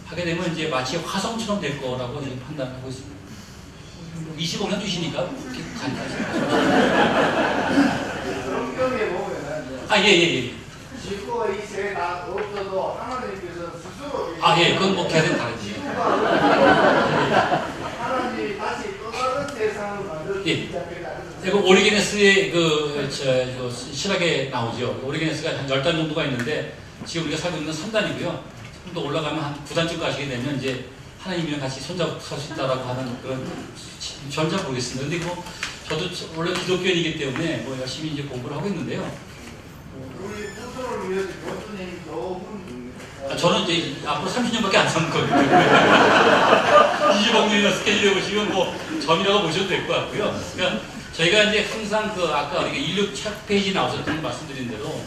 하게 되면 이제 마치 화성처럼 될 거라고 지금 판단하고 있습니다. 25년 뒤시니까 그렇게 간단하죠. 성경에 보면은 아, 예. 지구가 이 세계 다 없어도 하나님께서 스스로 아, 예. 그건 뭐 걔는 다르지. 하나님이 다시 또 다른 세상을 만들 수 예. 있다. 그 오리게네스의 저 실학에 나오죠. 오리게네스가 한 10단 정도가 있는데 지금 우리가 살고 있는 3단이고요. 좀 더 올라가면 한 9단쯤 가시게 되면 이제 하나님이랑 같이 손잡고 살 수 있다라고 하는 그런 전자 보겠습니다. 근데 뭐 저도 원래 기독교인이기 때문에 뭐 열심히 이제 공부를 하고 있는데요. 우리 후손을 위해서 교수님 좋은 저는 이제 앞으로 30년밖에 안 사는 거거든요. 20억 년이나 스케줄해 보시면 뭐 점이라고 보셔도 될 것 같고요. 그러니까 저희가 이제 항상 그 아까 우리가 인류 첫 페이지 나오셨던 말씀드린 대로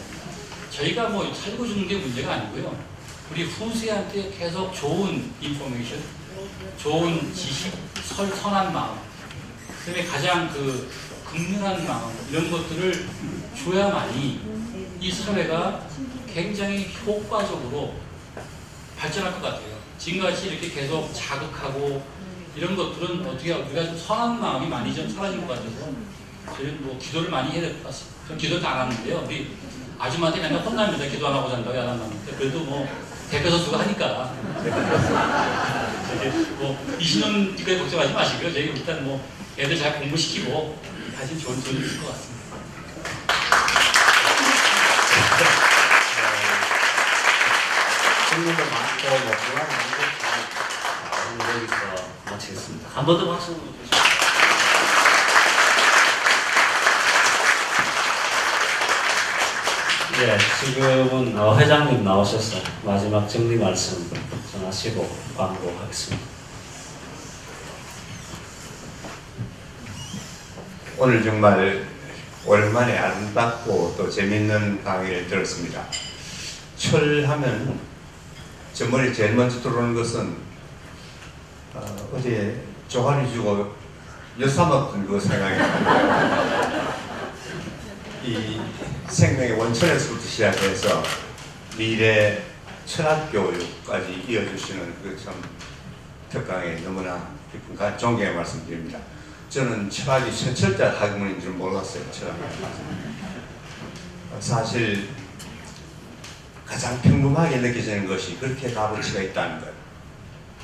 저희가 뭐 살고 죽는 게 문제가 아니고요. 우리 후세한테 계속 좋은 인포메이션, 좋은 지식, 선한 마음, 그다음에 가장 그 극렬한 마음 이런 것들을 줘야만이 이 사회가 굉장히 효과적으로 발전할 것 같아요. 지금같이 이렇게 계속 자극하고 이런 것들은 어떻게 우리가 좀 선한 마음이 많이 좀 사라진 것 같아서 저희는 뭐 기도를 많이 해야 될 것 같습니다. 전 기도를 안 하는데요. 우리 아줌마한테 맨날 혼납니다. 기도 안 하고 잔다고 안 한다는데 그래도 뭐 대표 선수가 하니까 뭐 20년 뒤까지 걱정하지 마시고요. 저희 일단 뭐 애들 잘 공부시키고 다시 좋은 돈이 있을 것 같습니다. 질문도 많고 뭐 그런 많고 여기서 마치겠습니다. 한 번 더 박수 주시죠. 네, 지금은 회장님 나오셔서 마지막 정리 말씀 전하시고 광고하겠습니다. 오늘 정말 오랜만에 아름답고 또 재밌는 강의를 들었습니다. 철하면 저 머리에 제일 먼저 들어오는 것은 어제 조한이 주고 여사막 든거 생각이 나는데요. 이 생명의 원천에서부터 시작해서 미래 철학 교육까지 이어주시는 그 참 특강에 너무나 깊은 존경의 말씀드립니다. 저는 철학이 천철자 학문인 줄 몰랐어요. 철학이. 사실 가장 평범하게 느껴지는 것이 그렇게 값어치가 있다는 것.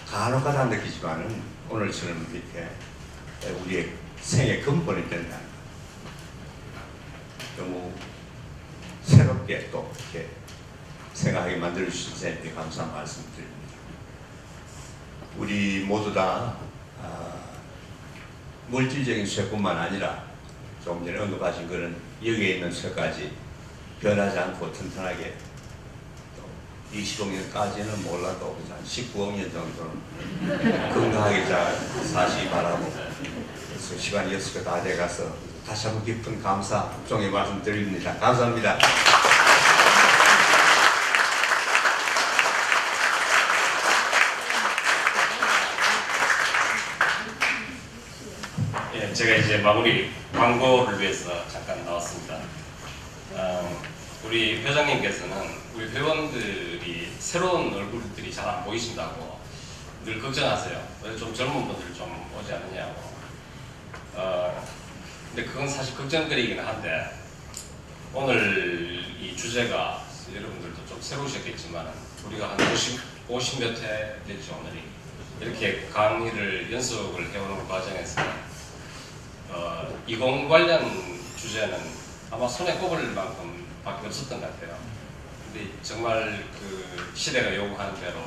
간혹가다 느끼지만은 오늘처럼 이렇게 우리의 생의 근본이 된다는 것. 너무 새롭게 또 이렇게 생각하게 만들어주신 선생님께 감사한 말씀드립니다. 우리 모두 다 물질적인 쇠뿐만 아니라 조금 전에 언급하신 그런 여기에 있는 쇠까지 변하지 않고 튼튼하게 또 20억 년까지는 몰라도 한 19억 년 정도는 건강하게 잘 사시기 바라고 그래서 시간이 6시가 다 돼가서 다시 한번 깊은 감사, 복종의 말씀 드립니다. 감사합니다. 예, 제가 이제 마무리 광고를 위해서 잠깐 나왔습니다. 우리 회장님께서는 우리 회원들이 새로운 얼굴들이 잘 안 보이신다고 늘 걱정하세요. 왜 좀 젊은 분들 좀 오지 않느냐고. 근데 그건 사실 걱정거리이긴 한데 오늘 이 주제가 여러분들도 좀 새로우셨겠지만 우리가 한 50몇 회 됐죠. 오늘이 이렇게 강의를 연습을 해오는 과정에서 이공 관련 주제는 아마 손에 꼽을 만큼 밖에 없었던 것 같아요. 근데 정말 그 시대가 요구하는 대로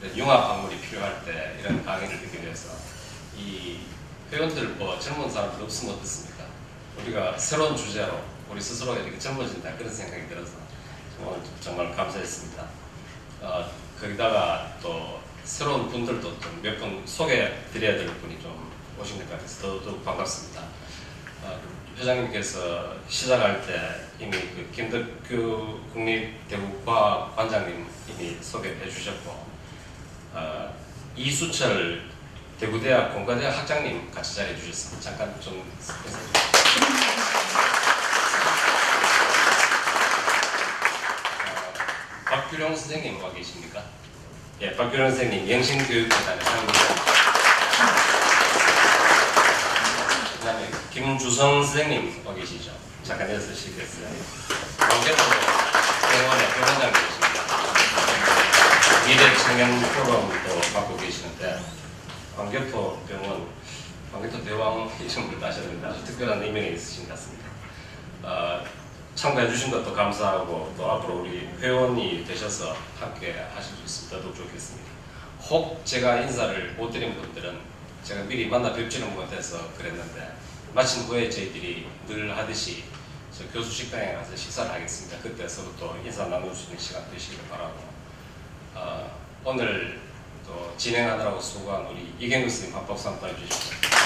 이런 융합 학문이 필요할 때 이런 강의를 듣기 위해서 이 회원들 뭐 젊은 사람들 없으면 어떻습니까? 우리가 새로운 주제로 우리 스스로가 이렇게 젊어진다 그런 생각이 들어서 오늘 정말 감사했습니다. 거기다가 또 새로운 분들도 좀 몇 분 소개드려야 될 분이 좀 오신 것 같아서 더더욱 반갑습니다. 회장님께서 시작할 때 이미 그 김덕규 국립대구과학관장님 이미 소개해 주셨고 이수철 대구대학 공과대학 학장님 같이 자리해 주셨습니다. 잠깐 좀 박규룡 선생님 와 계십니까? 예, 박규룡 선생님 영신교육재단의 상임입니다. 그다음에 김주성 선생님 와 계시죠? 잠깐 내려서시겠어요? 광개토 병원의 병원장 계십니다. 미래 청년 포럼도 맡고 계시는데 광개토 병원, 광개토 대왕 이름을 따셨는데 아주 특별한 의명이 있으신 것 같습니다. 참가해 주신 것도 감사하고 또 앞으로 우리 회원이 되셔서 함께 하실 수 있으면 더더욱 좋겠습니다. 혹 제가 인사를 못 드린 분들은 제가 미리 만나 뵙지는 못해서 그랬는데 마친 후에 저희들이 늘 하듯이 저 교수 식당에 가서 식사를 하겠습니다. 그때 서로 또 인사 나눌 수 있는 시간 되시길 바라고 오늘 또 진행하느라고 수고한 우리 이경규 선생님 한 박수 한번 해주십시오.